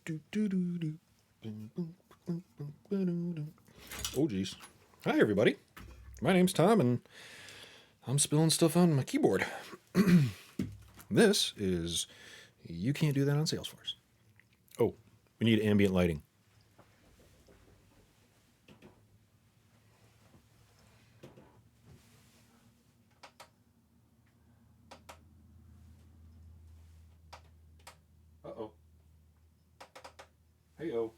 Oh, geez. Hi, everybody. My name's Tom, and I'm spilling stuff on my keyboard. This is You Can't Do That on Salesforce. Oh, we need ambient lighting. Uh-oh. Hey-oh.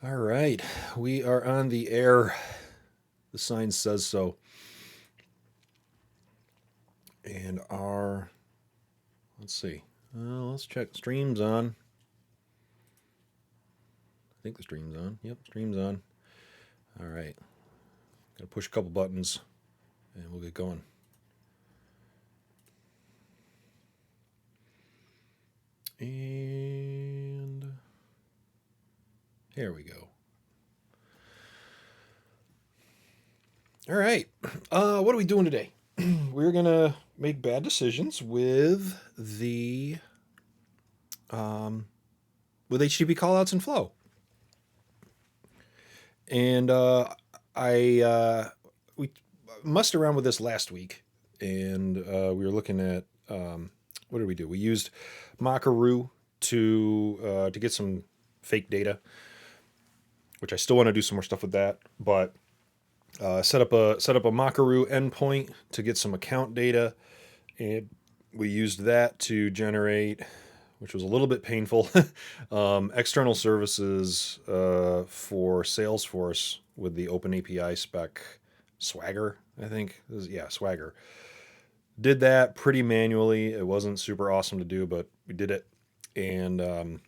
All right, we are on the air. The sign says so. And let's see. Let's check. Stream's on. I think the stream's on. Yep, stream's on. All right. Gotta push a couple buttons, and we'll get going. And here we go. All right. What are we doing today? We're going to make bad decisions with the with HTTP callouts and flow. And we messed around with this last week, and we were looking at what did we do? We used Macaru to get some fake data, which I still want to do some more stuff with that, but set up a Macaru endpoint to get some account data, and we used that to generate, which was a little bit painful, external services for Salesforce with the Open API spec Swagger, I think. Yeah, Swagger. Did that pretty manually. It wasn't super awesome to do, but we did it. And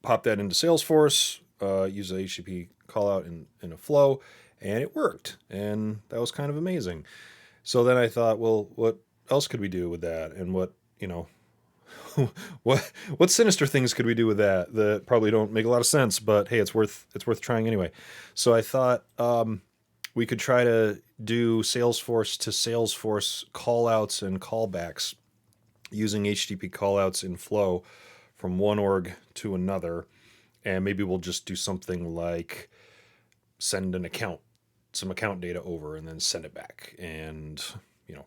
popped that into Salesforce, used a HTTP callout in a flow, and it worked. And that was kind of amazing. So then I thought, well, what else could we do with that? And what sinister things could we do with that probably don't make a lot of sense, but hey, it's worth trying anyway. So I thought we could try to do Salesforce to Salesforce callouts and callbacks using HTTP callouts in flow from one org to another, and maybe we'll just do something like send some account data over and then send it back, and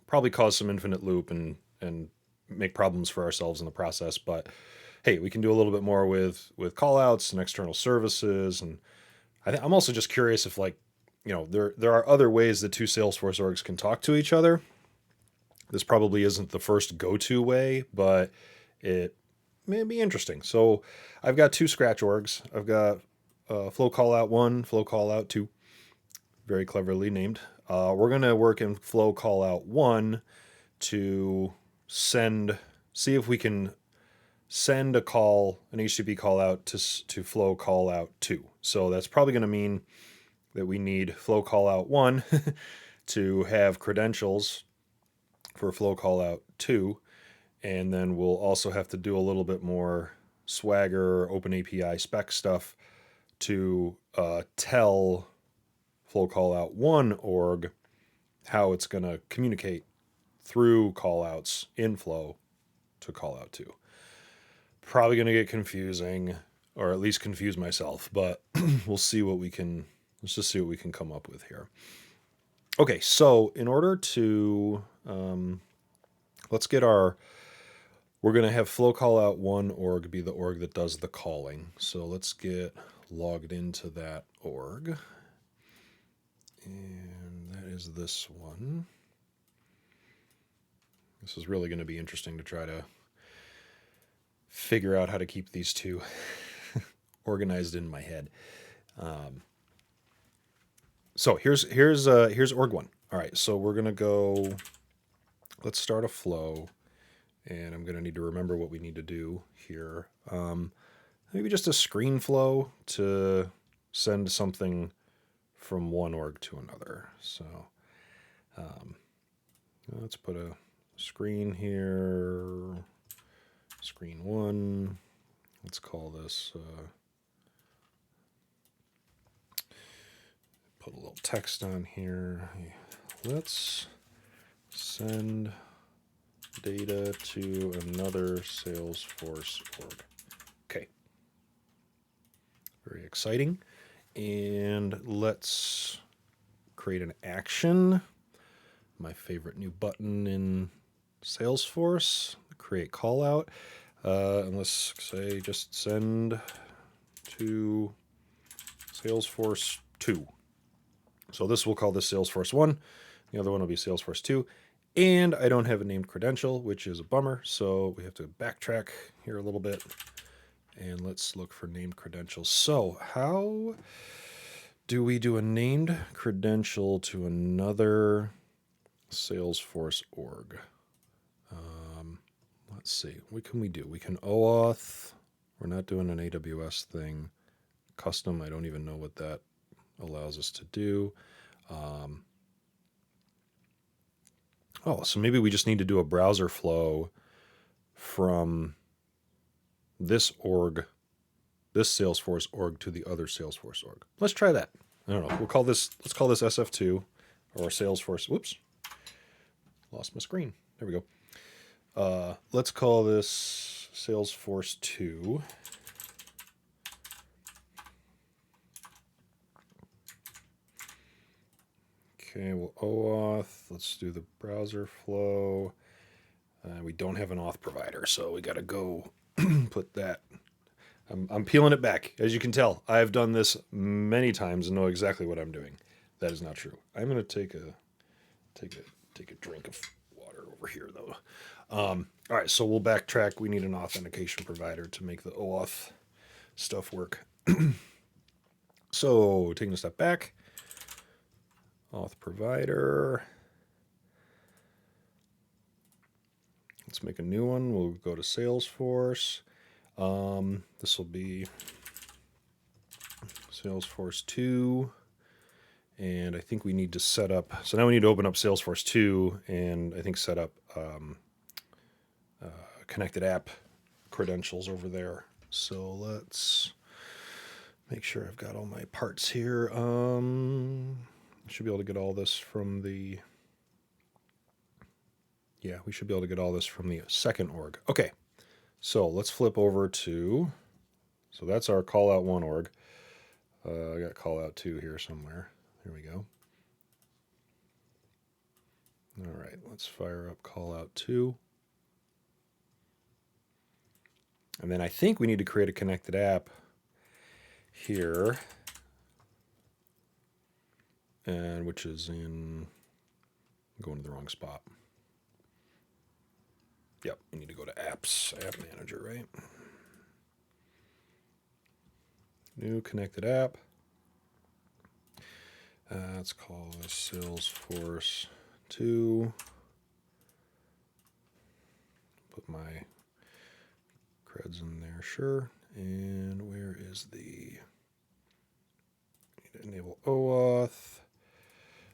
probably cause some infinite loop and make problems for ourselves in the process. But hey, we can do a little bit more with callouts and external services. And I'm also just curious if there are other ways that two Salesforce orgs can talk to each other. This probably isn't the first go-to way, but it may be interesting. So I've got two Scratch orgs. I've got Flow Callout 1, Flow Callout 2, very cleverly named. We're going to work in Flow Callout 1 to see if we can send an HTTP callout to Flow Callout 2. So that's probably going to mean that we need Flow Callout 1 to have credentials for Flow Callout 2. And then we'll also have to do a little bit more Swagger, Open API spec stuff to tell Flow Callout 1 org how it's going to communicate through callouts in Flow to Callout 2. Probably going to get confusing, or at least confuse myself, but let's just see what we can come up with here. Okay, so in order to, we're going to have Flow Callout 1 org be the org that does the calling. So let's get logged into that org. And that is this one. This is really going to be interesting to try to figure out how to keep these two organized in my head. So here's org 1. All right, so we're going to go, let's start a flow, and I'm going to need to remember what we need to do here. Maybe just a screen flow to send something from one org to another. So let's put a screen here, screen 1. Let's call this, put a little text on here. Let's send data to another Salesforce org. Okay. Very exciting. And let's create an action. My favorite new button in Salesforce. Create callout. And let's say just send to Salesforce 2. So this we'll call this Salesforce 1. The other one will be Salesforce 2. And I don't have a named credential, which is a bummer. So we have to backtrack here a little bit. And let's look for named credentials. So how do we do a named credential to another Salesforce org? Let's see. What can we do? We can OAuth. We're not doing an AWS thing. Custom, I don't even know what that allows us to do. So maybe we just need to do a browser flow from this org, this Salesforce org to the other Salesforce org. Let's try that. I don't know. Let's call this SF2 or Salesforce. Whoops. Lost my screen. There we go. Let's call this Salesforce 2. Okay, we'll OAuth. Let's do the browser flow. We don't have an auth provider, so we got to go put that. I'm peeling it back. As you can tell, I've done this many times and know exactly what I'm doing. That is not true. I'm going to take a drink of water over here, though. All right, so we'll backtrack. We need an authentication provider to make the OAuth stuff work. So taking a step back, auth provider. Let's make a new one. We'll go to Salesforce. This will be Salesforce 2. And I think we need to set up. So now we need to open up Salesforce 2 and I think set up connected app credentials over there. So let's make sure I've got all my parts here. I should be able to get all this from the. Yeah, we should be able to get all this from the second org. Okay, so let's flip over to. So that's our callout 1 org. I got callout 2 here somewhere. Here we go. All right, let's fire up callout 2. And then I think we need to create a connected app here, and which is in. I'm going to the wrong spot. Yep, we need to go to apps, app manager, right? New connected app. Let's call this Salesforce 2. Put my creds in there, sure. And where is the. Need to enable OAuth.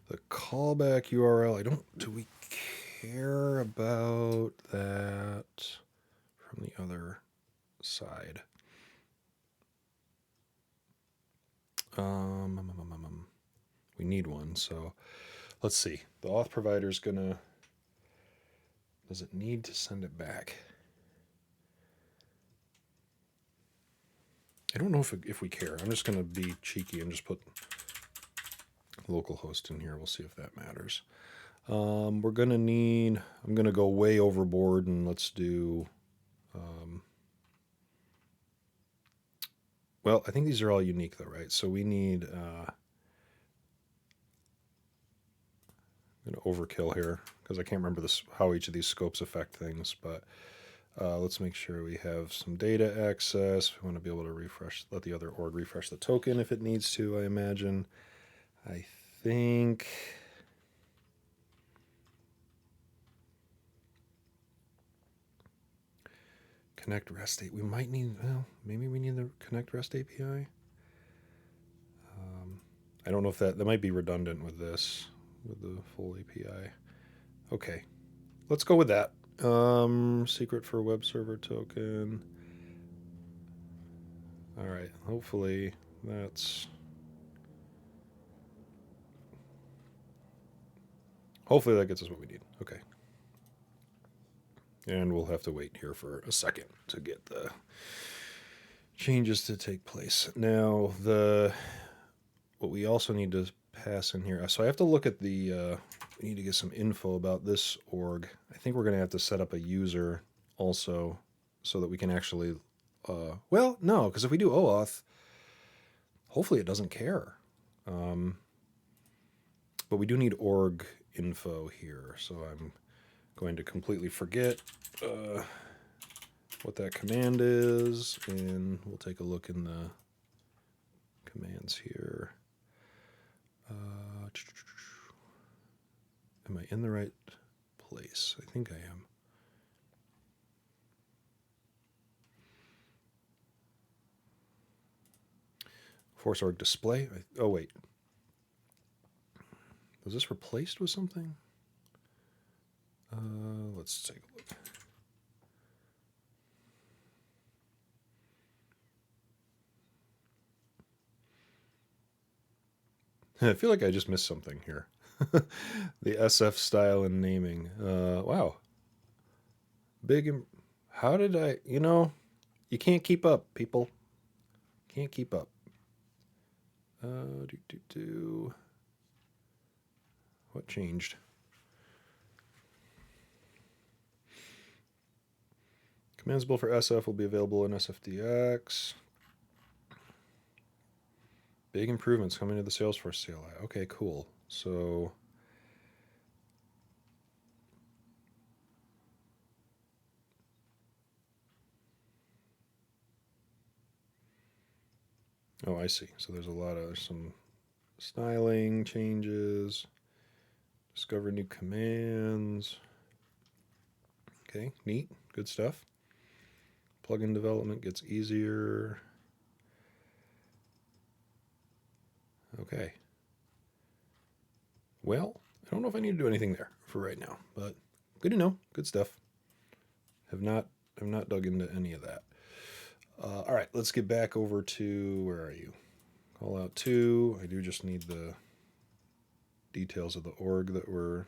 The callback URL. Do we care about that from the other side? We need one, so let's see. The auth provider is gonna. Does it need to send it back? I don't know if we care. I'm just gonna be cheeky and just put localhost in here. We'll see if that matters. We're gonna need. I'm gonna go way overboard and let's do. Well, I think these are all unique though, right? So we need. I'm going to overkill here because I can't remember how each of these scopes affect things, but let's make sure we have some data access. We want to be able to let the other org refresh the token if it needs to, I imagine. I think. Connect REST API. We might need, maybe we need the Connect REST API. I don't know if that might be redundant with this. With the full API. Okay, let's go with that. Secret for web server token. All right, hopefully that's. Hopefully that gets us what we need. Okay. And we'll have to wait here for a second to get the changes to take place. Now, what we also need to pass in here. So I have to look at we need to get some info about this org. I think we're going to have to set up a user also so that we can actually, well, no, because if we do OAuth, hopefully it doesn't care. But we do need org info here. So I'm going to completely forget what that command is, and we'll take a look in the commands here. Am I in the right place? I think I am. Force org display. Oh, wait. Was this replaced with something? Let's take a look. I feel like I just missed something here. The SF style and naming. Wow. How did I... you can't keep up, people. Can't keep up. What changed? Commands built for SF will be available in SFDX. Big improvements coming to the Salesforce CLI. Okay, cool. So... Oh, I see. So there's some styling changes. Discover new commands. Okay, neat. Good stuff. Plugin development gets easier. Okay. Well, I don't know if I need to do anything there for right now, but good to know. Good stuff. Have not dug into any of that. All right, let's get back over to, where are you? Callout 2. I do just need the details of the org that we're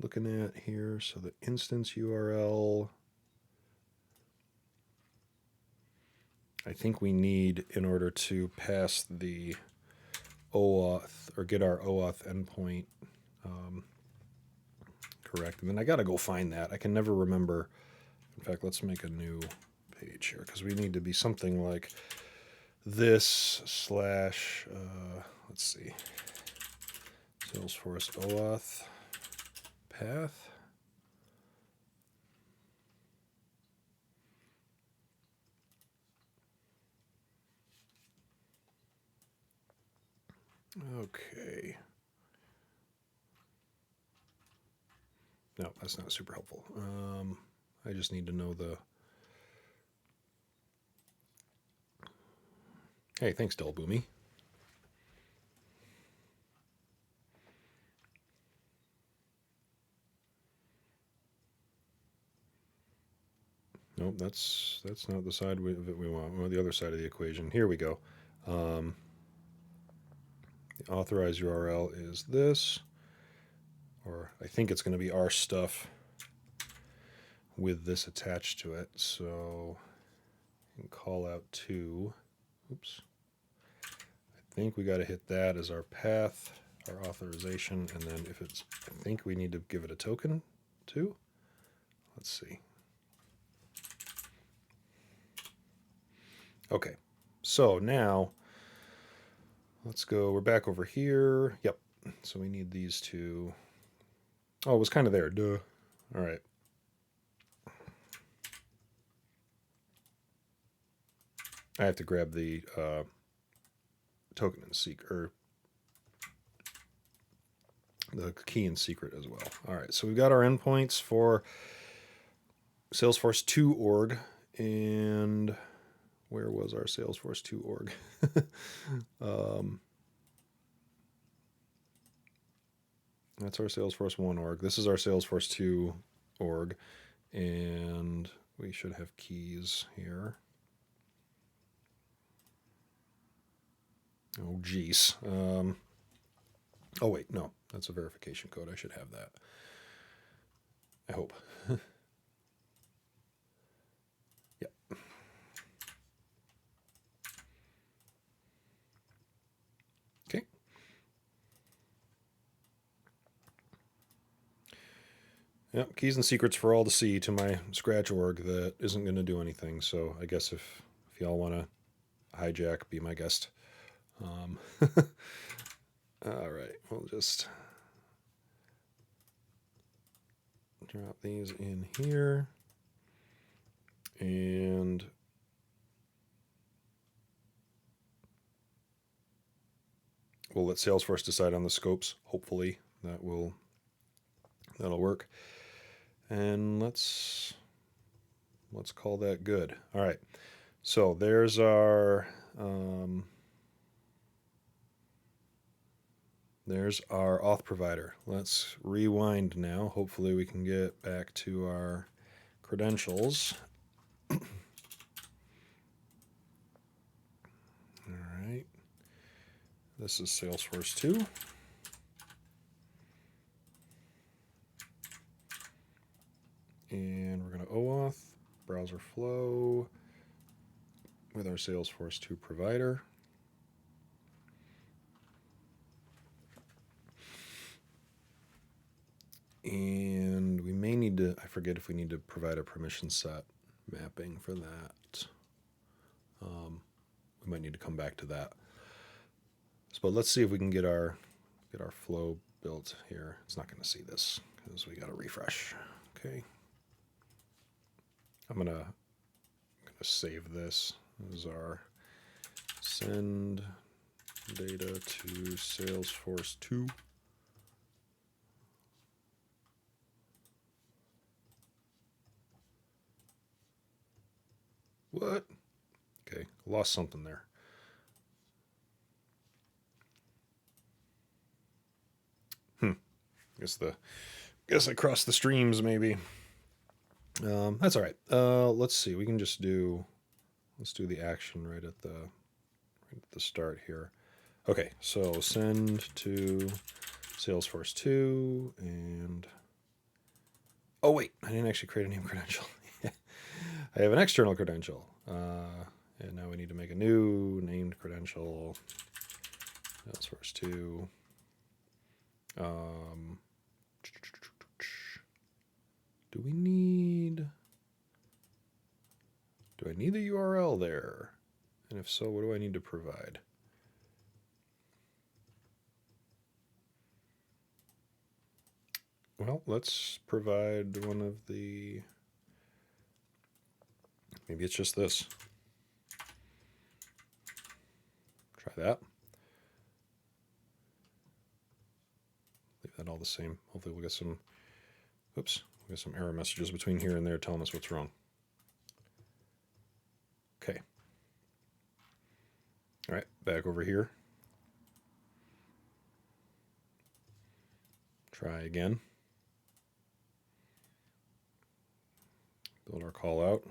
looking at here. So the instance URL, I think we need in order to pass the OAuth or get our OAuth endpoint correct. And then I got to go find that. I can never remember. In fact, let's make a new page here because we need to be something like this / let's see, Salesforce OAuth path. Okay. No, that's not super helpful. I just need to know the... Hey, thanks, Del Boomy. Nope, that's not the side of it we want. We want the other side of the equation. Here we go. The authorized URL is this, or I think it's going to be our stuff with this attached to it. So I can call out to, oops, I think we got to hit that as our path, our authorization, and then if it's, I think we need to give it a token too. Let's see. Okay, so now let's go, we're back over here. Yep, so we need these two. Oh, it was kind of there, duh. All right. I have to grab the token and secret, or the key and secret as well. All right, so we've got our endpoints for Salesforce 2 org, and where was our Salesforce 2 org? That's our Salesforce 1 org. This is our Salesforce 2 org, and we should have keys here. Oh, geez. Oh, wait, no. That's a verification code. I should have that. I hope. Yep. Okay. Yep. Keys and secrets for all to see to my Scratch org that isn't going to do anything. So I guess if y'all want to hijack, be my guest. All right. We'll just drop these in here. And we'll let Salesforce decide on the scopes. Hopefully that'll work. And let's call that good. All right. So there's our auth provider. Let's rewind now. Hopefully we can get back to our credentials. All right. This is Salesforce 2. And we're going to OAuth, browser flow with our Salesforce 2 provider. And we may need to, I forget if we need to provide a permission set mapping for that. We might need to come back to that. But let's see if we can get our flow built here. It's not going to see this because we got to refresh. Okay. I'm gonna save this. This is our send data to Salesforce 2. What? Okay, lost something there. Guess I crossed the streams maybe. That's all right. Let's see. We can just let's do the action right at the start here. Okay, so send to Salesforce 2 and oh wait, I didn't actually create a name credential. I have an external credential. And now we need to make a new named credential. Salesforce 2. Do I need the URL there? And if so, what do I need to provide? Well, let's provide one of the, maybe it's just this. Try that. Leave that all the same. Hopefully we'll get some, oops, we'll get some error messages between here and there telling us what's wrong. Okay. All right, back over here. Try again. Build our call out.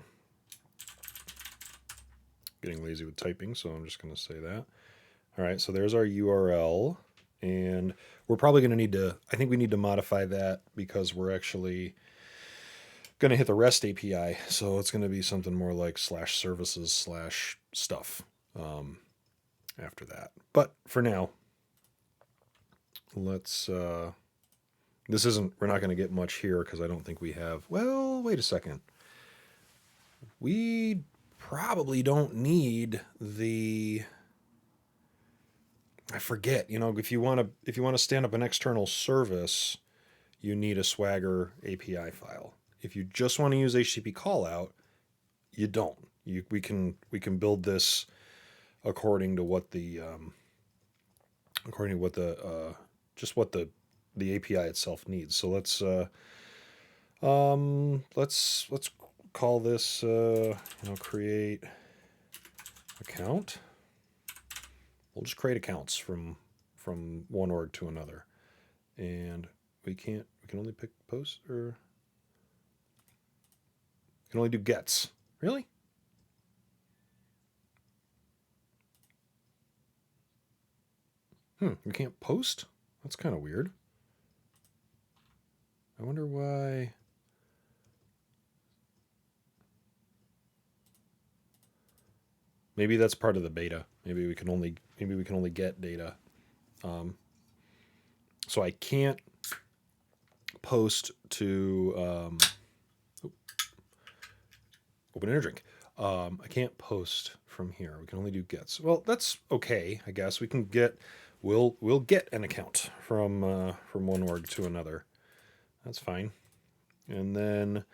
Getting lazy with typing, so I'm just going to say that. All right, so there's our URL, and we're probably going to need to, I think we need to modify that because we're actually going to hit the REST API, so it's going to be something more like /services/stuff after that. But for now, let's, we're not going to get much here because I don't think we have, well, wait a second. We probably don't need I forget, if you want to stand up an external service, you need a Swagger API file. If you just want to use HTTP callout, you don't. We can build this according to what the API itself needs. So let's call this create account. We'll just create accounts from one org to another, and we can only pick post, or we can only do gets. Really? We can't post? That's kind of weird. I wonder why. Maybe that's part of the beta. Maybe we can only get data. So I can't post to open inner drink. I can't post from here. We can only do gets. Well, that's okay, I guess. We can get. We'll get an account from one org to another. That's fine. And then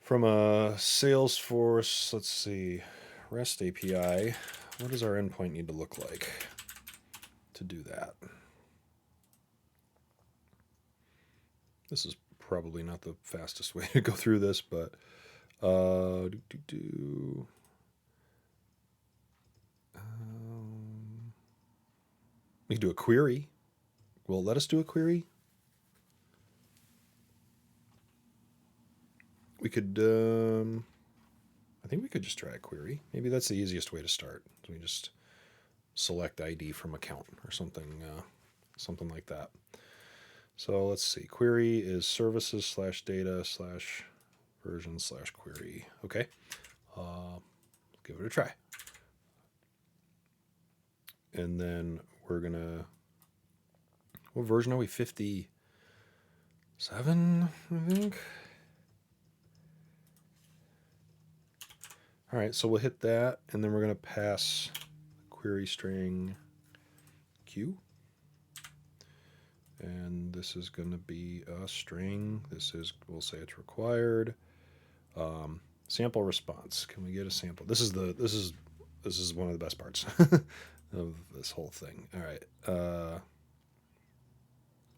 from a Salesforce, let's see, REST API. What does our endpoint need to look like to do that? This is probably not the fastest way to go through this, but we can do a query. Will it let us do a query? We could, I think we could just try a query. Maybe that's the easiest way to start. So we just select ID from account or something, something like that. So let's see. Query is services/data/version/query. Okay. Give it a try. And then we're going to, what version are we? 57, I think. All right, so we'll hit that, and then we're going to pass query string Q. And this is going to be a string. This is, we'll say it's required. Sample response. Can we get a sample? This is one of the best parts of this whole thing. All right.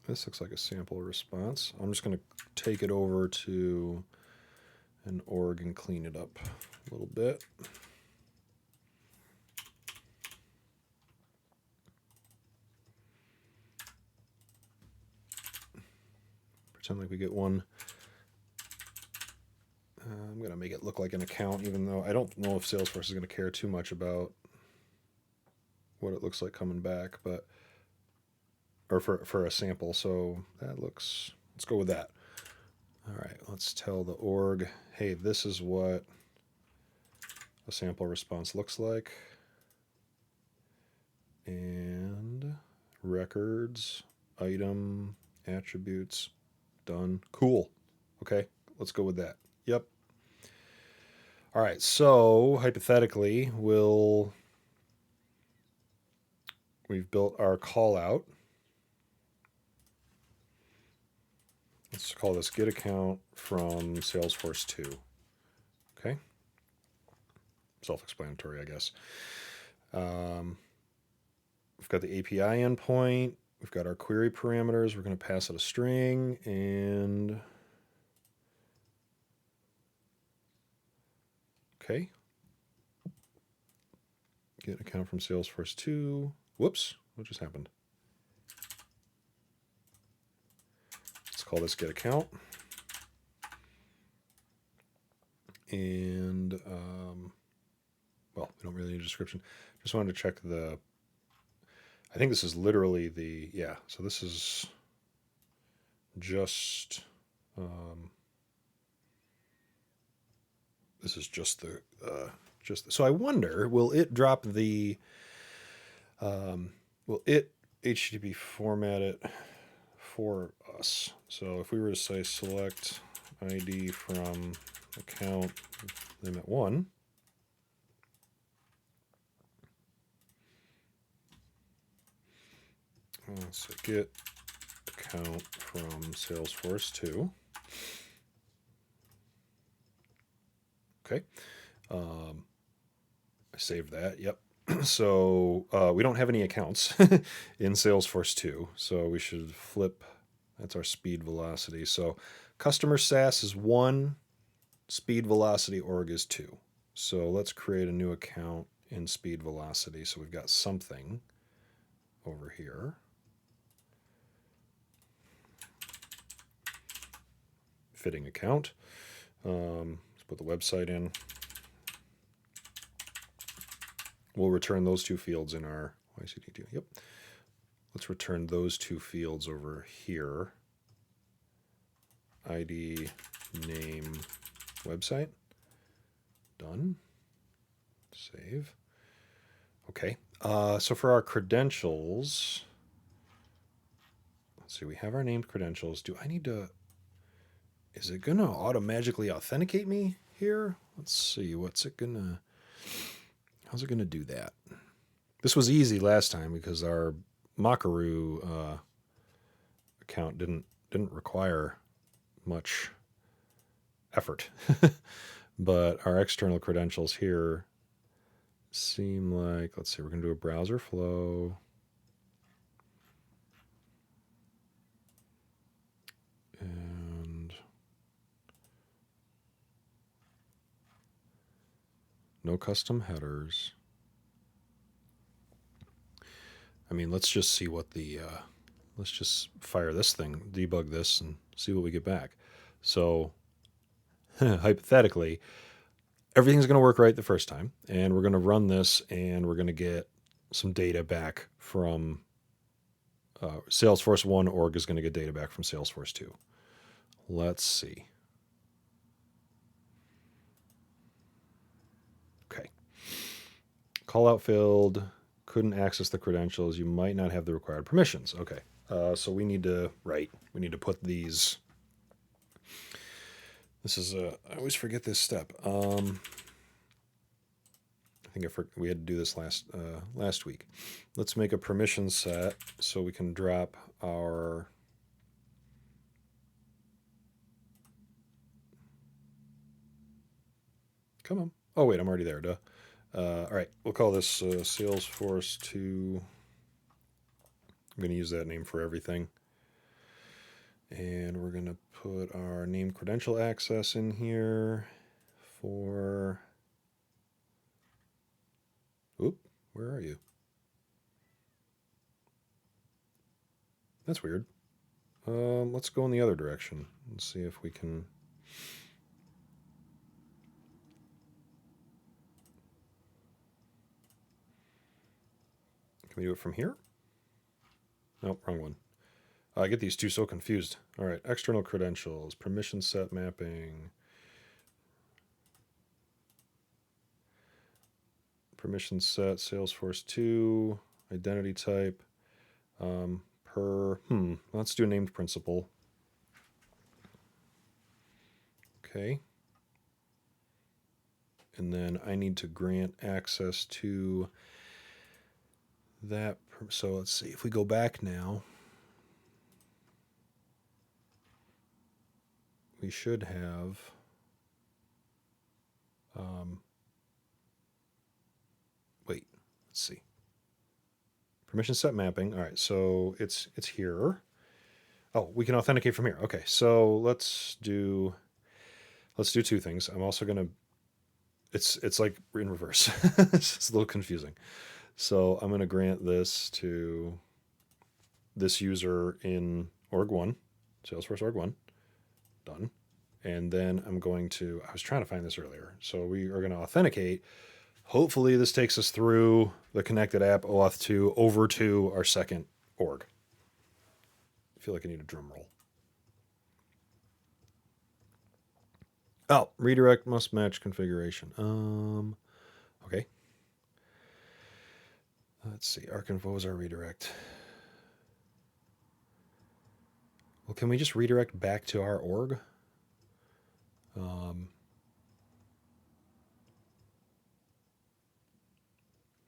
This looks like a sample response. I'm just going to take it over to an org and clean it up a little bit. Pretend like we get one. I'm going to make it look like an account, even though I don't know if Salesforce is going to care too much about what it looks like coming back, but or for a sample. So that looks, let's go with that. All right, let's tell the org, hey, this is what a sample response looks like. And records, item, attributes, done. Cool. Okay, let's go with that. Yep. All right, so hypothetically, we've built our call out. Let's call this get account from Salesforce 2. Okay. Self-explanatory, I guess. We've got the API endpoint. We've got our query parameters. We're going to pass it a string and okay. Get account from Salesforce 2. Whoops, what just happened? Let's call this get account. And, well, we don't really need a description. Just wanted to check the, I think this is literally the, yeah, so this is just, this is just the, so I wonder, will it drop the, will it HTTP format it for us? So if we were to say select ID from account limit 1, so get account from Salesforce 2. Okay. I saved that. Yep. So we don't have any accounts in Salesforce 2, so we should flip. That's our speed velocity. So customer SAS is 1, speed velocity org is 2. So let's create a new account in speed velocity. So we've got something over here. Fitting account. Let's put the website in. We'll return those two fields in our YCDTOSF. Yep. Let's return those two fields over here. ID, name, website. Done. Save. Okay. So for our credentials, let's see, we have our named credentials. Do I need to, is it going to automatically authenticate me here? Let's see, how's it going to do that? This was easy last time because our Makaru account didn't require much effort. But our external credentials here seem like, let's see, we're going to do a browser flow. And no custom headers. I mean, let's just see what the, let's just fire this thing, debug this, and see what we get back. So, hypothetically, everything's going to work right the first time, and we're going to run this, and we're going to get some data back from Salesforce 1 org is going to get data back from Salesforce 2. Let's see. Okay. Callout failed. Couldn't access the credentials. You might not have the required permissions. Okay. So we need to put these. This is I always forget this step. I think we had to do this last week. Let's make a permission set so we can drop our. Come on. Oh wait, I'm already there. Duh. All right, we'll call this Salesforce 2. I'm going to use that name for everything. And we're going to put our name credential access in here for. Oop, where are you? That's weird. Let's go in the other direction and see if we can. Can we do it from here? Nope, wrong one. I get these two so confused. All right, external credentials, permission set mapping, permission set, Salesforce 2, identity type, let's do a named principal. Okay. And then I need to grant access to that. So let's see, if we go back now, we should have wait, let's see. Permission set mapping. All right, so it's here. Oh, we can authenticate from here. Okay, so let's do two things. I'm also gonna. It's like in reverse. It's a little confusing. So I'm gonna grant this to this user in org1, Salesforce org1. Done. And then I'm going to. I was trying to find this earlier. So we are going to authenticate. Hopefully this takes us through the connected app OAuth 2 over to our second org. I feel like I need a drum roll. Oh, redirect must match configuration. Okay. Let's see. Arcinfo was our redirect. Well, can we just redirect back to our org?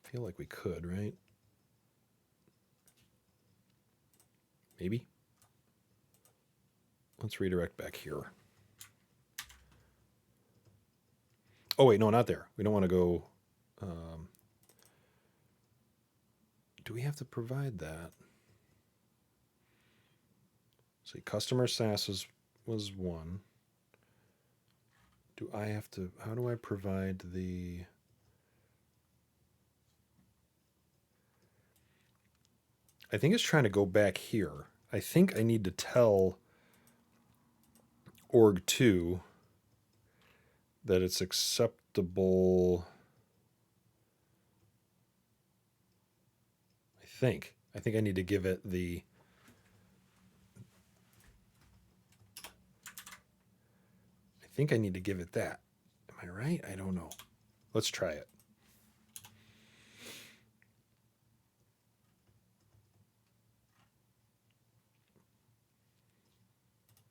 Feel like we could, right? Maybe. Let's redirect back here. Oh, wait, no, not there. We don't want to go. Do we have to provide that? See, customer SaaS was one. Do I have to, how do I provide the, I think it's trying to go back here. I think I need to tell org2 that it's acceptable. I think I need to give it the, I think I need to give it that. Am I right? I don't know. Let's try it.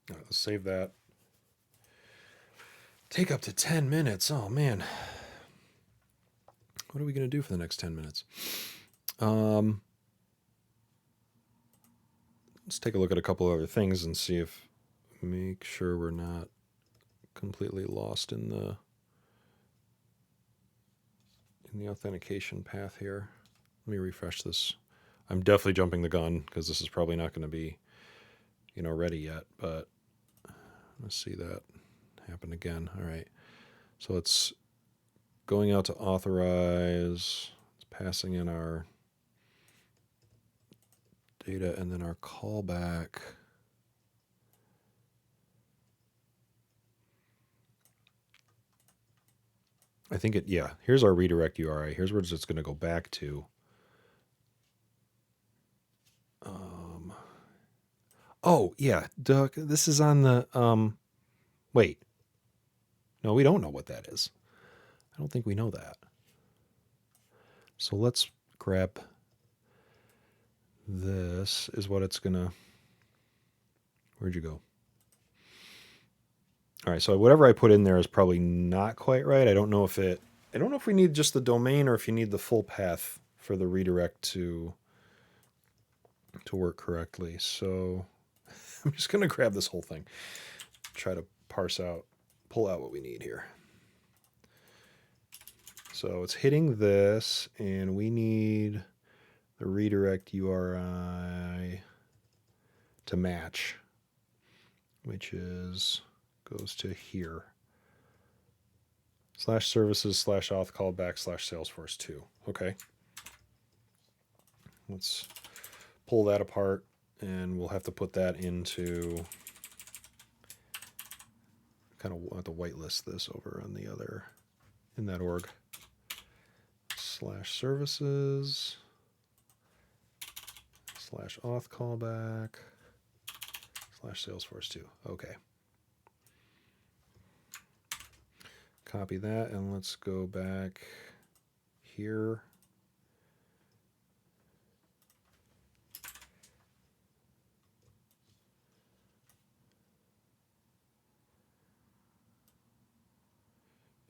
All right, let's save that. Take up to 10 minutes. Oh, man. What are we going to do for the next 10 minutes? Let's take a look at a couple other things and see if, make sure we're not completely lost in the authentication path here. Let me refresh this. I'm definitely jumping the gun because this is probably not going to be, ready yet, but let's see that happen again. All right. So it's going out to authorize, it's passing in our data and then our callback. I think here's our redirect URI. Here's where it's going to go back to. Oh, yeah, Doug, this is on the, wait. No, we don't know what that is. I don't think we know that. So let's grab this is what it's going to, where'd you go? All right, so whatever I put in there is probably not quite right. I don't know if we need just the domain or if you need the full path for the redirect to work correctly. So I'm just going to grab this whole thing, try to pull out what we need here. So it's hitting this, and we need the redirect URI to match, which goes to here. /services/auth callback /Salesforce 2. Okay. Let's pull that apart, and we'll have to put that into kind of want to whitelist this over on the other in that org. /services /auth callback /Salesforce 2. Okay. Copy that, and let's go back here.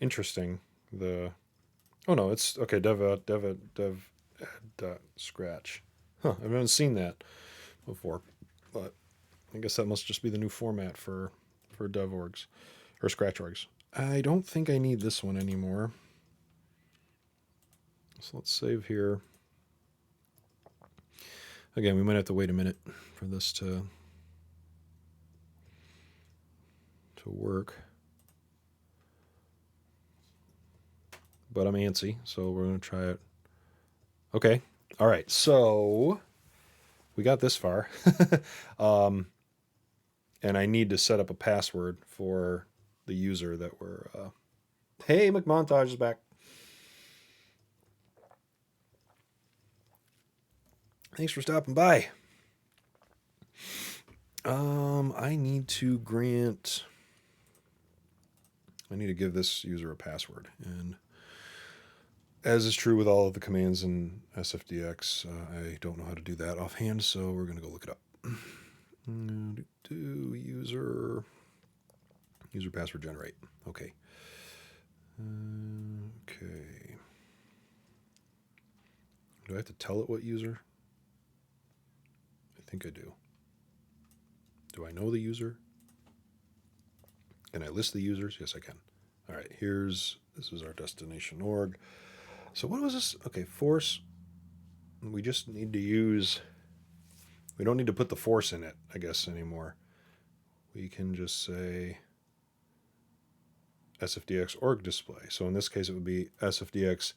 Interesting. Oh no, it's okay. Dev scratch. Huh, I haven't seen that before, but I guess that must just be the new format for dev orgs or scratch orgs. I don't think I need this one anymore. So let's save here. Again, we might have to wait a minute for this to work. But I'm antsy, so we're going to try it. Okay. All right. So we got this far. And I need to set up a password for the user that we're... Hey, McMontage is back. Thanks for stopping by. I need to give this user a password. And as is true with all of the commands in SFDX, I don't know how to do that offhand, so we're going to go look it up. User password generate. Okay. Okay. Do I have to tell it what user? I think I do. Do I know the user? Can I list the users? Yes, I can. All right, this is our destination org. So what was this? Okay, force. We just need to we don't need to put the force in it, I guess, anymore. We can just say SFDX org display. So in this case, it would be SFDX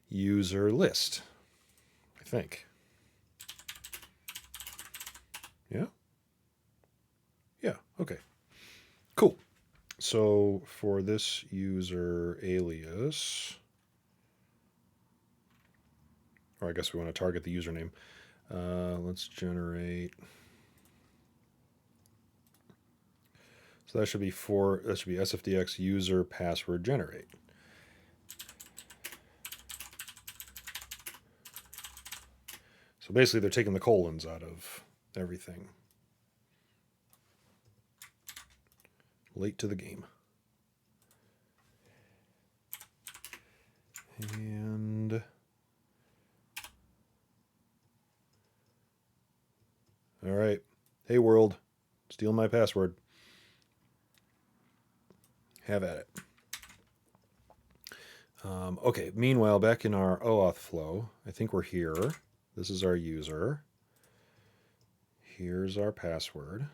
user list, I think. Yeah? Yeah, okay. Cool. So for this user alias, or I guess we want to target the username, let's generate. So that should be SFDX user password generate. So basically they're taking the colons out of everything. Late to the game. And all right. Hey, world. Steal my password. Have at it. Okay, meanwhile, back in our OAuth flow, I think we're here. This is our user. Here's our password.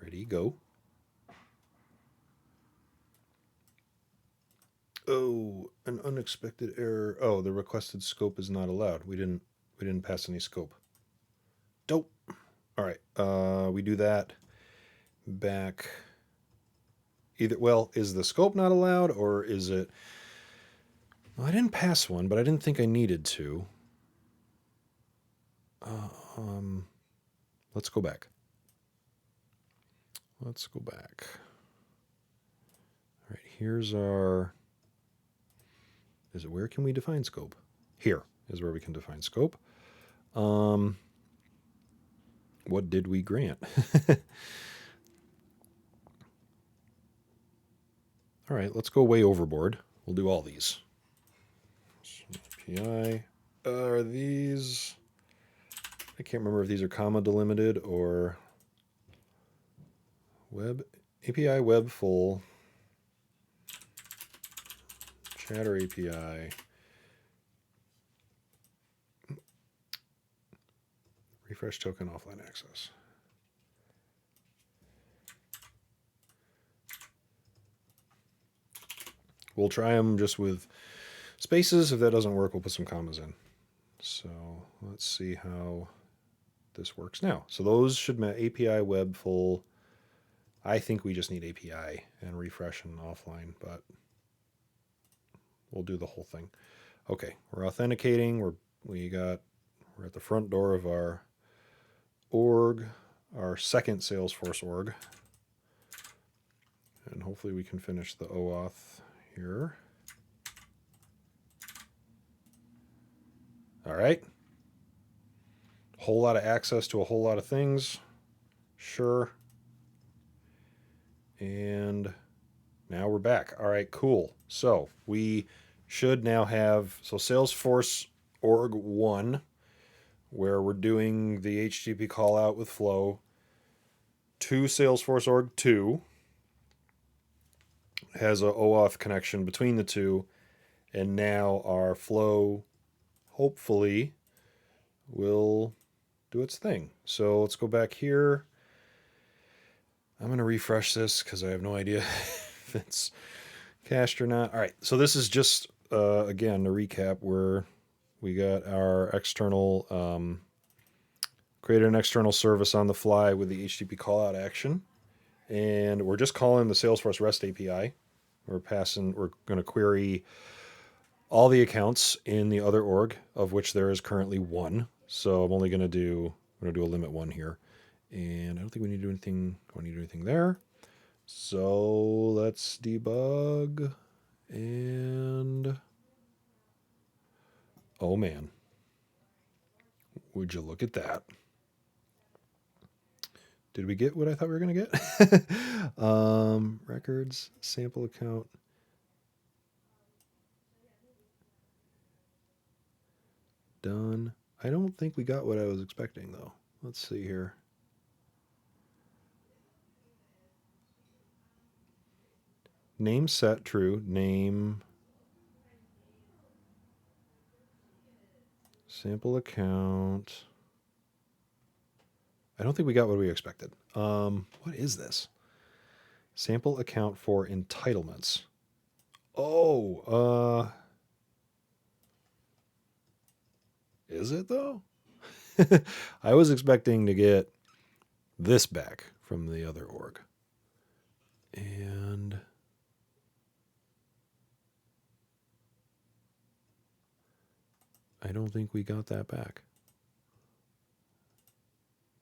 Ready, go. Oh, an unexpected error. Oh, the requested scope is not allowed. We didn't pass any scope. Dope. All right, we do that back. Either, well, is the scope not allowed, or is it... Well, I didn't pass one, but I didn't think I needed to. Let's go back. Let's go back. All right, here's our... Is it where can we define scope? Here is where we can define scope. What did we grant? All right, let's go way overboard. We'll do all these. API. Are these... I can't remember if these are comma delimited or web. API web full. Chatter API. Refresh token offline access. We'll try them just with spaces. If that doesn't work, we'll put some commas in. So let's see how this works now. So those should match API web full. I think we just need API and refresh and offline, but we'll do the whole thing. Okay, we're authenticating. We're at the front door of our org, our second Salesforce org. And hopefully we can finish the OAuth here. All right. Whole lot of access to a whole lot of things. Sure. And now we're back. All right, cool. So we should now have, so Salesforce org 1, where we're doing the HTTP call out with flow, to Salesforce org 2 has a OAuth connection between the two, and now our flow hopefully will do its thing. So let's go back here. I'm going to refresh this because I have no idea if it's cached or not. All right, so this is just, again, to recap, where we got our external, created an external service on the fly with the HTTP callout action. And we're just calling the Salesforce REST API. We're going to query all the accounts in the other org, of which there is currently one. So I'm only going to do a limit 1 here. And I don't think we need to do anything there. So let's debug. And oh man, would you look at that? Did we get what I thought we were going to get? Records, sample account. Done. I don't think we got what I was expecting, though. Let's see here. Name set, true. Name. Sample account. I don't think we got what we expected. What is this? Sample account for entitlements. Oh, is it though? I was expecting to get this back from the other org. And I don't think we got that back.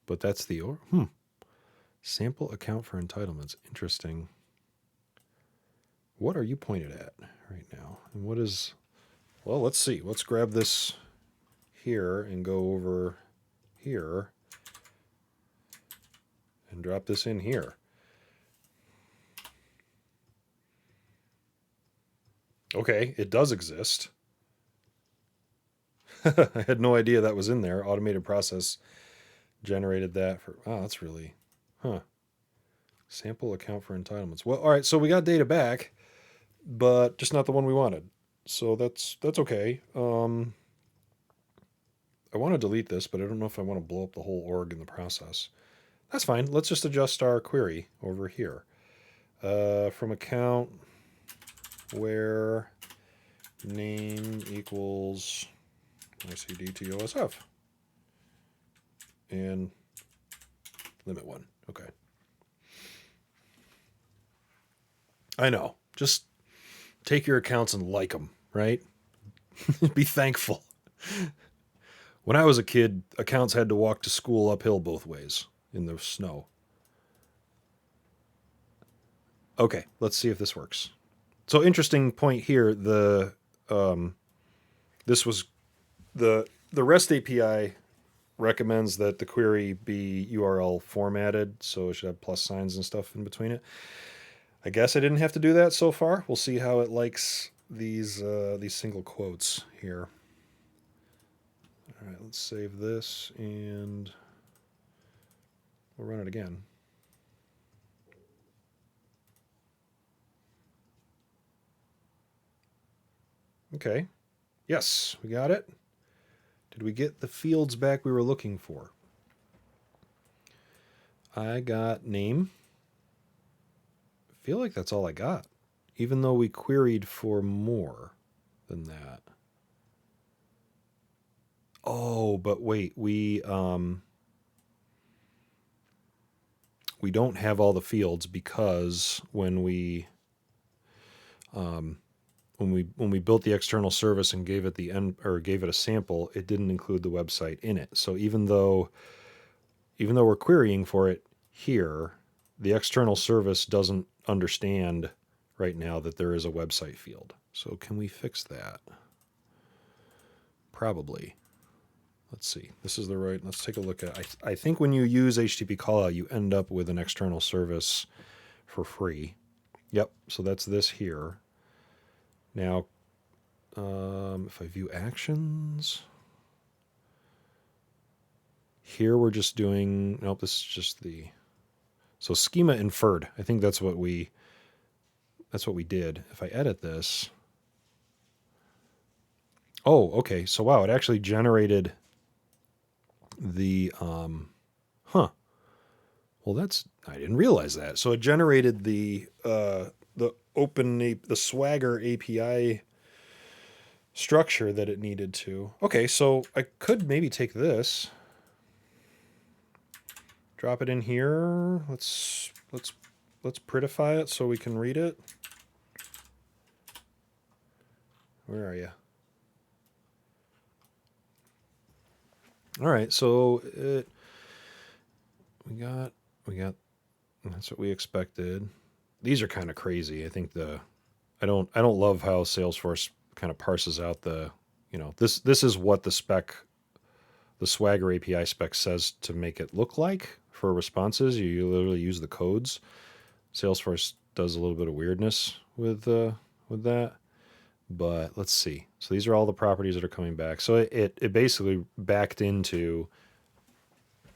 But that's the org. Sample account for entitlements. Interesting. What are you pointed at right now? And what is... Well, let's see. Let's grab this here and go over here. and drop this in here. Okay, it does exist. I had no idea that was in there. Automated process generated that for, oh, that's really, Sample account for entitlements. Well, all right, so we got data back, but just not the one we wanted. So that's okay. I want to delete this, but I don't know if I want to blow up the whole org in the process. That's fine. Let's just adjust our query over here. From account where name equals YCDTOSF. And limit 1. Okay. I know. Just take your accounts and like them, right? Be thankful. When I was a kid, accounts had to walk to school uphill both ways in the snow. Okay, let's see if this works. So interesting point here. This was the REST API recommends that the query be URL formatted, so it should have plus signs and stuff in between it. I guess I didn't have to do that so far. We'll see how it likes these single quotes here. All right, let's save this and we'll run it again. Okay. Yes, we got it. Did we get the fields back we were looking for? I got name. I feel like that's all I got, even though we queried for more than that. Oh, but wait, we don't have all the fields because when we built the external service and gave it a sample, it didn't include the website in it. So even though we're querying for it here, the external service doesn't understand right now that there is a website field. So can we fix that? Probably. Let's see. This is the right. Let's take a look at. I think when you use HTTP callout, you end up with an external service for free. Yep. So that's this here. Now, if I view actions, here we're just doing. Nope. This is just the. So schema inferred. I think that's what we did. If I edit this. Oh, okay. So wow, it actually generated the well, that's, I didn't realize that. So it generated the Swagger API structure that it needed to. Okay, so I could maybe take this, drop it in here. Let's prettify it so we can read it. Where are you? All right, so we got that's what we expected. These are kind of crazy. I think I don't love how Salesforce kind of parses out this is what the Swagger API spec says to make it look like for responses. You literally use the codes. Salesforce does a little bit of weirdness with that. But let's see. So these are all the properties that are coming back. So it basically backed into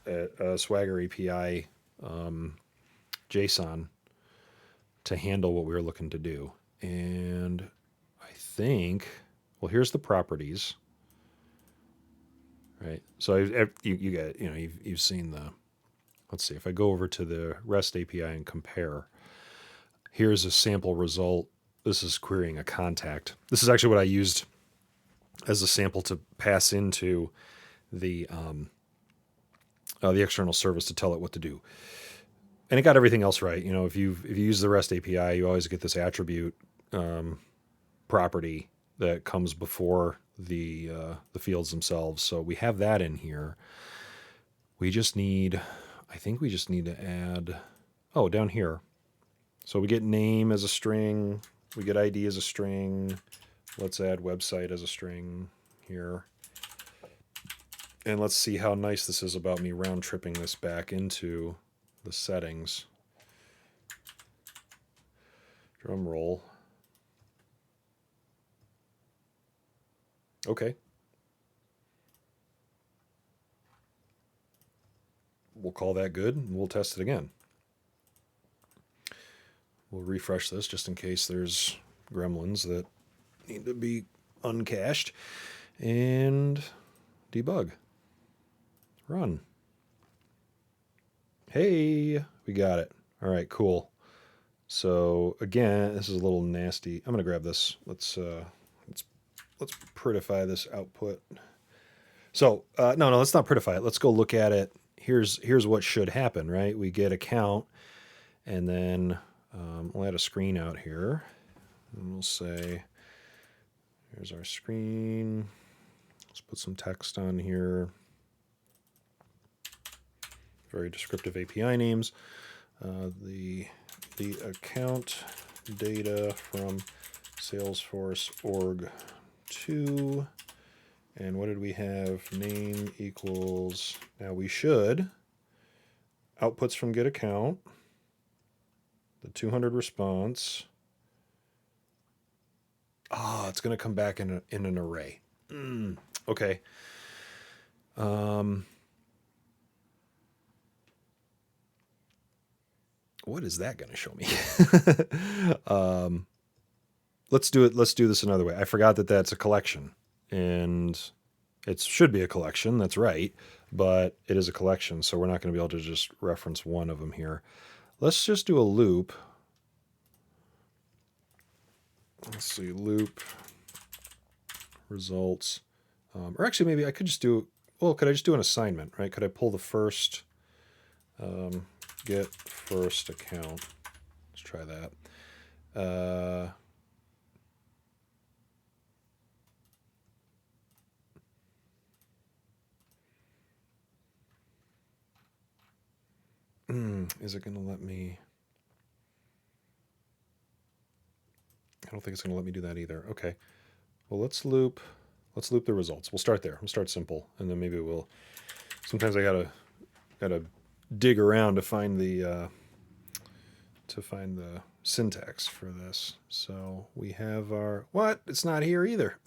a Swagger API JSON to handle what we were looking to do. And I think, well, here's the properties, right? So you get, you've seen let's see, if I go over to the REST API and compare, here's a sample result. This is querying a contact. This is actually what I used as a sample to pass into the external service to tell it what to do. And it got everything else right. If you use the REST API, you always get this attribute property that comes before the fields themselves. So we have that in here. I think we just need to add, down here. So we get name as a string. We get ID as a string. Let's add website as a string here. And let's see how nice this is about me round tripping this back into the settings. Drum roll. Okay. We'll call that good, and we'll test it again. We'll refresh this just in case there's gremlins that need to be uncached. And debug. Run. Hey, we got it. All right, cool. So again, this is a little nasty. I'm gonna grab this. Let's prettify this output. So no, let's not prettify it. Let's go look at it. Here's what should happen, right? We get a count, and then we'll add a screen out here, and we'll say, here's our screen. Let's put some text on here. Very descriptive API names. The account data from Salesforce org 2. And what did we have? Name equals, now we should, outputs from get account, the 200 response. Ah, it's going to come back in an array. Okay. What is that going to show me? Let's do it. Let's do this another way. I forgot that that's a collection. And it should be a collection, that's right, but it is a collection, so we're not going to be able to just reference one of them here. Let's just do a loop. Let's see, loop results. Or actually, maybe I could just do, well, could I just do an assignment, right? Could I pull the first, get first account? Let's try that. Is it going to let me? I don't think it's going to let me do that either. Okay. Well, let's loop the results. We'll start there. We'll start simple, and then maybe we'll. Sometimes I gotta dig around to find the syntax for this. So we have our what? It's not here either.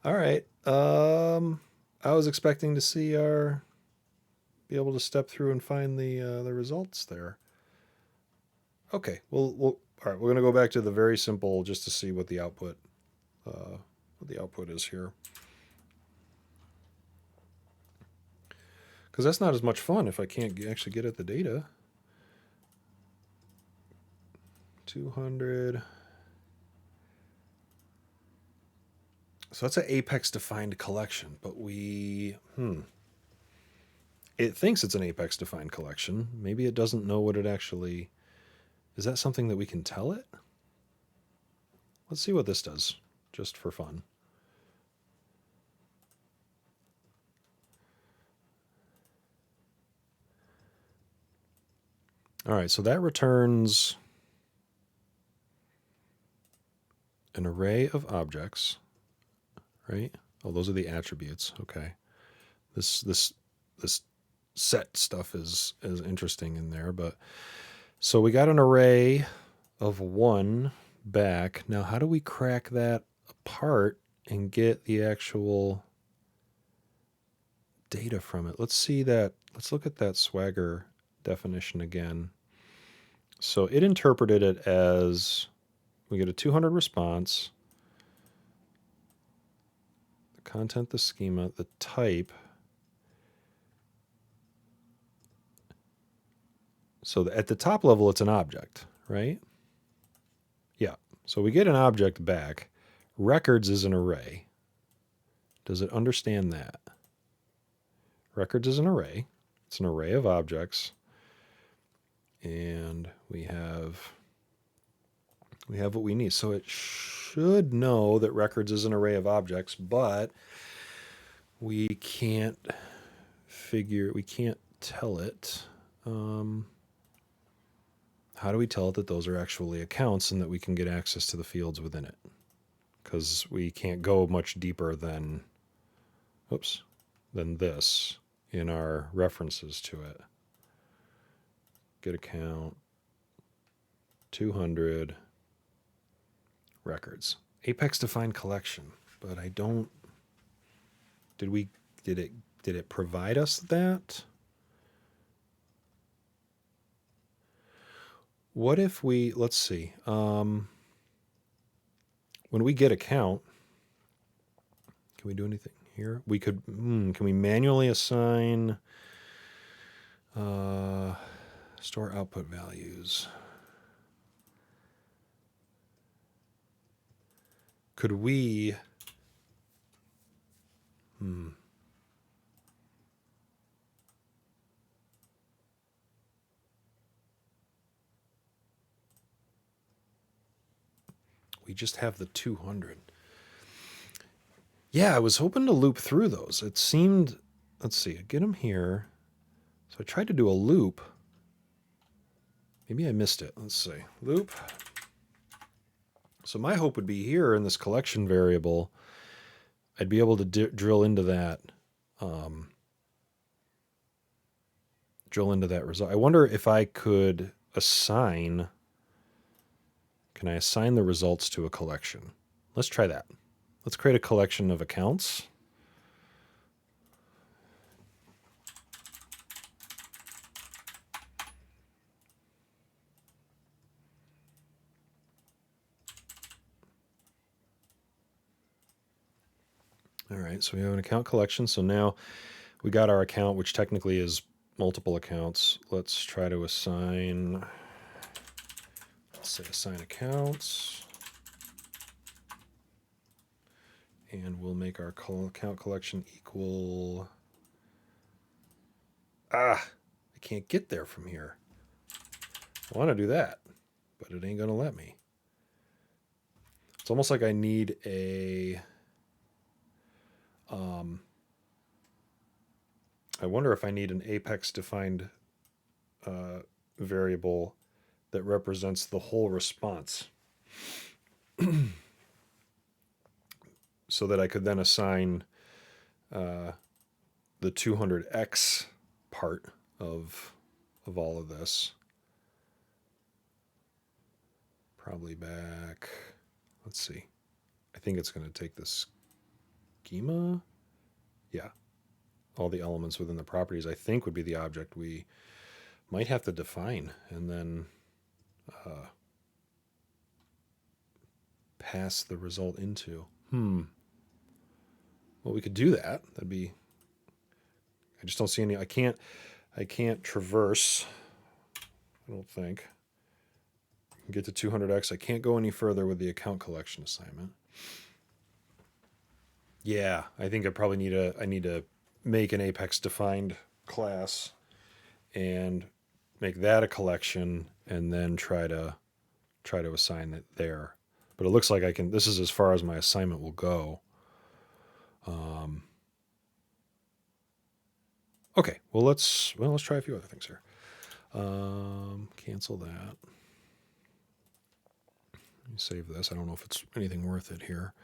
All right. I was expecting to see be able to step through and find the results there. Okay, well, all right. We're gonna go back to the very simple just to see what the output is here. Because that's not as much fun if I can't actually get at the data. 200. So that's an apex defined collection, but it thinks it's an apex defined collection. Maybe it doesn't know what it actually. Is that something that we can tell it? Let's see what this does, just for fun. All right, so that returns an array of objects, right? Oh, those are the attributes. Okay. This set stuff is interesting in there, but so we got an array of 1 back. Now, how do we crack that apart and get the actual data from it? Let's see that. Let's look at that Swagger definition again. So it interpreted it as we get a 200 response, the content, the schema, the type. So at the top level, it's an object, right? Yeah. So we get an object back. Records is an array. Does it understand that? Records is an array. It's an array of objects. And we have what we need. So it should know that records is an array of objects, but we can't tell it. How do we tell it that those are actually accounts and that we can get access to the fields within it? Because we can't go much deeper than this in our references to it. get account, 200 records. Apex defined collection, but I don't. Did it provide us that? What if we, let's see, when we get account, can we do anything here? We could, can we manually assign store output values? Could we, we just have the 200. Yeah, I was hoping to loop through those. It seemed, let's see, get them here. So I tried to do a loop. Maybe I missed it. Let's see, loop. So my hope would be here in this collection variable, I'd be able to drill into that result. I wonder if I could assign, can I assign the results to a collection? Let's try that. Let's create a collection of accounts. All right, so we have an account collection. So now we got our account, which technically is multiple accounts. Let's try to assign, let's say assign accounts. And we'll make our account collection equal, I can't get there from here. I want to do that, but it ain't going to let me. It's almost like I need a, I wonder if I need an apex defined variable that represents the whole response so that I could then assign the 200x part of all of this. Probably back, let's see. I think it's going to take this schema. Yeah. All the elements within the properties, I think, would be the object we might have to define and then pass the result into. Well, we could do that. That'd be, I just don't see any, I can't traverse, I don't think. Get to 200x. I can't go any further with the account collection assignment. Yeah, I think I probably need to make an apex defined class and make that a collection and then try to assign it there. But it looks like I can, this is as far as my assignment will go. Okay, well let's try a few other things here. Cancel that. Save this. I don't know if it's anything worth it here.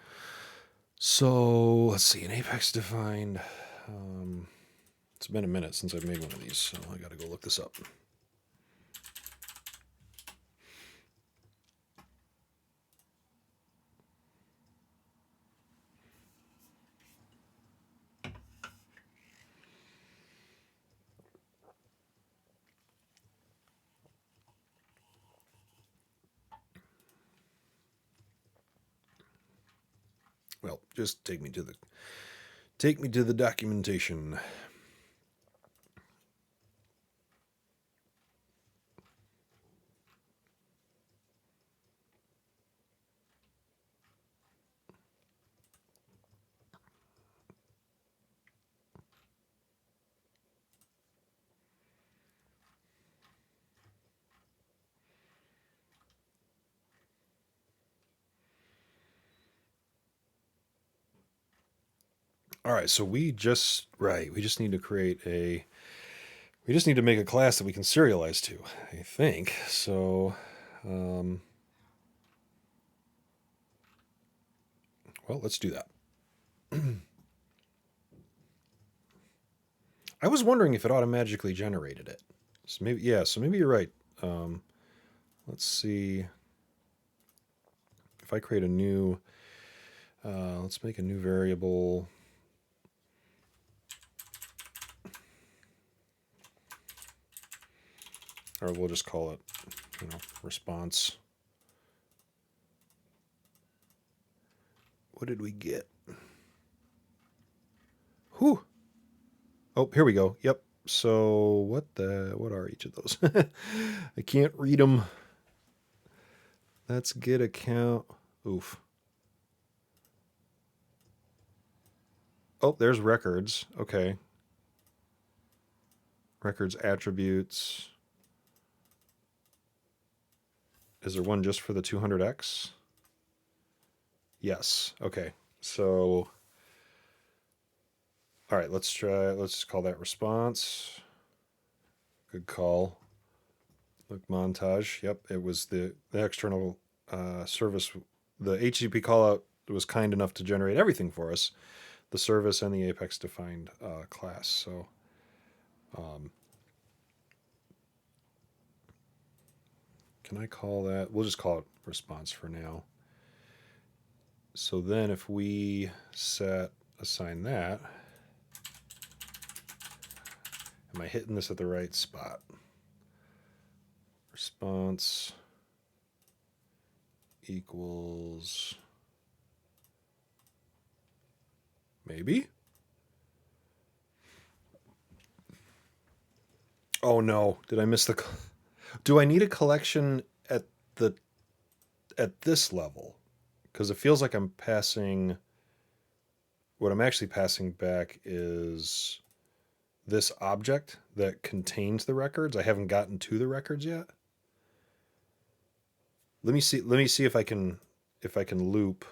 So let's see, an apex defined. It's been a minute since I've made one of these, so I got to go look this up. Well, just take me to the documentation. All right, so we just need to create we just need to make a class that we can serialize to, I think. So, well, let's do that. I was wondering if it automatically generated it. So maybe, yeah, so maybe you're right. Let's see if I create a new, let's make a new variable. Or we'll just call it, response. What did we get? Whew. Oh, here we go. Yep. So what are each of those? I can't read them. Let's get account. Oof. Oh, there's records. Okay. Records attributes. Is there one just for the 200x? Yes. Okay. So, all right, let's just call that response. Good call. Look, montage. Yep, it was the external service. The HTTP callout was kind enough to generate everything for us, the service and the Apex defined class. So, can I call that? We'll just call it response for now. So then if we assign that, am I hitting this at the right spot? Response equals maybe? Oh no, did I miss the do I need a collection at the at this level? Because it feels like I'm passing what I'm actually passing back is this object that contains the records. I haven't gotten to the records yet. Let me see if I can loop.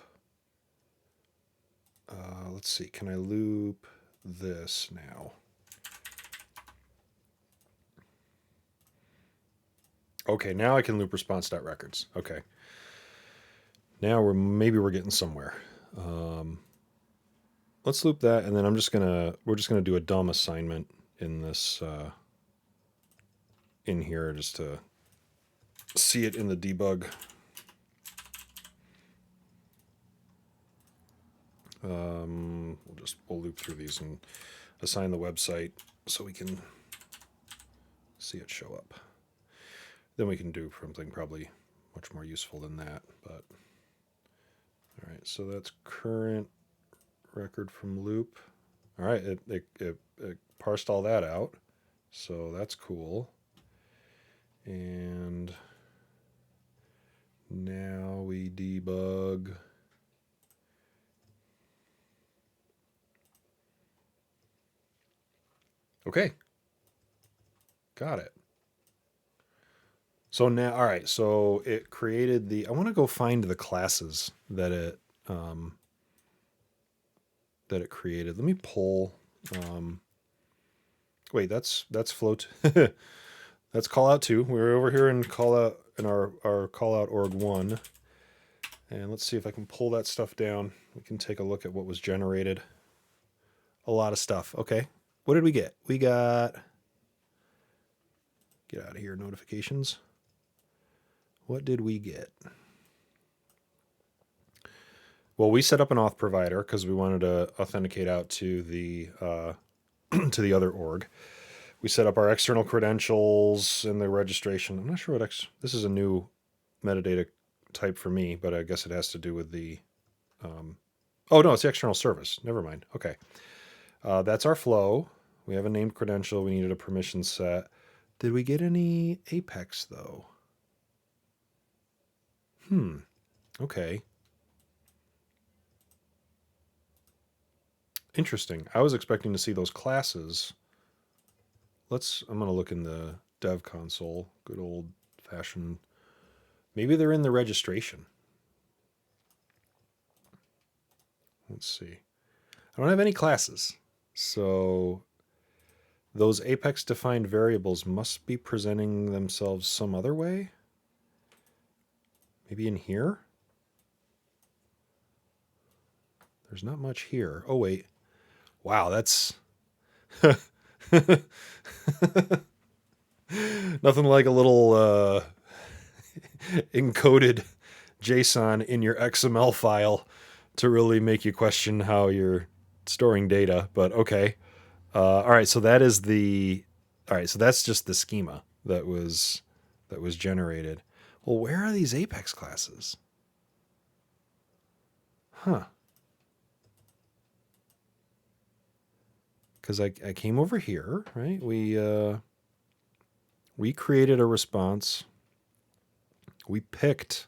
Let's see. Can I loop this now? Okay, now I can loop response.records. Okay. Now we're getting somewhere. Let's loop that, and then we're just gonna do a dumb assignment in this in here just to see it in the debug. We'll loop through these and assign the website so we can see it show up. Then we can do something probably much more useful than that. But all right, so that's current record from loop. All right, it parsed all that out, so that's cool. And now we debug. Okay, got it. So now, all right, so it created I want to go find the classes that it created. Let me pull. Wait, that's float. That's callout 2. We're over here in callout in our callout org 1. And let's see if I can pull that stuff down. We can take a look at what was generated. A lot of stuff. Okay. What did we get? We got, get out of here, notifications. What did we get? Well, we set up an auth provider because we wanted to authenticate out to the to the other org. We set up our external credentials and the registration. I'm not sure what this is a new metadata type for me, but I guess it has to do with the oh no, it's the external service. Never mind. Okay. That's our flow. We have a named credential. We needed a permission set. Did we get any Apex though? Okay. Interesting. I was expecting to see those classes. I'm going to look in the dev console. Good old fashioned. Maybe they're in the registration. Let's see. I don't have any classes. So those Apex defined variables must be presenting themselves some other way. Maybe in here? There's not much here. Oh, wait. Wow, that's... Nothing like a little encoded JSON in your XML file to really make you question how you're storing data. But okay. All right, so that is the. All right, so that's just the schema that was generated. Well, where are these Apex classes? Huh. Because I came over here, right? We created a response. We picked.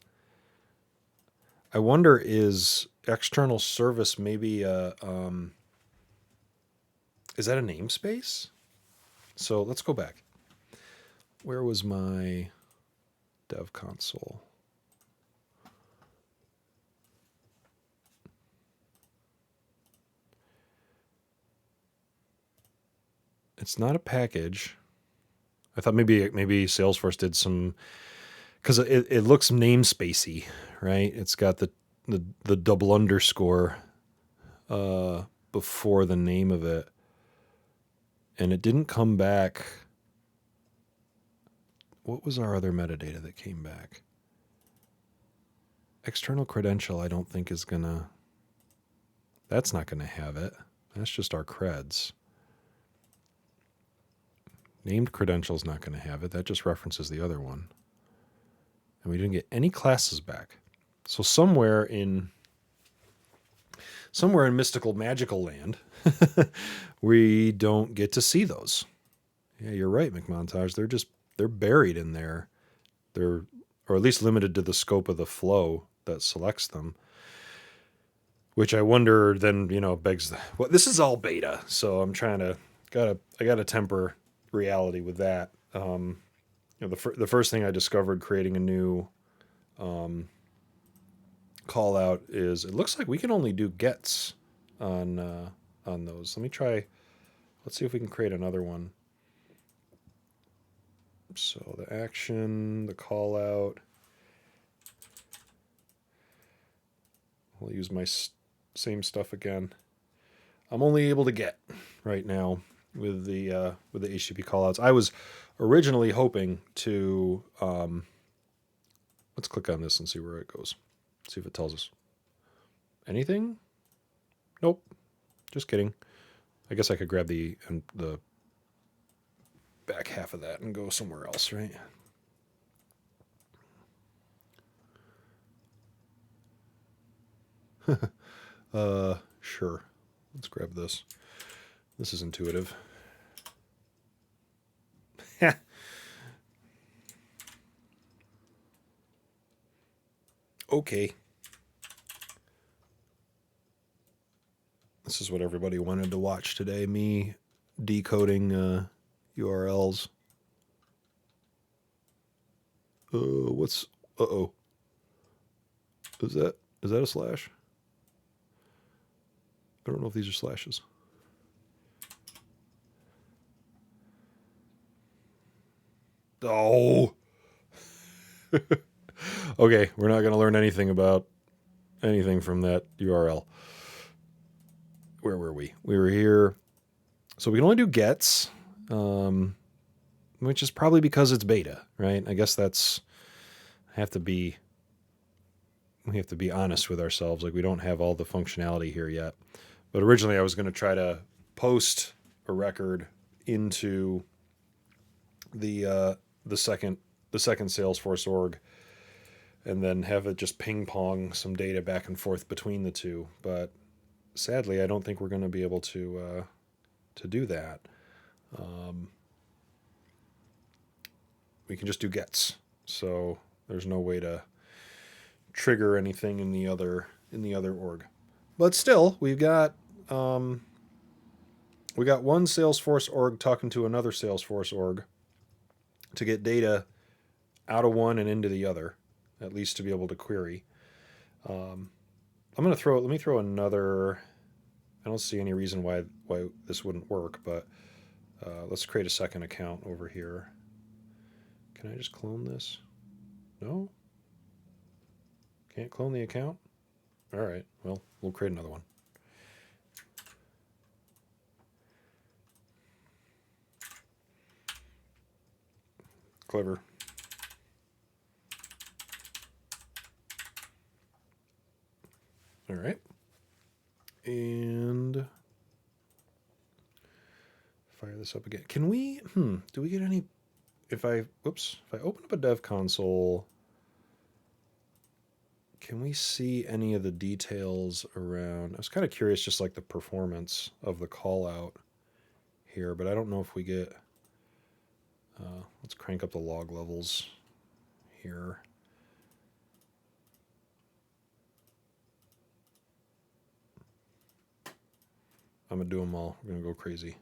I wonder, is external service maybe is that a namespace? So let's go back. Where was my dev console? It's not a package. I thought maybe Salesforce did some, because it looks namespacey, right? It's got the double underscore before the name of it, and it didn't come back. What was our other metadata that came back? External credential, I don't think is gonna. That's not gonna have it. That's just our creds. Named credential is not going to have it. That just references the other one. And we didn't get any classes back. So somewhere in mystical magical land, we don't get to see those. Yeah, you're right, McMontage. They're buried in there. Or at least limited to the scope of the flow that selects them. Which I wonder then, begs well, this is all beta, so I'm trying to I gotta temper reality with that. The first thing I discovered creating a new call out is it looks like we can only do gets on those. Let me try. Let's see if we can create another one. So the action, the call out. I'll use my same stuff again. I'm only able to get right now with the HTTP callouts. I was originally hoping to let's click on this and see where it goes. See if it tells us anything. Nope. Just kidding. I guess I could grab the back half of that and go somewhere else, right? Sure. Let's grab this. This is intuitive. Okay. This is what everybody wanted to watch today. Me decoding URLs. What's... Uh-oh. Is that a slash? I don't know if these are slashes. Oh. Okay, we're not going to learn anything about anything from that URL. Where were we? We were here. So we can only do gets, which is probably because it's beta, right? I guess we have to be honest with ourselves. Like, we don't have all the functionality here yet. But originally I was going to try to post a record into the second Salesforce org, and then have it just ping pong some data back and forth between the two. But sadly, I don't think we're going to be able to do that. We can just do gets, so there's no way to trigger anything in the other org. But still, we got one Salesforce org talking to another Salesforce org to get data out of one and into the other, at least to be able to query. Let me throw another. I don't see any reason why this wouldn't work, but let's create a second account over here. Can I just clone this? No? Can't clone the account? All right, well, we'll create another one. clever. All right. And fire this up again. Can we, do we get any, if I open up a dev console, can we see any of the details around, I was kind of curious just like the performance of the call out here, but I don't know if we get, let's crank up the log levels here. I'm going to do them all. We're going to go crazy.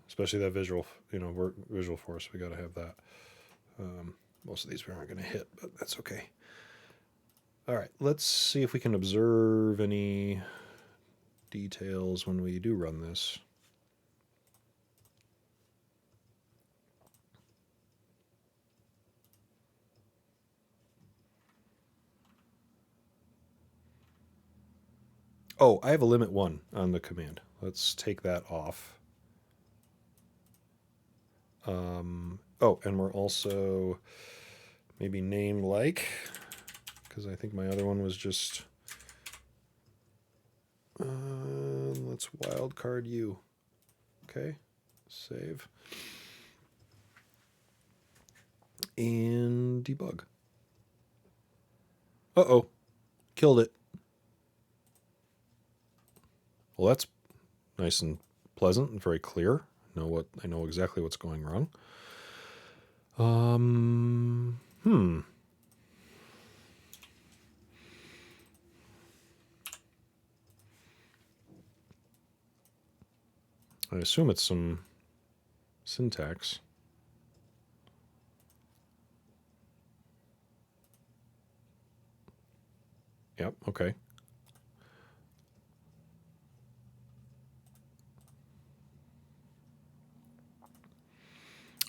Especially that visual, visual force. We got to have that. Most of these we aren't going to hit, but that's okay. All right, let's see if we can observe any details when we do run this. Oh, I have a limit 1 on the command. Let's take that off. Oh, and we're also maybe name like, because I think my other one was just, let's wildcard you. Okay, save. And debug. Uh-oh, killed it. Well, that's nice and pleasant and very clear. I know exactly what's going wrong. I assume it's some syntax. Yep, okay.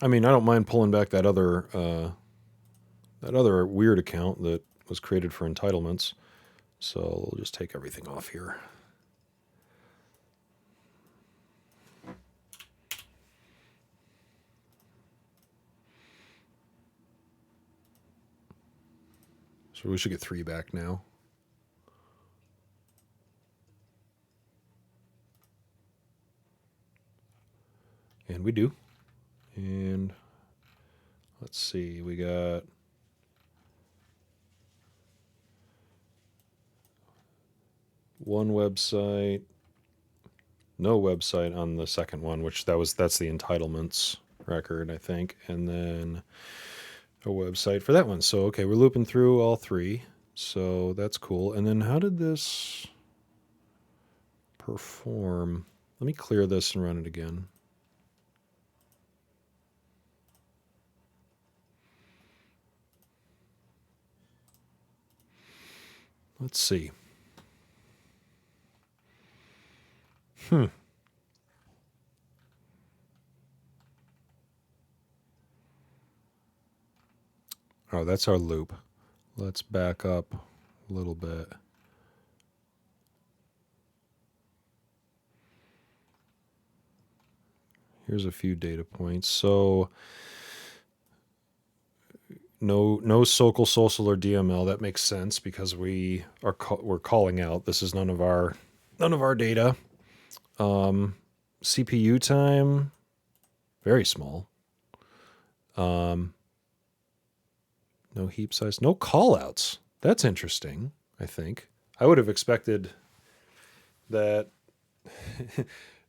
I mean, I don't mind pulling back that other weird account that was created for entitlements. So we'll just take everything off here. So we should get 3 back now. And we do. And let's see, we got one website, no website on the second one, which that's the entitlements record, I think, and then a website for that one. So okay, we're looping through all 3, so that's cool. And then how did this perform? Let me clear this and run it again. Let's see. Oh, that's our loop. Let's back up a little bit. Here's a few data points. So no Social or DML. That makes sense because we're calling out. This is none of our data. CPU time, very small. No heap size, no callouts. That's interesting, I think. I would have expected that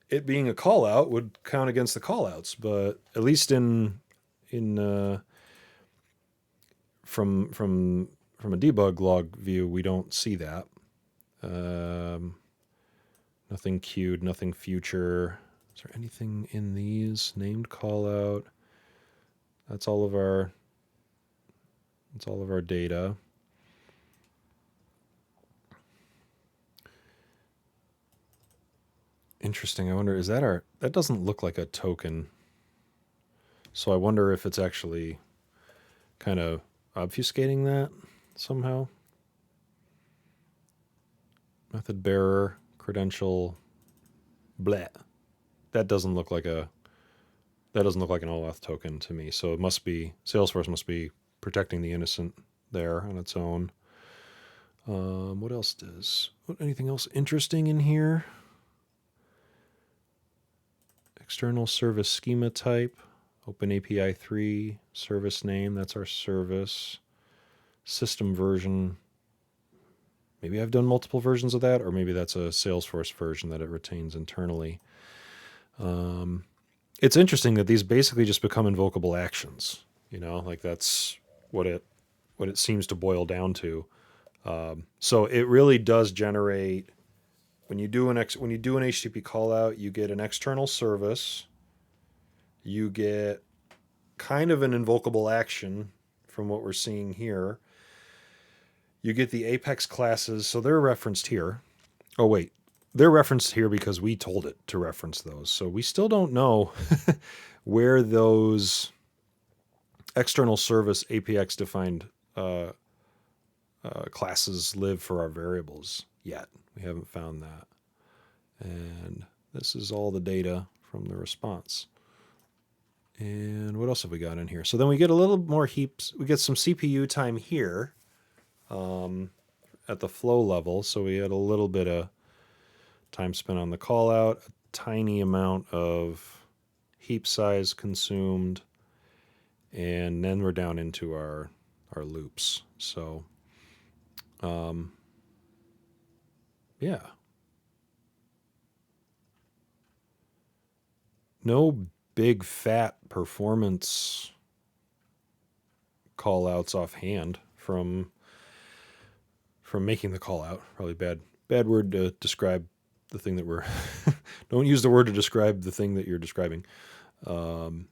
it being a callout would count against the callouts, but at least from a debug log view, we don't see that. Nothing queued, nothing future. Is there anything in these named callout? That's all of our data. Interesting. I wonder, that doesn't look like a token. So I wonder if it's actually kind of obfuscating that somehow. Method bearer, credential, bleh. That doesn't look like an OAuth token to me. So it must be, Salesforce must be protecting the innocent there on its own. What else anything else interesting in here? External service schema type, OpenAPI 3, service name, that's our service. System version, maybe I've done multiple versions of that, or maybe that's a Salesforce version that it retains internally. It's interesting that these basically just become invocable actions. Like that's what it seems to boil down to. So it really does generate, when you do an HTTP callout, you get an external service, you get kind of an invocable action from what we're seeing here. You get the Apex classes, so they're referenced here. Oh wait, they're referenced here because we told it to reference those. So we still don't know where those external service APX defined classes live for our variables yet. We haven't found that. And this is all the data from the response. And what else have we got in here? So then we get a little more heaps. We get some CPU time here at the flow level. So we had a little bit of time spent on the call out, a tiny amount of heap size consumed, and then we're down into our loops. So yeah. No big fat performance call outs offhand from making the call out. Probably bad word to describe the thing that we're don't use the word to describe the thing that you're describing. Those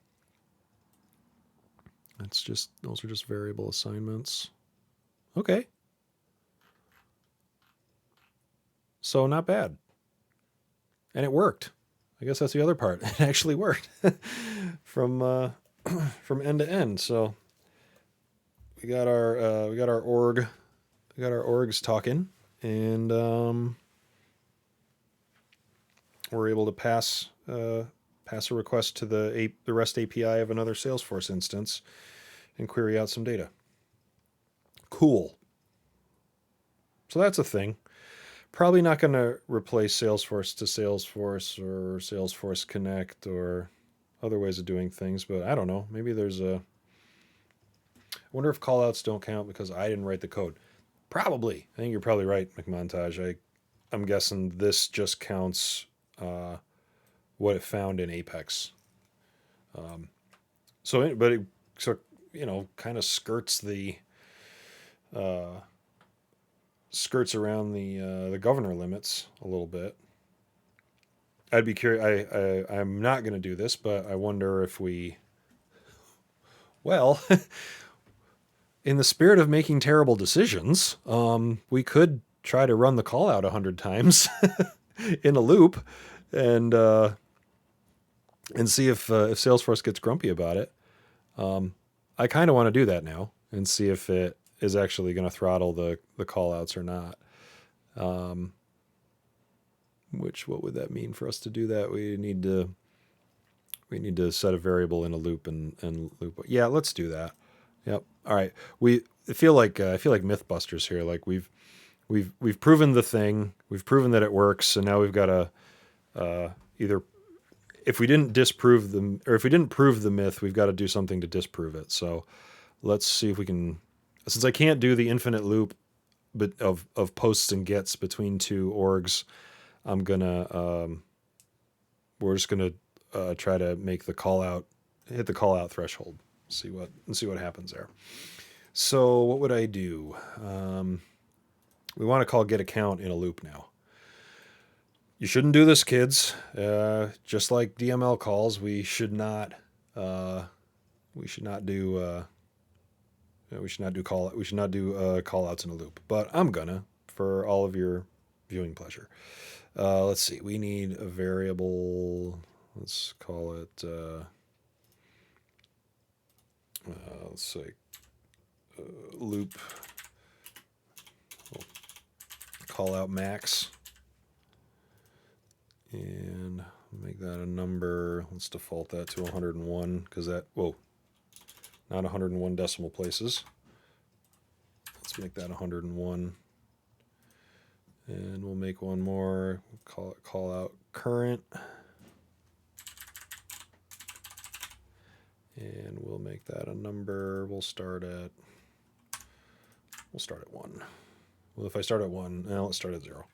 are just variable assignments. Okay. So not bad. And it worked. I guess that's the other part. It actually worked from end to end. So we got our orgs talking, and we're able to pass a request to the REST API of another Salesforce instance and query out some data. Cool. So that's a thing. Probably not going to replace Salesforce to Salesforce or Salesforce Connect or other ways of doing things, but I don't know. Maybe I wonder if callouts don't count because I didn't write the code. Probably. I think you're probably right, McMontage. I'm guessing this just counts what it found in Apex. But it kind of skirts around the governor limits a little bit. I'd be curious. I'm not going to do this, but I wonder if in the spirit of making terrible decisions, we could try to run the call out 100 times in a loop and see if Salesforce gets grumpy about it. I kind of want to do that now and see if it is actually going to throttle the call outs or not. What would that mean for us to do that? We need to set a variable in a loop and loop. Yeah, let's do that. Yep. All right. I feel like Mythbusters here. Like we've proven the thing. We've proven that it works, and now we've got to either, if we didn't prove the myth, we've got to do something to disprove it. So let's see if we can. Since I can't do the infinite loop, but of posts and gets between two orgs, we're just gonna try to make hit the call out threshold. See what happens there. So what would I do? We want to call get account in a loop now. You shouldn't do this, kids. Just like DML calls, we should not do call outs in a loop. But I'm gonna, for all of your viewing pleasure. Let's see. We need a variable. Let's call it. Let's say loop. We'll call out max. Make that a number. Let's default that to 101 because that, whoa, not 101 decimal places. Let's make that 101. And we'll make one more. We'll call it call out current. And we'll make that a number. We'll start at 1. Well, if I start at 1, now let's start at 0.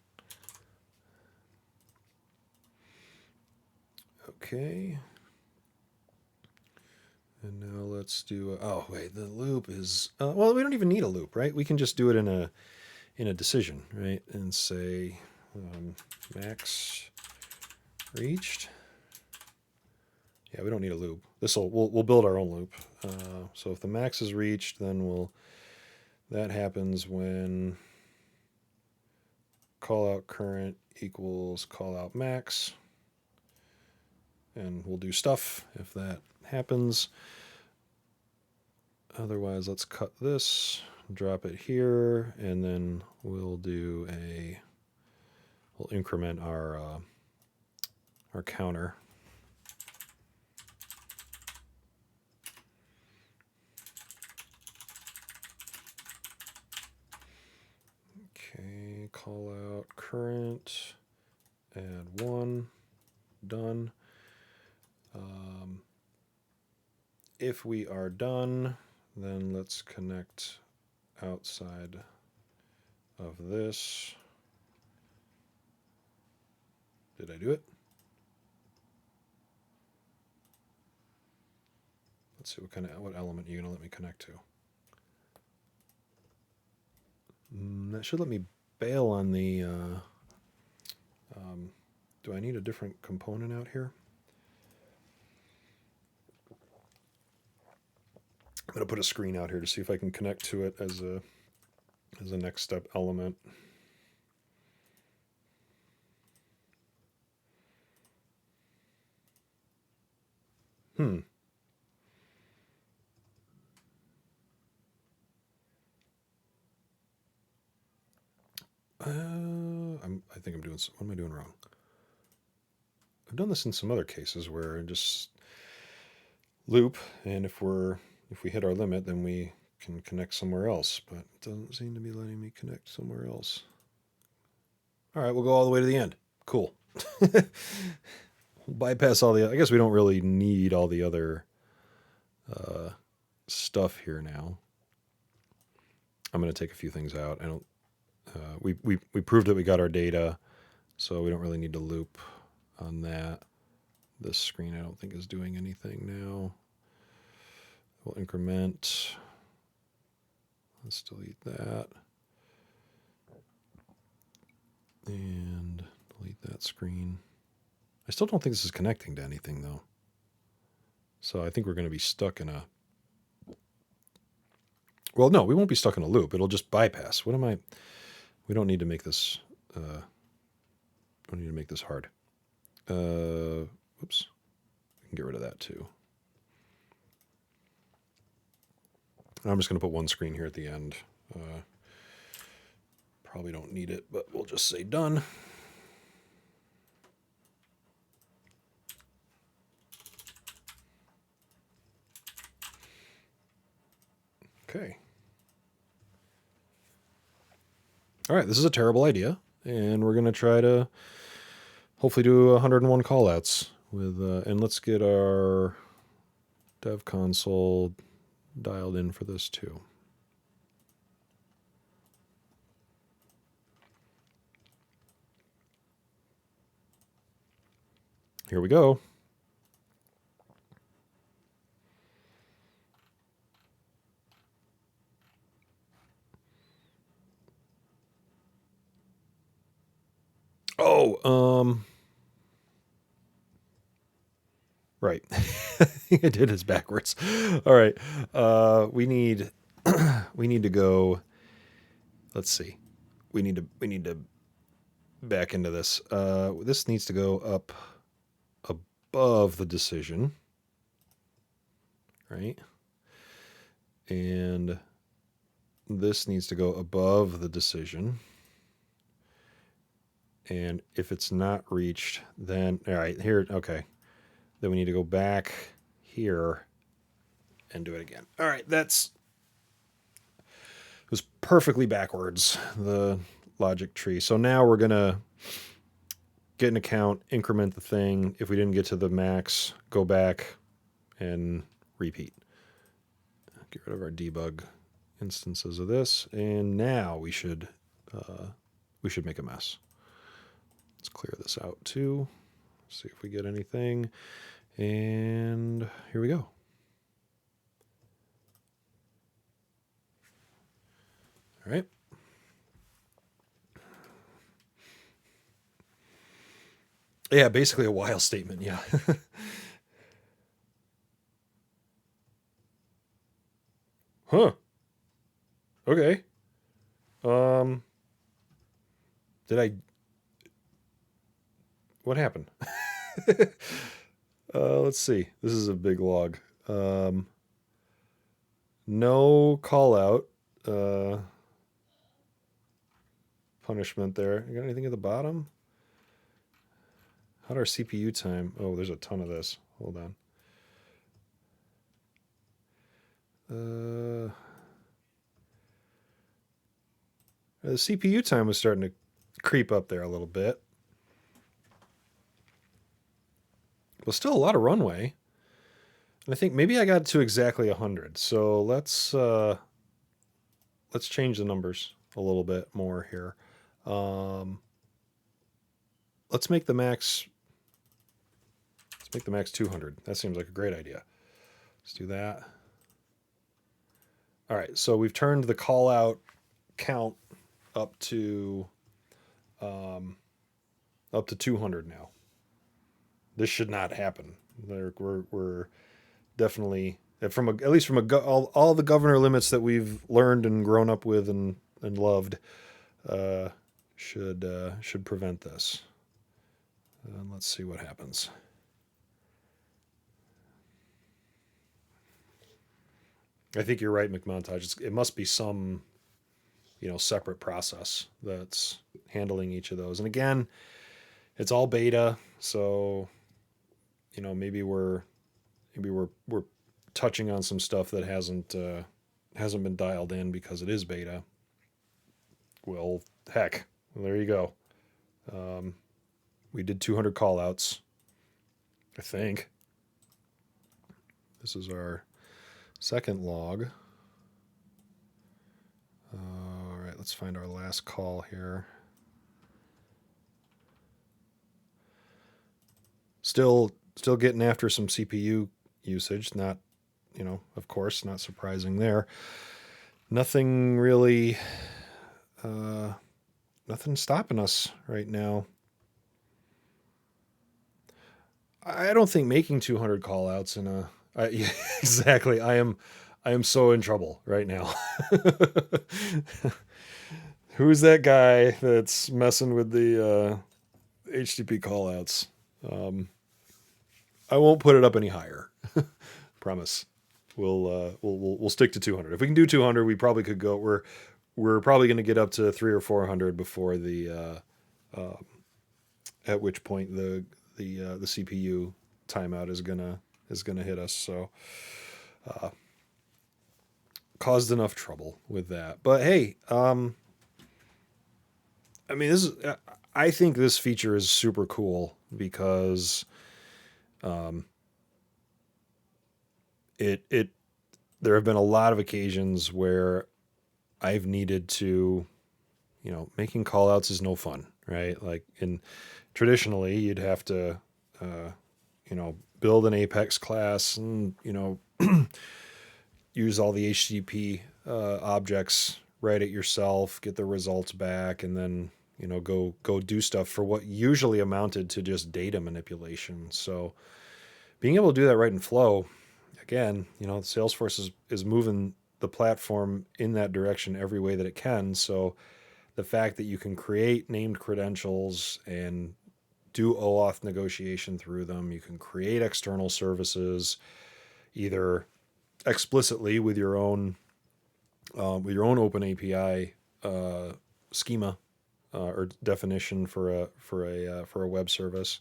Okay. And now let's do oh wait, the loop is well, we don't even need a loop, right? We can just do it in a decision, right? And say max reached. Yeah, we don't need a loop. We'll build our own loop. So if the max is reached, then that happens when call out current equals call out max. And we'll do stuff if that happens. Otherwise, let's cut this, drop it here, and then we'll increment our counter. Okay, call out current, add 1, done. If we are done, then let's connect outside of this. Did I do it? Let's see what element you're gonna let me connect to. That should let me bail on the. Do I need a different component out here? I'm going to put a screen out here to see if I can connect to it as a next step element. I think I'm doing. What am I doing wrong? I've done this in some other cases where I just loop, and if we hit our limit, then we can connect somewhere else. But it doesn't seem to be letting me connect somewhere else. All right, we'll go all the way to the end. Cool. We'll bypass all the. I guess we don't really need all the other stuff here now. I'm going to take a few things out. I don't. We proved that we got our data, so we don't really need to loop on that. This screen I don't think is doing anything now. We'll increment. Let's delete that. And delete that screen. I still don't think this is connecting to anything though. So I think we're going to be stuck in a. Well, no, we won't be stuck in a loop. It'll just bypass. What am I? We don't need to make this. Don't need to make this hard. Oops. We can get rid of that too. I'm just going to put one screen here at the end. Probably don't need it, but we'll just say done. Okay. All right, this is a terrible idea, and we're going to try to hopefully do 101 callouts with, and let's get our dev console dialed in for this too. Here we go. Oh, right. I did it backwards. All right. We need to go. Let's see. We need to back into this. This needs to go up above the decision, right? And this needs to go above the decision. And if it's not reached, then, all right, here, okay. Then we need to go back here and do it again. All right, it was perfectly backwards, the logic tree. So now we're going to get an account, increment the thing. If we didn't get to the max, go back and repeat. Get rid of our debug instances of this. And now we should make a mess. Let's clear this out too. See if we get anything. And here we go. All right. Yeah, basically a while statement. Yeah. Huh. Okay. Did I? What happened? Let's see. This is a big log. No call out. Punishment there. You got anything at the bottom? How'd our CPU time? Oh, there's a ton of this. Hold on. The CPU time was starting to creep up there a little bit. But still a lot of runway. And I think maybe I got to exactly 100. So let's change the numbers a little bit more here. Let's make the max 200. That seems like a great idea. Let's do that. All right, so we've turned the call out count up to 200 now. This should not happen. We're definitely at least from all the governor limits that we've learned and grown up with and loved should prevent this. And let's see what happens. I think you're right, McMontage. It must be some, separate process that's handling each of those. And again, it's all beta, so maybe we're touching on some stuff that hasn't been dialed in because it is beta. Well, heck, there you go. We did 200 callouts, I think. This is our second log. All right, let's find our last call here. Still getting after some CPU usage. Not, of course, not surprising there. Nothing really, nothing stopping us right now. I don't think making 200 callouts yeah, exactly. I am so in trouble right now. Who's that guy that's messing with the HTTP callouts? I won't put it up any higher. Promise. We'll stick to 200. If we can do 200, we probably could go. We're probably going to get up to 300 or 400 before the at which point the CPU timeout is gonna hit us. So caused enough trouble with that. But hey, I mean, I think this feature is super cool because there have been a lot of occasions where I've needed to, making callouts is no fun, right? Like traditionally you'd have to, build an Apex class and, use all the HTTP objects, write it yourself, get the results back, and then, go do stuff for what usually amounted to just data manipulation. So being able to do that right in Flow, again, Salesforce is moving the platform in that direction every way that it can. So the fact that you can create named credentials and do OAuth negotiation through them, you can create external services either explicitly with your own open API schema or definition for a web service,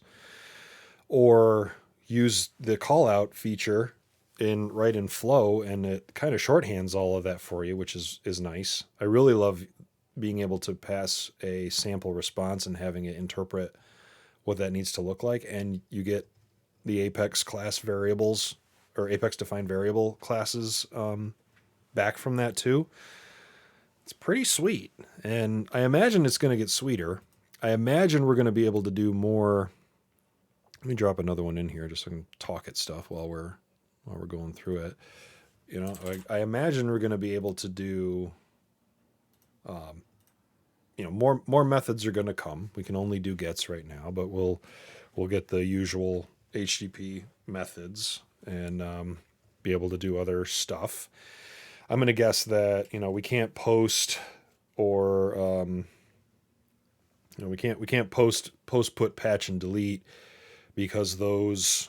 or use the call out feature right in Flow, and it kind of shorthands all of that for you, which is nice. I really love being able to pass a sample response and having it interpret what that needs to look like, and you get the Apex class variables or Apex defined variable classes back from that too. It's pretty sweet, and I imagine it's going to get sweeter. I imagine we're going to be able to do more. Let me drop another one in here just so I can talk at stuff while we're going through it. You know, I imagine we're going to be able to do, more methods are going to come. We can only do gets right now, but we'll get the usual HTTP methods and be able to do other stuff. I'm going to guess that we can't post or we can't post, put, patch, and delete, because those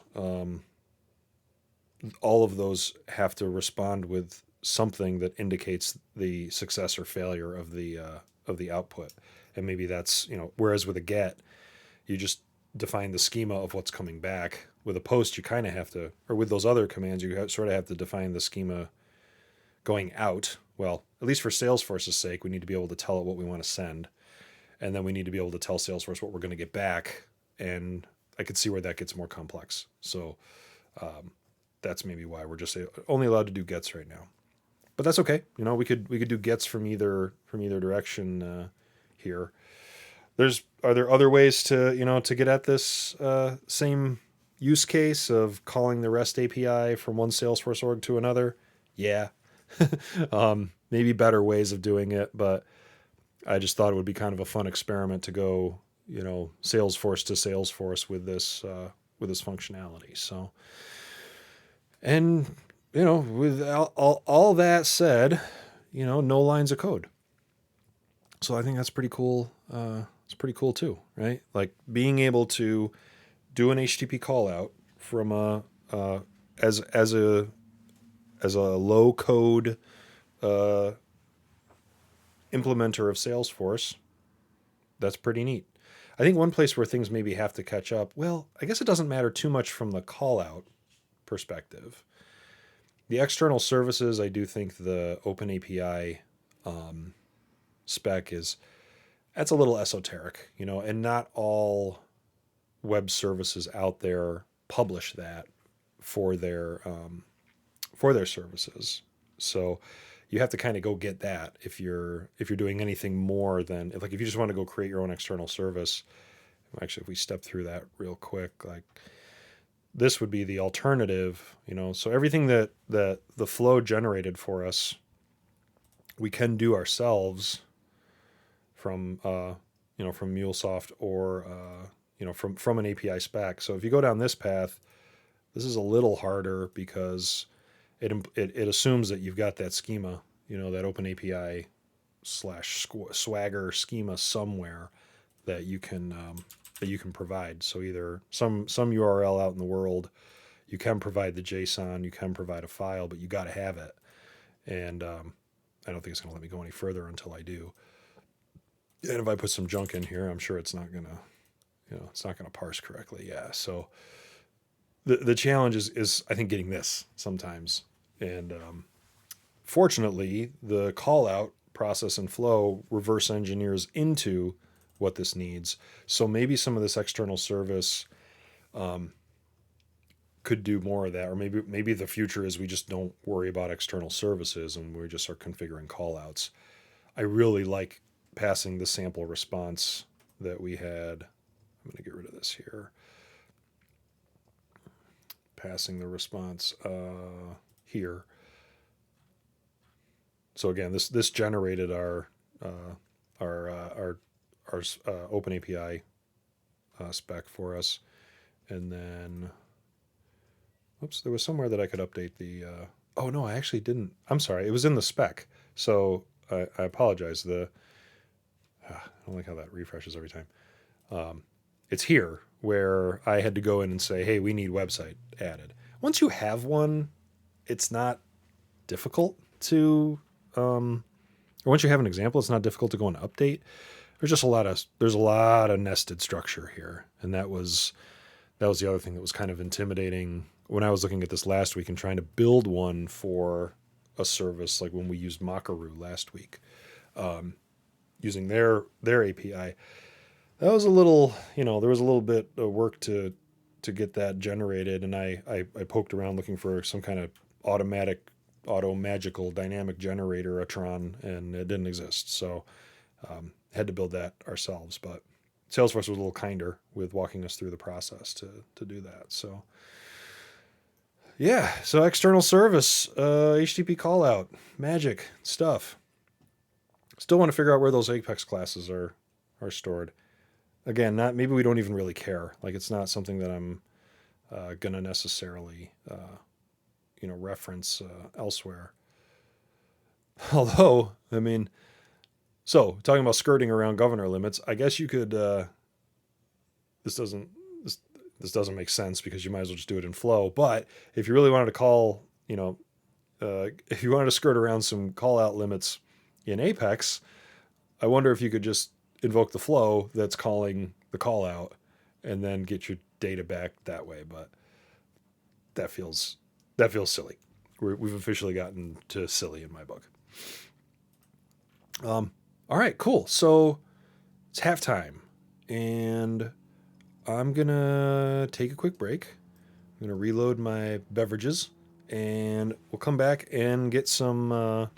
all of those have to respond with something that indicates the success or failure of the output. And maybe that's, whereas with a get, you just define the schema of what's coming back. With a post, you kind of have to, or with those other commands, you sort of have to define the schema going out. Well, at least for Salesforce's sake, we need to be able to tell it what we want to send. And then we need to be able to tell Salesforce what we're going to get back. And I could see where that gets more complex. So that's maybe why we're just only allowed to do gets right now. But that's okay. We could do gets from either direction here. Are there other ways to to get at this same use case of calling the REST API from one Salesforce org to another? Yeah. Maybe better ways of doing it, but I just thought it would be kind of a fun experiment to go, Salesforce to Salesforce with this functionality. So, and with all that said, no lines of code. So I think that's pretty cool. It's pretty cool too, right? Like being able to do an HTTP call out from as a low code implementer of Salesforce. That's pretty neat. I think one place where things maybe have to catch up, well, I guess it doesn't matter too much from the call out perspective. The external services, I do think the OpenAPI spec that's a little esoteric, and not all web services out there publish that for their services. So you have to kind of go get that if you're doing anything more than if you just want to go create your own external service. Actually, if we step through that real quick, like this would be the alternative, so everything that the flow generated for us, we can do ourselves from from MuleSoft or from an API spec. So if you go down this path, this is a little harder because it assumes that you've got that schema, that OpenAPI / Swagger schema somewhere that you can provide. So either some URL out in the world, you can provide the JSON, you can provide a file, but you got to have it. And I don't think it's going to let me go any further until I do. And if I put some junk in here, I'm sure it's not going to parse correctly. Yeah. So the challenge is I think getting this sometimes. And fortunately, the call out process and flow reverse engineers into what this needs. So maybe some of this external service could do more of that, or maybe the future is we just don't worry about external services and we just are configuring call outs. I really like passing the sample response that we had. I'm going to get rid of this here. Passing the response here. So again, this generated our OpenAPI spec for us, and then, oops, there was somewhere that I could update the. Oh no, I actually didn't. I'm sorry, it was in the spec. So I apologize. I don't like how that refreshes every time. It's here where I had to go in and say, hey, we need website added. Once you have one, it's not difficult to, or once you have an example, it's not difficult to go and update. there's a lot of nested structure here, and that was the other thing that was kind of intimidating when I was looking at this last week and trying to build one for a service like when we used Makaru last week, using their API. That was a little, there was a little bit of work to get that generated, and I poked around looking for some kind of auto magical dynamic generator, a Tron, and it didn't exist. So had to build that ourselves. But Salesforce was a little kinder with walking us through the process to do that. So yeah, so external service, HTTP callout, magic stuff. Still want to figure out where those Apex classes are stored. Again, not maybe we don't even really care. Like it's not something that I'm gonna necessarily reference elsewhere. Although, I mean, so talking about skirting around governor limits, I guess you could. This doesn't this doesn't make sense because you might as well just do it in flow. But if you really wanted to call, if you wanted to skirt around some call out limits in Apex, I wonder if you could just invoke the flow that's calling the call out and then get your data back that way. But that feels silly. We've officially gotten to silly in my book. All right, cool. So it's halftime, and I'm gonna take a quick break. I'm gonna reload my beverages, and we'll come back and get some. I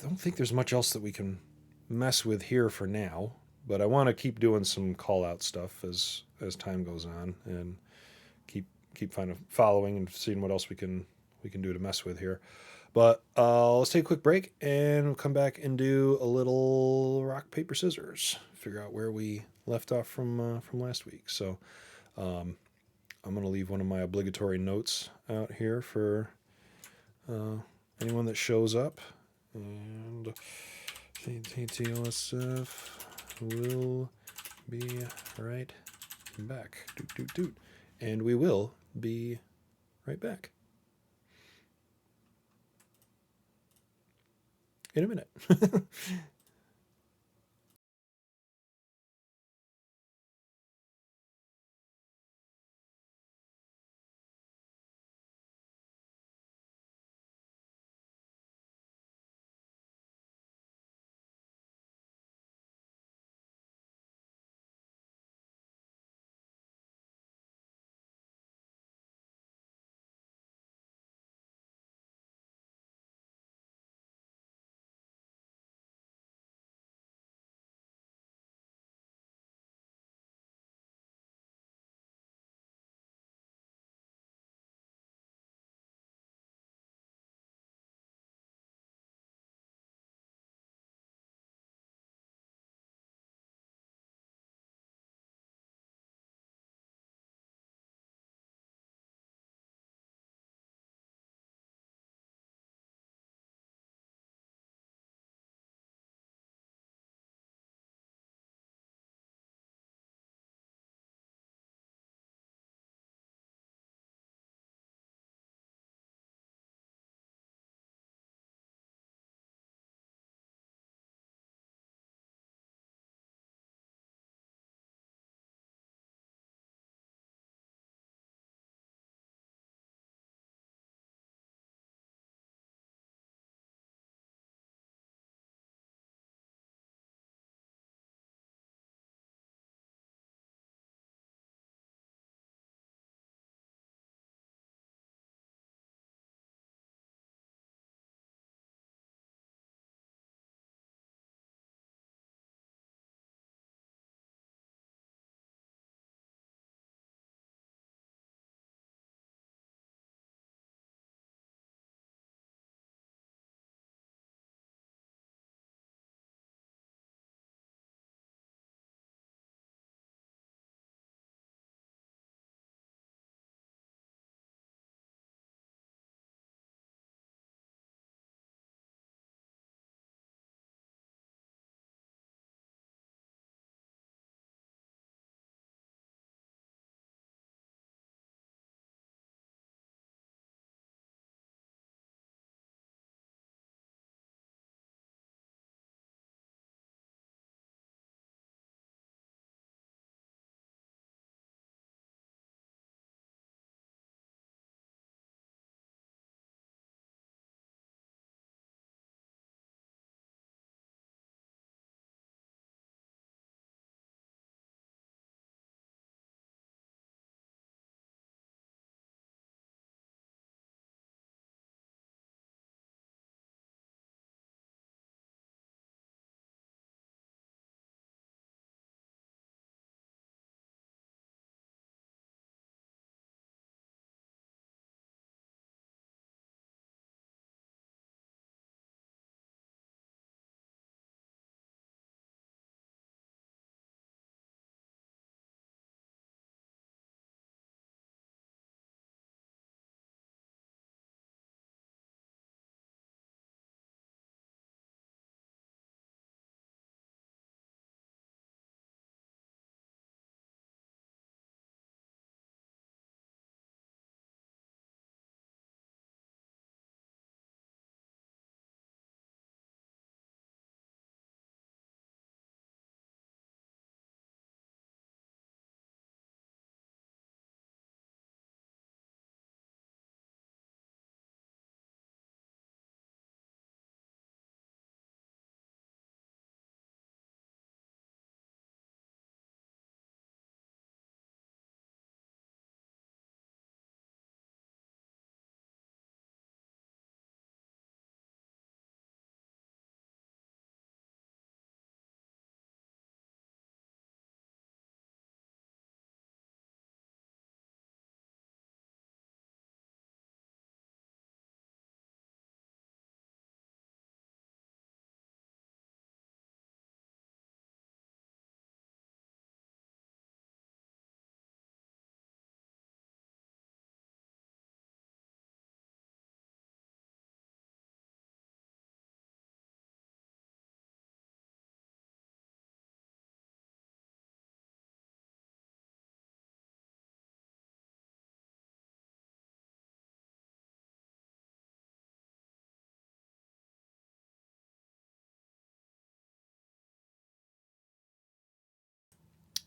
don't think there's much else that we can mess with here for now, but I want to keep doing some call out stuff as time goes on, and keep kind of following and seeing what else we can do to mess with here. But let's take a quick break, and we'll come back and do a little rock paper scissors. Figure out where we left off from last week. So I'm going to leave one of my obligatory notes out here for anyone that shows up. And YCDTOSF will be right back. Doot, doot, doot. And we will be right back in a minute.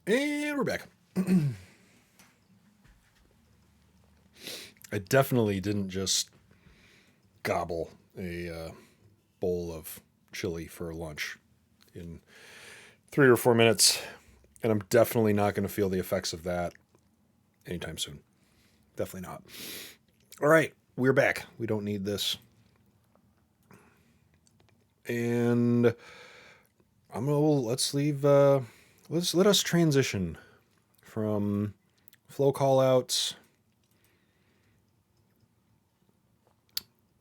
And we're back. I definitely didn't just gobble a bowl of chili for lunch in 3 or 4 minutes, and I'm definitely not going to feel the effects of that anytime soon. Definitely not. All right, we're back. We don't need this. And let's let us transition from flow callouts.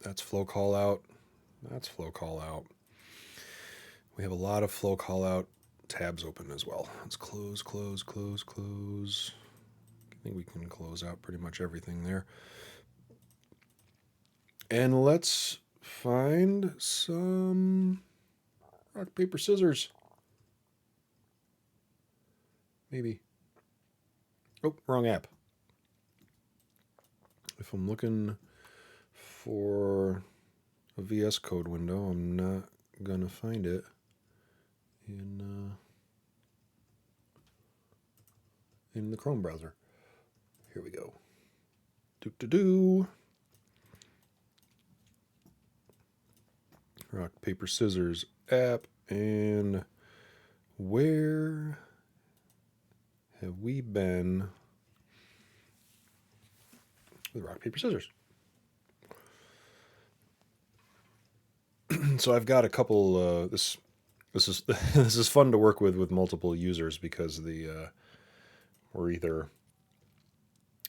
That's flow callout. That's flow callout. We have a lot of flow callout tabs open as well. Let's close. I think we can close out pretty much everything there. And let's find some rock, paper, scissors. Maybe. Oh, wrong app. If I'm looking for a VS Code window, I'm not gonna find it in the Chrome browser. Here we go. Rock, paper, scissors app. And where have we been with rock, paper, scissors? So I've got a couple. This is this is fun to work with multiple users because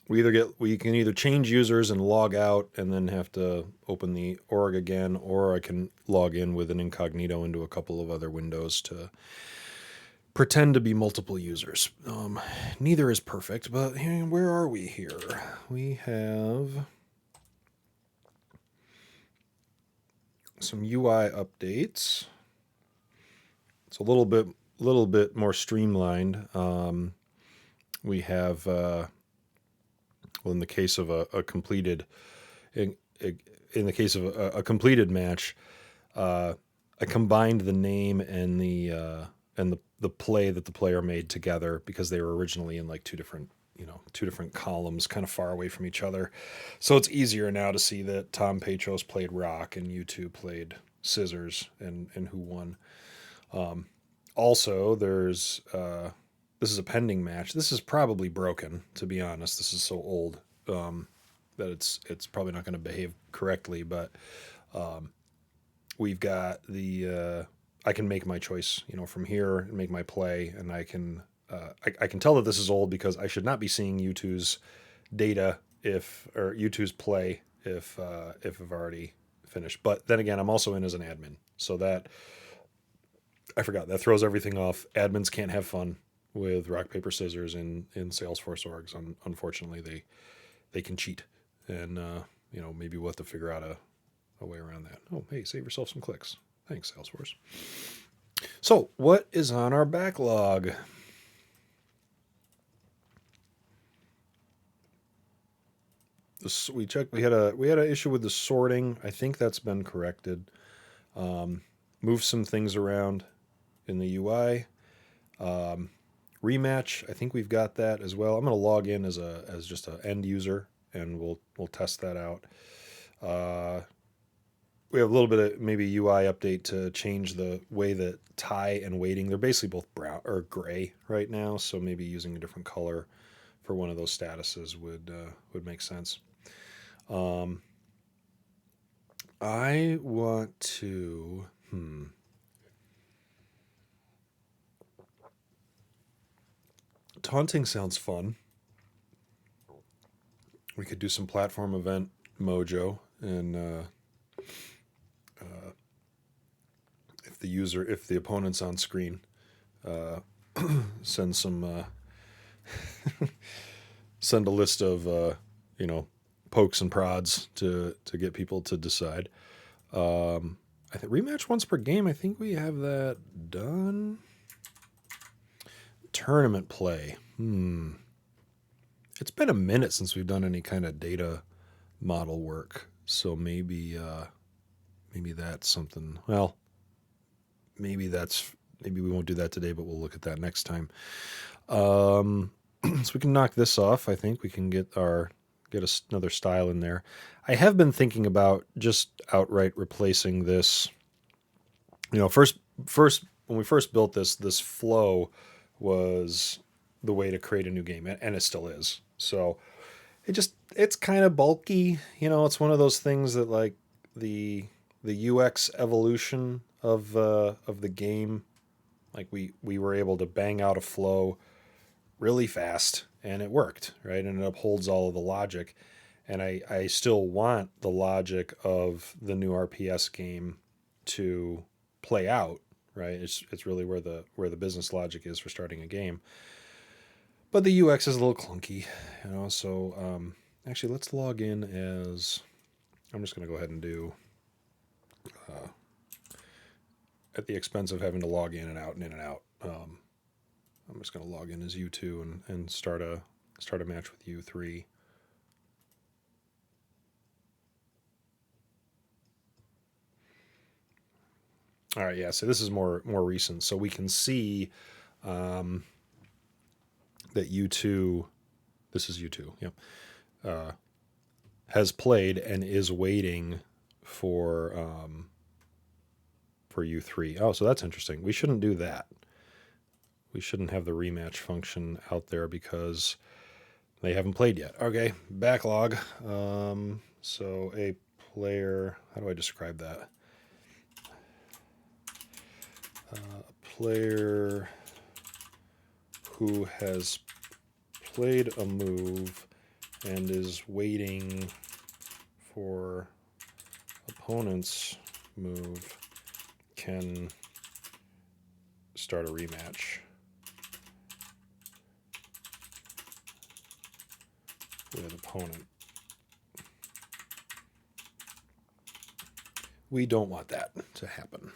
we can either change users and log out and then have to open the org again, or I can log in with an incognito into a couple of other windows to pretend to be multiple users. Neither is perfect, but where are we here? We have some UI updates. It's a little bit more streamlined. We have, in the case of a completed, in the case of a completed match, I combined the name and the play that the player made together because they were originally in like two different columns, kind of far away from each other. So it's easier now to see that Tom Petros played rock and you two played scissors and who won. Also, there's this is a pending match. This is probably broken, to be honest. This is so old that it's probably not going to behave correctly. But we've got the I can make my choice, from here and make my play, and I can tell that this is old because I should not be seeing U2's data or U2's play if I've already finished. But then again, I'm also in as an admin, so that I forgot that throws everything off. Admins can't have fun with rock, paper, scissors in Salesforce orgs. Unfortunately, they can cheat, and maybe we'll have to figure out a way around that. Oh, hey, save yourself some clicks. Thanks, Salesforce. So, what is on our backlog? We checked. We had an issue with the sorting. I think that's been corrected. Moved some things around in the UI. Rematch, I think we've got that as well. I'm going to log in as just an end user, and we'll test that out. We have a little bit of maybe UI update to change the way that tie and weighting. They're basically both brown or gray right now, so maybe using a different color for one of those statuses would make sense. I want to. Taunting sounds fun. We could do some platform event mojo, and if the opponent's on screen, send a list of pokes and prods to get people to decide. I think rematch once per game. I think we have that done. Tournament play. It's been a minute since we've done any kind of data model work, so maybe that's something. Well, maybe we won't do that today, but we'll look at that next time. So we can knock this off. I think we can another style in there. I have been thinking about just outright replacing this. First when we first built this flow was the way to create a new game, and it still is. So it's kind of bulky. It's one of those things that like the UX evolution of the game, like we were able to bang out a flow really fast and it worked, right? And it upholds all of the logic. And I still want the logic of the new RPS game to play out, right? It's really where the business logic is for starting a game. But the UX is a little clunky, so actually let's log in as, I'm just going to go ahead and do, at the expense of having to log in and out and in and out. I'm just going to log in as U2 and start a match with U3. All right, yeah. So this is more recent, so we can see that U2. This is U2. Yep. Has played and is waiting for U3. Oh, so that's interesting. We shouldn't do that. We shouldn't have the rematch function out there because they haven't played yet. Okay, backlog. So a player, how do I describe that? A player who has played a move and is waiting for opponent's move can start a rematch with opponent. We don't want that to happen.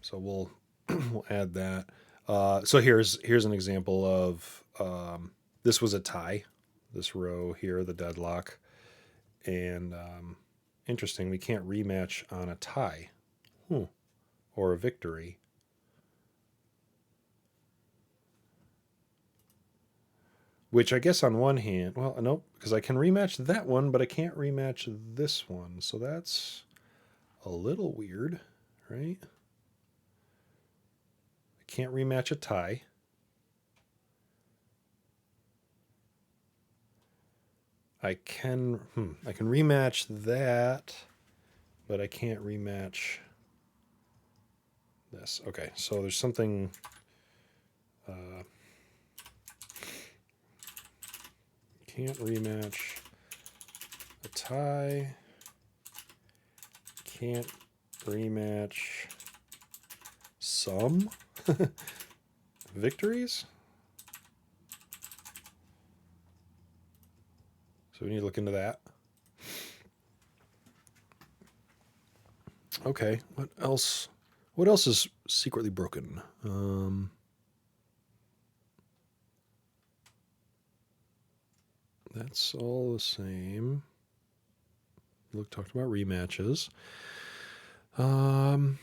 So we'll add that. So here's an example of this was a tie. This row here, the deadlock, and interesting. We can't rematch on a tie, or a victory. Which I guess on one hand, well, nope, because I can rematch that one, but I can't rematch this one. So that's a little weird, right? I can't rematch a tie. I can rematch that, but I can't rematch this. Okay, so there's something. Can't rematch a tie. Can't rematch some victories. So we need to look into that. Okay, what else? What else is secretly broken? That's all the same. Look, talked about rematches. I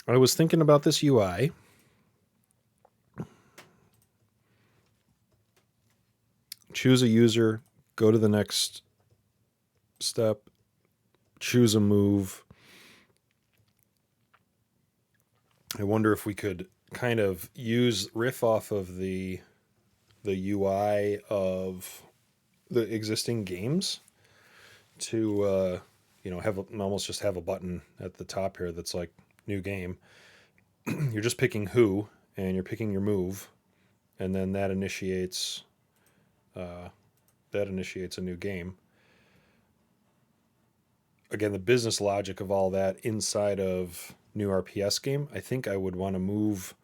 was thinking about this UI. Choose a user, go to the next step, choose a move. I wonder if we could kind of riff off of the UI of the existing games to almost just have a button at the top here that's like new game. You're just picking who, and you're picking your move, and then that initiates a new game. Again, the business logic of all that inside of new RPS game, I think I would want to move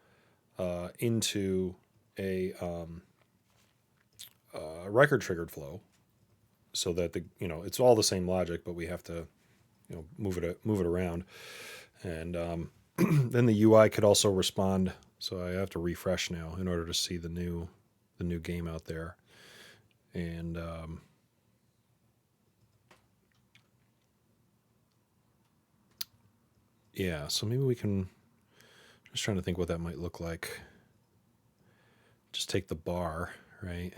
into a record triggered flow, so that it's all the same logic, but we have to move it around, and then the UI could also respond. So I have to refresh now in order to see the new game out there, and yeah. So maybe we can. Just trying to think what that might look like. just take the bar, right?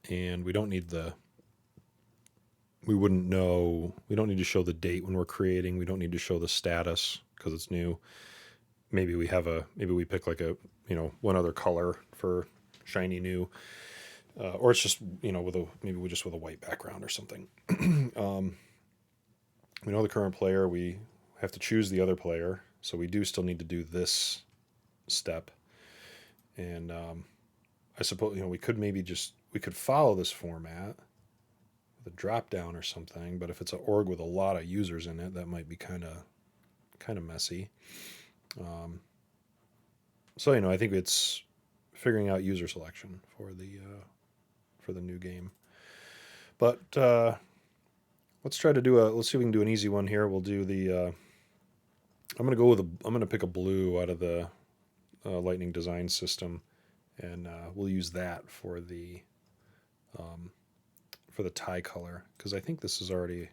And we don't need we wouldn't know, we don't need to show the date when we're creating. We don't need to show the status because it's new. Maybe we pick like a, one other color for shiny new, or it's just, maybe we just with a white background or something. We know the current player, we have to choose the other player. So we do still need to do this step. And I suppose, we could we could follow this format with a drop down or something, but if it's an org with a lot of users in it, that might be kind of messy. So I think it's figuring out user selection for the new game. But let's try to let's see if we can do an easy one here. We'll do the I'm gonna pick a blue out of the Lightning design system, and we'll use that for the tie color, because I think this is already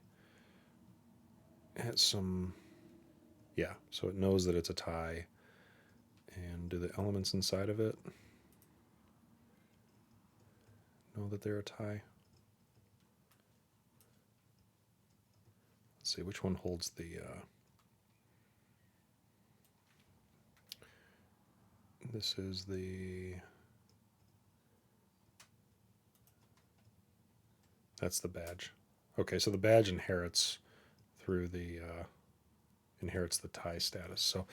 has some, yeah, so it knows that it's a tie. And do the elements inside of it know that they're a tie? Let's see which one holds the this is that's the badge. Okay, so the badge inherits through inherits the tie status. So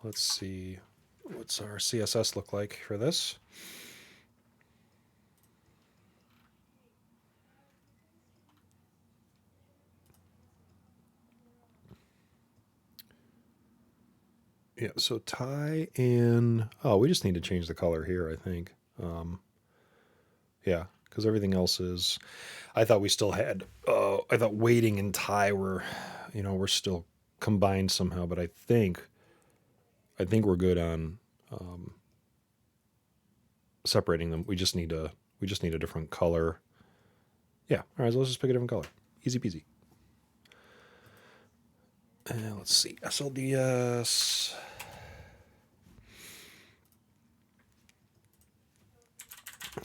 let's see, what's our CSS look like for this? Yeah, so tie in, we just need to change the color here, I think. Yeah, because everything else is, I thought we still had, I thought waiting and tie were, we're still combined somehow, but I think we're good on separating them. We just need a different color. Yeah, all right, so let's just pick a different color. Easy peasy. Let's see, SLDS.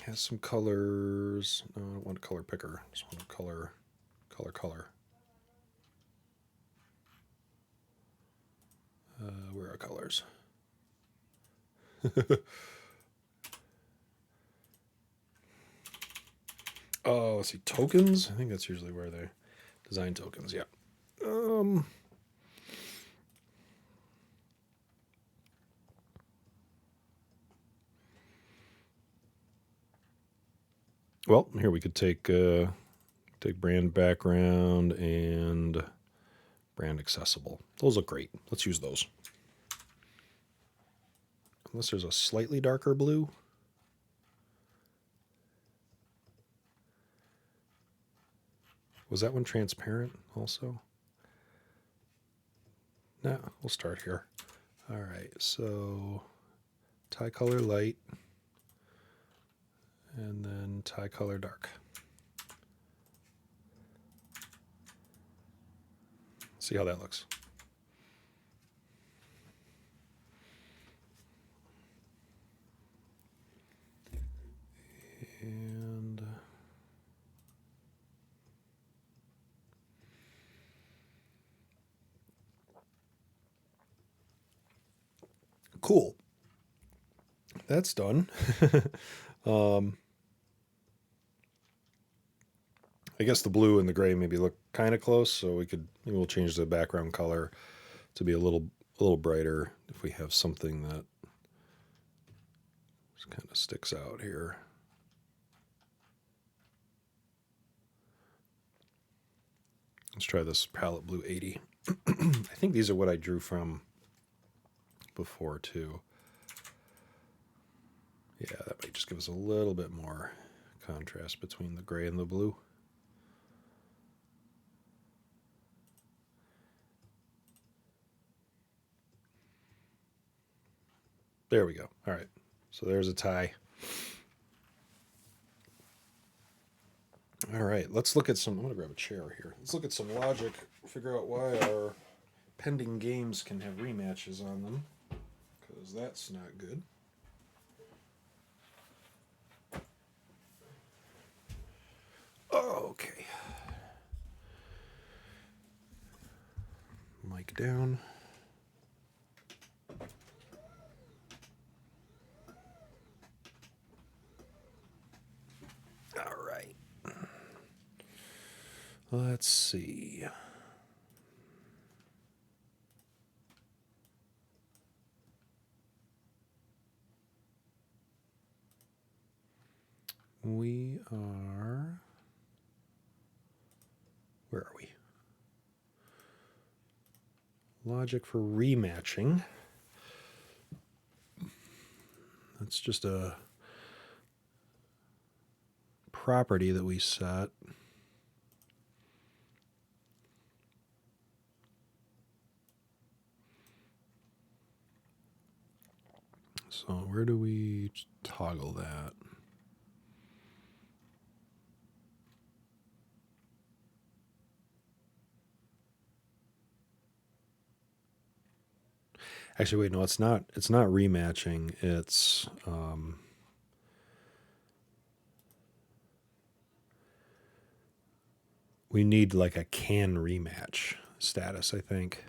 Has some colors. No, I don't want a color picker. I just want a color. Where are colors? Oh, let's see, tokens. I think that's usually where they design tokens. Yeah. Well, here we could take brand background and brand accessible. Those look great. Let's use those. Unless there's a slightly darker blue. Was that one transparent also? No, we'll start here. All right, so tie color light, and then tie color dark. See how that looks. And cool. That's done. I guess the blue and the gray maybe look kind of close, so we'll change the background color to be a little brighter if we have something that just kind of sticks out here. Let's try this palette blue 80. I think these are what I drew from before too. Yeah, that might just give us a little bit more contrast between the gray and the blue. There we go. All right, so there's a tie. All right, let's look at some, I'm going to grab a chair here. Let's look at some logic, figure out why our pending games can have rematches on them, because that's not good. mic down. All right. Let's see. We are... Where are we? Logic for rematching. That's just a property that we set. So where do we toggle that? Actually, wait, no, it's not. It's not rematching. It's we need like a can rematch status, I think.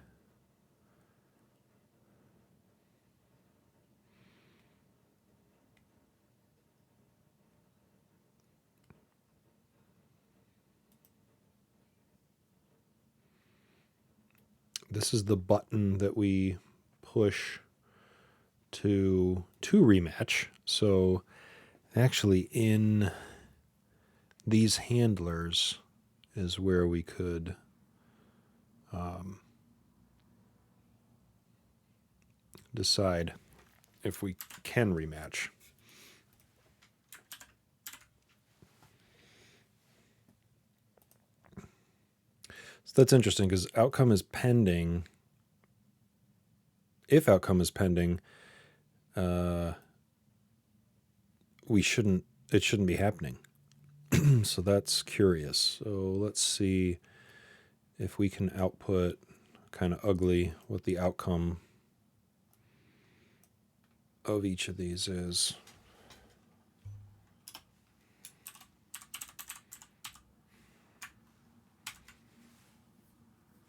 This is the button that we push to rematch. So actually in these handlers is where we could decide if we can rematch. So that's interesting because outcome is pending. If outcome is pending, it shouldn't be happening. So that's curious. So let's see if we can output kind of ugly what the outcome of each of these is.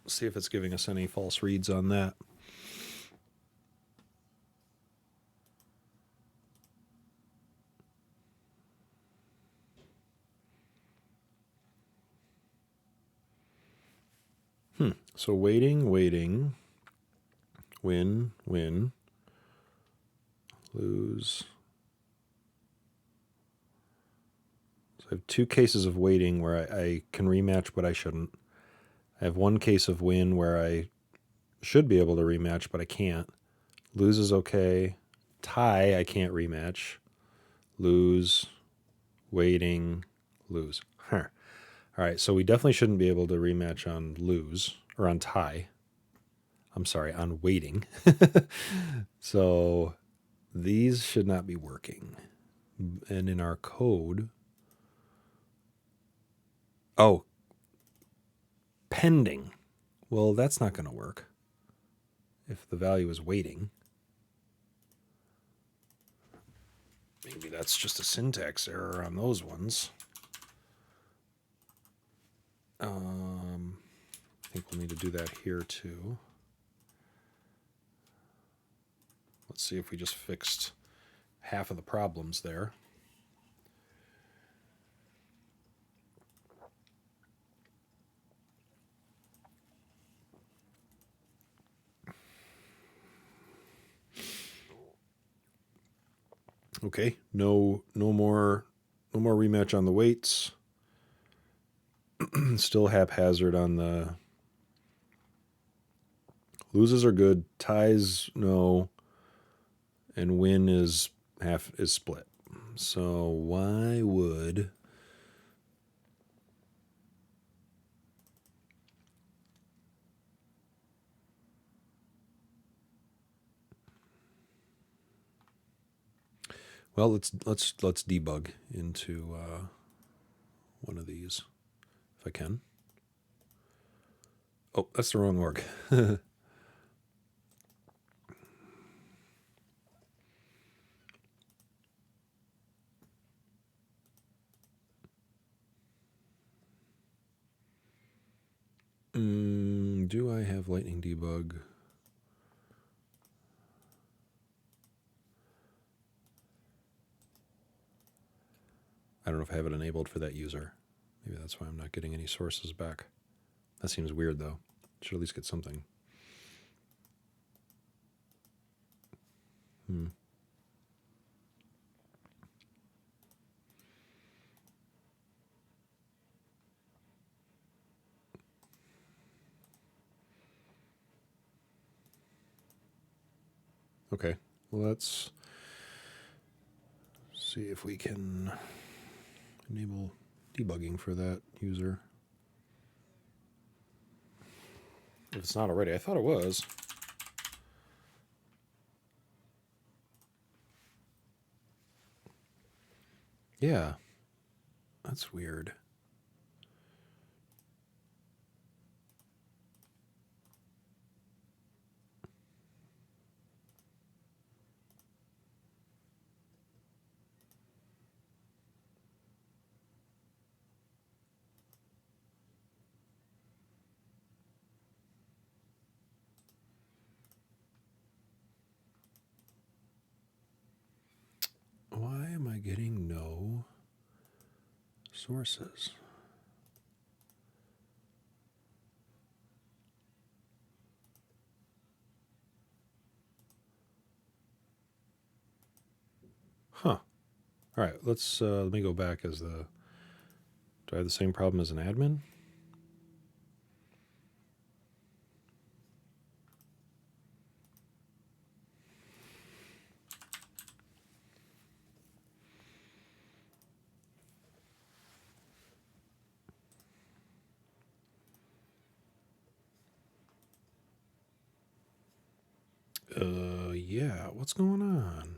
See if it's giving us any false reads on that. So waiting, win, lose. So I have two cases of waiting where I can rematch, but I shouldn't. I have one case of win where I should be able to rematch, but I can't. Lose is okay. Tie, I can't rematch. Lose, waiting, lose. All right, so we definitely shouldn't be able to rematch on lose, or on tie. I'm sorry, on waiting. So these should not be working. And in our code, oh, pending. Well, that's not going to work if the value is waiting. Maybe that's just a syntax error on those ones. I think we'll need to do that here too. Let's see if we just fixed half of the problems there. Okay, no more rematch on the weights. Still haphazard on the loses are good, ties no, and win is split. So why would well let's debug into one of these if I can. Oh, that's the wrong org. Do I have Lightning Debug? I don't know if I have it enabled for that user. Maybe that's why I'm not getting any sources back. That seems weird, though. Should at least get something. Okay, well, let's see if we can enable debugging for that user. If it's not already, I thought it was. Yeah, that's weird. Why am I getting no sources? Huh. All right, let me go back as the... Do I have the same problem as an admin? Yeah, what's going on?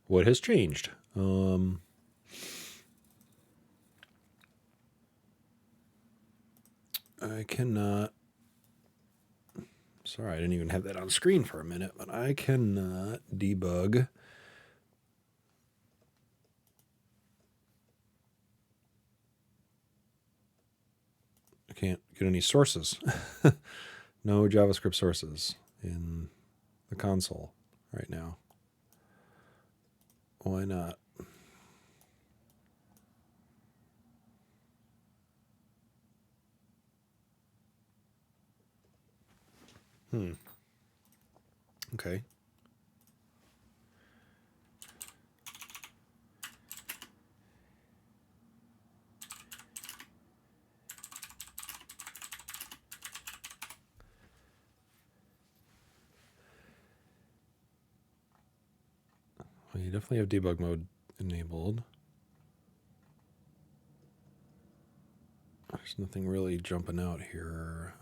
What has changed? I cannot... Sorry, I didn't even have that on screen for a minute, but I cannot debug. I can't get any sources. No JavaScript sources in the console right now. Why not? Okay. Well, you definitely have debug mode enabled. There's nothing really jumping out here.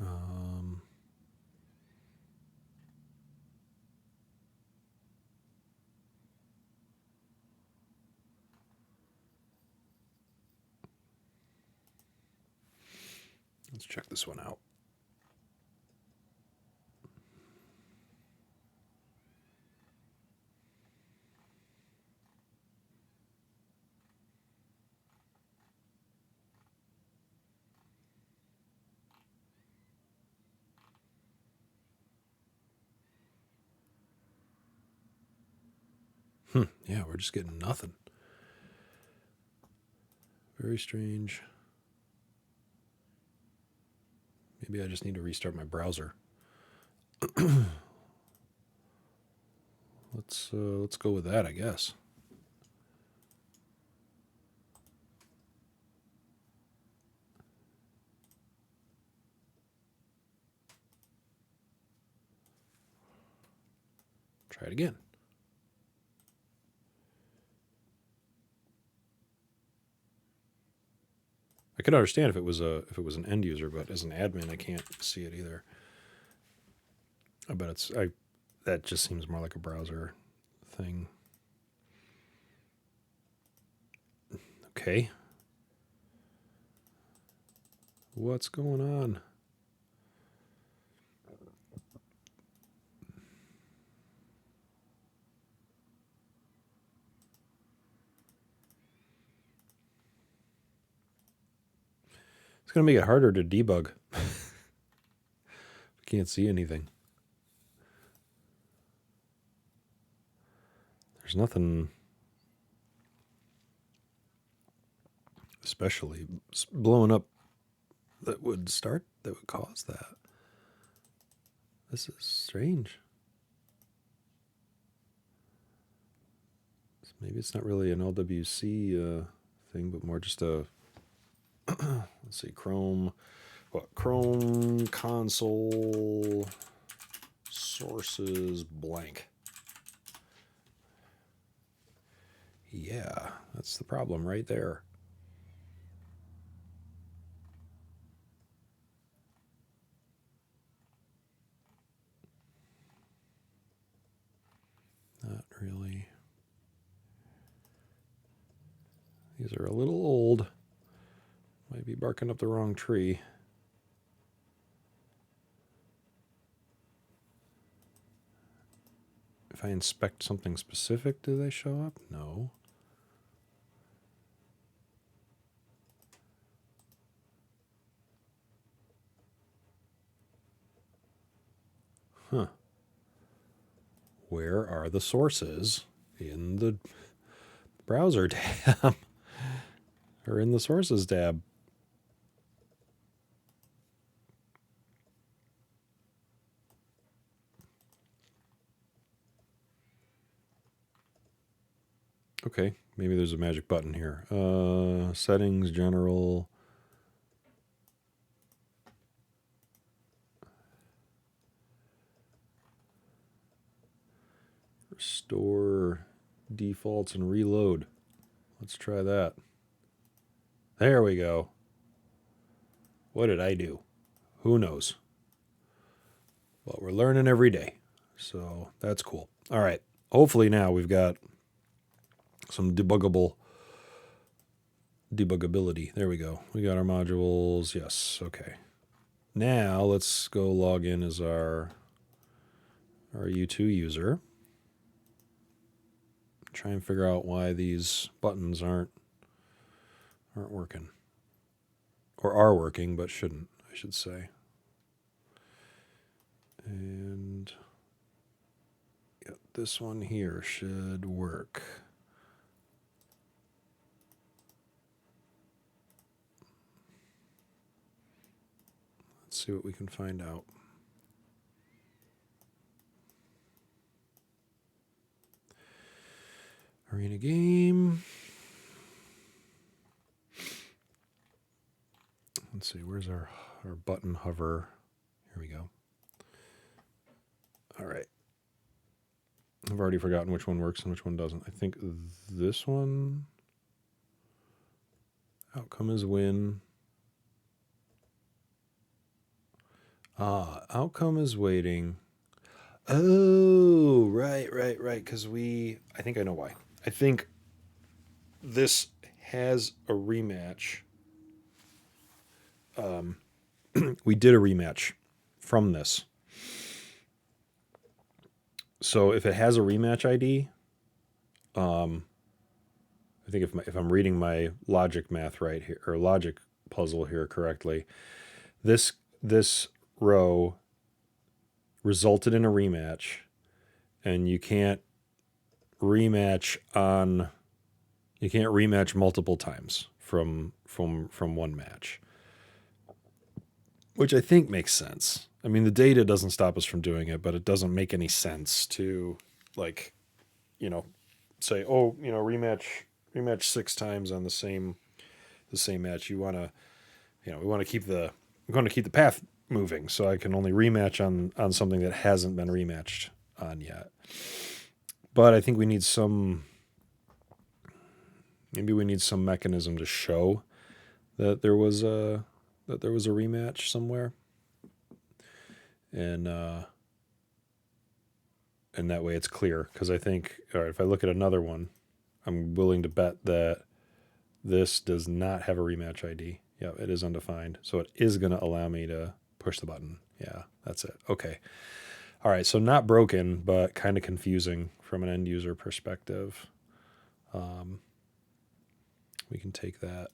Let's check this one out. Yeah, we're just getting nothing. Very strange. Maybe I just need to restart my browser. Let's go with that, I guess. Try it again. I could understand if it was an end user, but as an admin, I can't see it either. I bet that just seems more like a browser thing. Okay. What's going on? It's going to make it harder to debug. Can't see anything. There's nothing especially blowing up that would cause that. This is strange. Maybe it's not really an LWC thing, but more just a, let's see, Chrome console sources blank. Yeah, that's the problem right there. Not really. These are a little old. Might be barking up the wrong tree. If I inspect something specific, do they show up? No. Huh. Where are the sources in the browser tab? Or in the sources tab? Okay, maybe there's a magic button here. Settings, general. Restore defaults and reload. Let's try that. There we go. What did I do? Who knows? Well, we're learning every day. So that's cool. All right. Hopefully now we've got some debuggability. There we go. We got our modules. Yes. Okay. Now let's go log in as our U2 user. Try and figure out why these buttons aren't working. Or are working, but shouldn't, I should say. And yeah, this one here should work. Let's see what we can find out. Arena game. Let's see, where's our button hover? Here we go. All right. I've already forgotten which one works and which one doesn't. I think this one, outcome is win. Outcome is waiting. Oh, right. Because I think I know why. I think this has a rematch. We did a rematch from this. So if it has a rematch ID, I think if I'm reading my logic math right here, or logic puzzle here correctly, this row resulted in a rematch, and you can't rematch multiple times from one match, which I think makes sense. I mean, the data doesn't stop us from doing it, but it doesn't make any sense to, like, say, oh, rematch 6 times on the same match. We want to keep the path moving, so I can only rematch on something that hasn't been rematched on yet. But I think we need some mechanism to show that there was a rematch somewhere. And that way it's clear, because I think, all right, if I look at another one, I'm willing to bet that this does not have a rematch ID. Yeah, it is undefined. So it is going to allow me to push the button. Yeah, that's it. Okay. All right, so not broken, but kind of confusing from an end user perspective. We can take that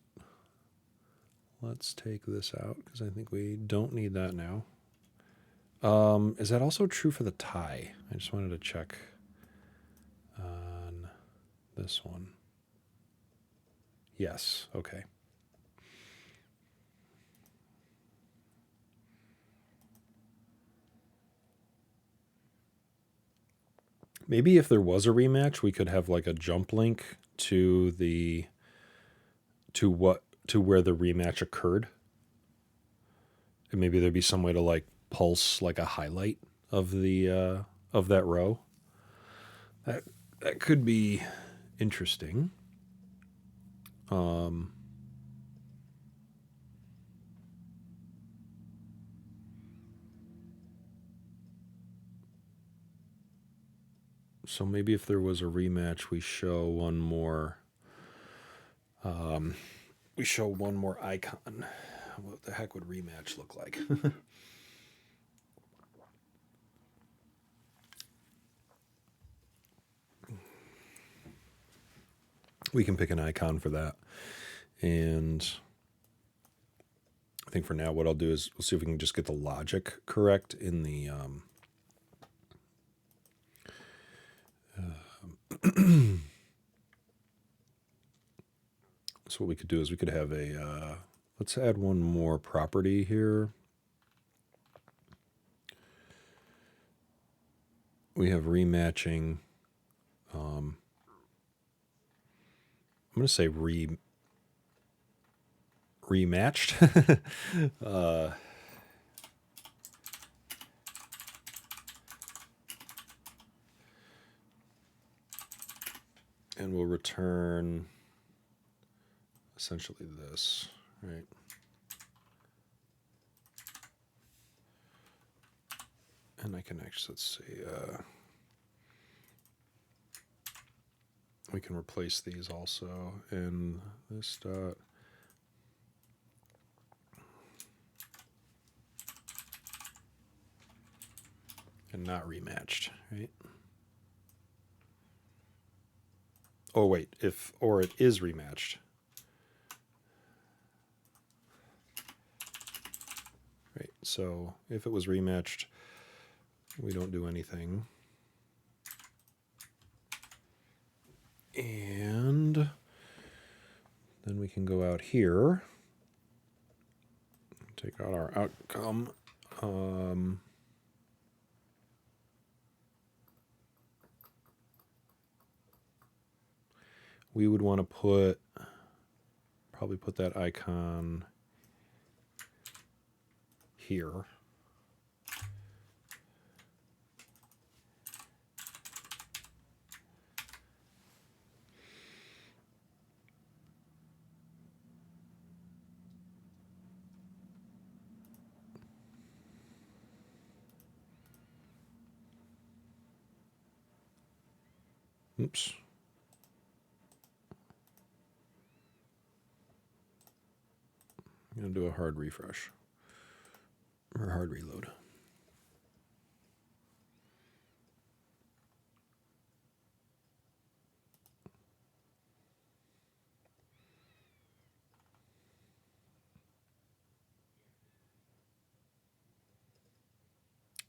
let's take this out because I think we don't need that now. Is that also true for the tie? I just wanted to check on this one. Yes, okay. Maybe if there was a rematch, we could have like a jump link to where the rematch occurred. And maybe there'd be some way to like pulse like a highlight of the of that row. That could be interesting. So maybe if there was a rematch, we show one more. We show one more icon. What the heck would rematch look like? We can pick an icon for that. And I think for now, what I'll do is we'll see if we can just get the logic correct in the. So what we could do is we could have a. Let's add one more property here. We have rematching. I'm going to say rematched. And we'll return essentially this, right? And I can actually, let's see, we can replace these also in this dot. And not rematched, right? Oh wait, or it is rematched. Right, so if it was rematched, we don't do anything. And then we can go out here, take out our outcome. We would want to probably put that icon here. Oops. I'm going to do a hard refresh or hard reload.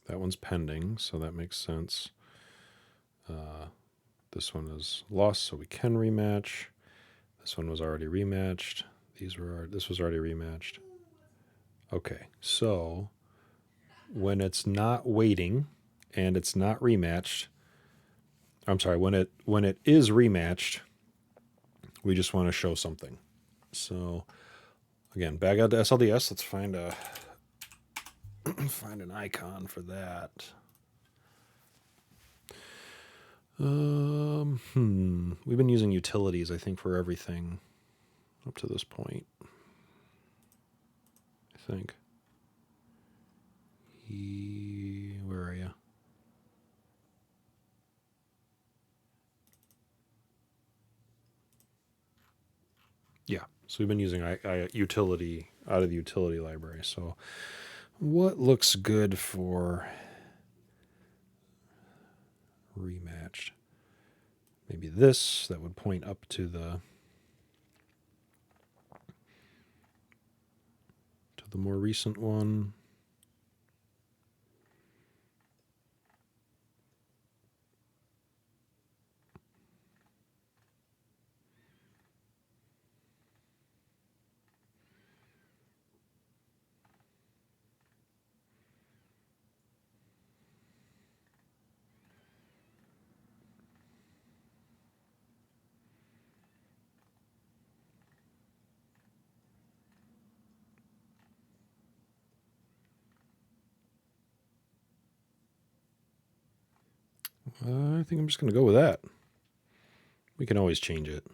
That one's pending, so that makes sense. This one is lost, so we can rematch. This one was already rematched. This was already rematched. Okay, so when it's not waiting and it's not rematched, I'm sorry, when it is rematched, we just want to show something. So again, back out to SLDS. Let's find an icon for that. We've been using utilities, I think, for everything up to this point. I think. Where are you? Yeah, so we've been using utility out of the utility library. So what looks good for rematched? Maybe this, that would point up to the So the more recent one. I think I'm just going to go with that. We can always change it.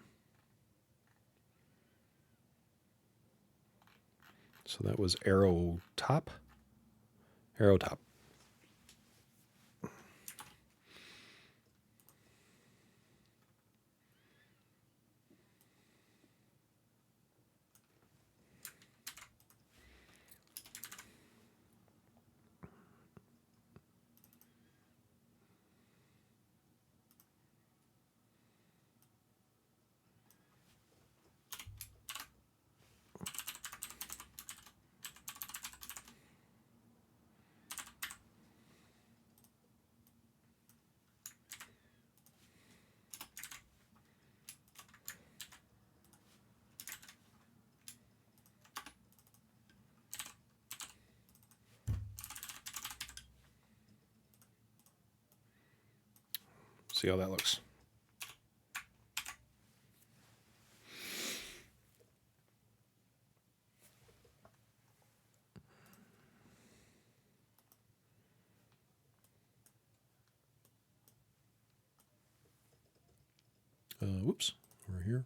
So that was arrow top. Arrow top. See how that looks. Whoops, over here.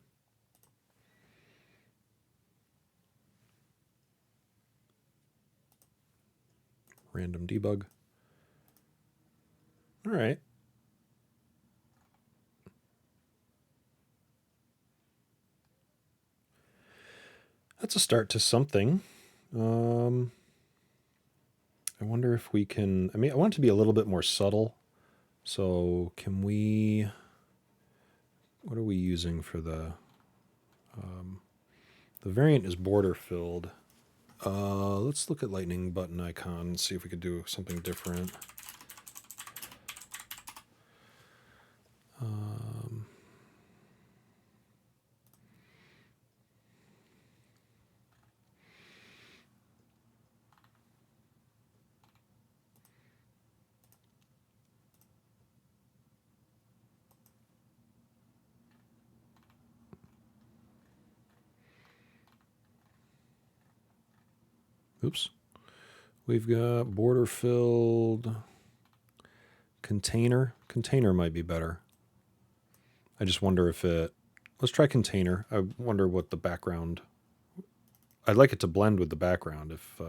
Random debug. All right. That's a start to something. I wonder if we can, I want it to be a little bit more subtle. So can we, what are we using for the variant is border filled. Let's look at lightning button icon and see if we could do something different. Oops. We've got border filled container. Container might be better. I just wonder if it, let's try container. I wonder what the background, I'd like it to blend with the background if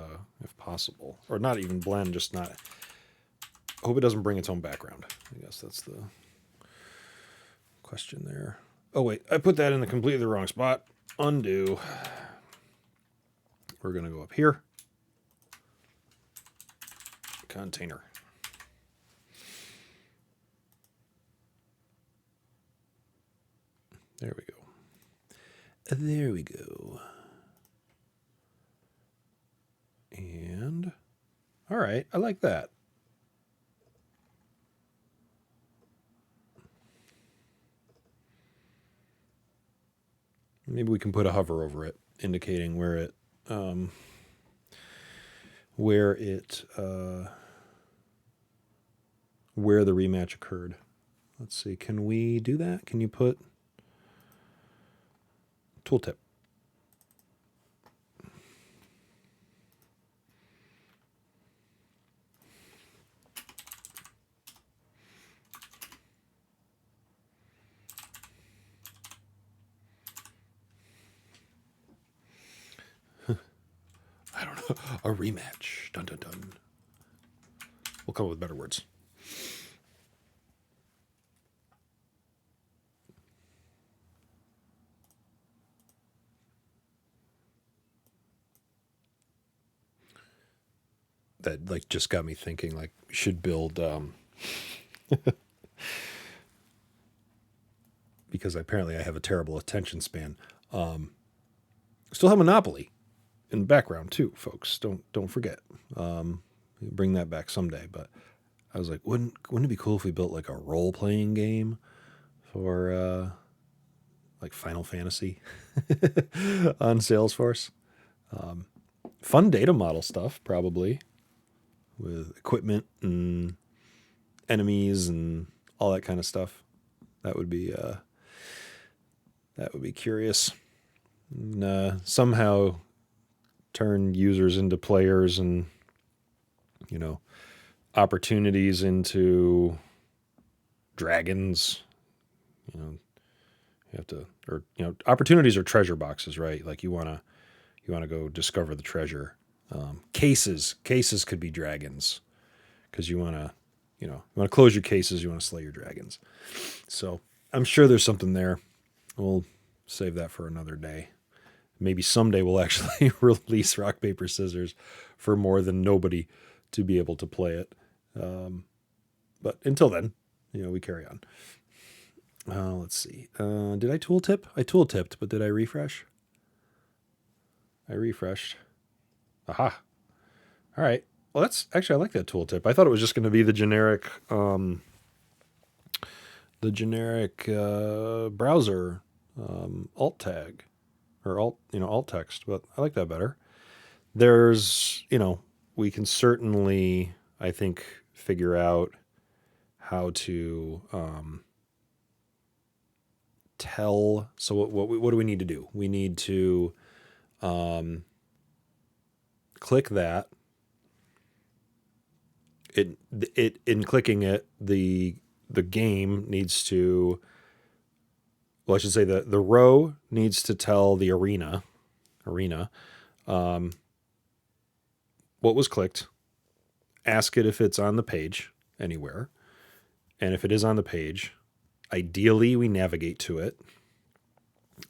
possible. Or not even blend, just not, I hope it doesn't bring its own background. I guess that's the question there. Oh wait, I put that in the completely wrong spot. Undo. We're gonna go up here. Container. There we go. There we go. And, all right, I like that. Maybe we can put a hover over it, indicating where it where the rematch occurred. Let's see, can we do that? Can you put tooltip? I don't know. A rematch. Dun dun dun. We'll come up with better words. That like just got me thinking like we should build because apparently I have a terrible attention span. Still have Monopoly. in the background too, folks. Don't forget. Bring that back someday. But I was like, wouldn't it be cool if we built like a role playing game for like Final Fantasy on Salesforce? Fun data model stuff, probably, with equipment and enemies and all that kind of stuff. That would be curious. And, somehow turn users into players and, you know, opportunities into dragons. You know, you have to, or, you know, opportunities are treasure boxes, right? Like you want to go discover the treasure. Cases could be dragons, because you want to close your cases. You want to slay your dragons. So I'm sure there's something there. We'll save that for another day. Maybe someday we'll actually release rock, paper, scissors for more than nobody to be able to play it. But until then, we carry on. Let's see. Did I tooltip? I tooltipped, but did I refresh? I refreshed. Aha. All right. Well, I like that tooltip. I thought it was just going to be the generic browser alt tag or alt text, but I like that better. There's, we can certainly, I think, figure out how to tell. So what do we need to do? We need to click that. In clicking it, the game needs to, well, I should say the row needs to tell the arena what was clicked, ask it if it's on the page anywhere, and if it is on the page, ideally we navigate to it,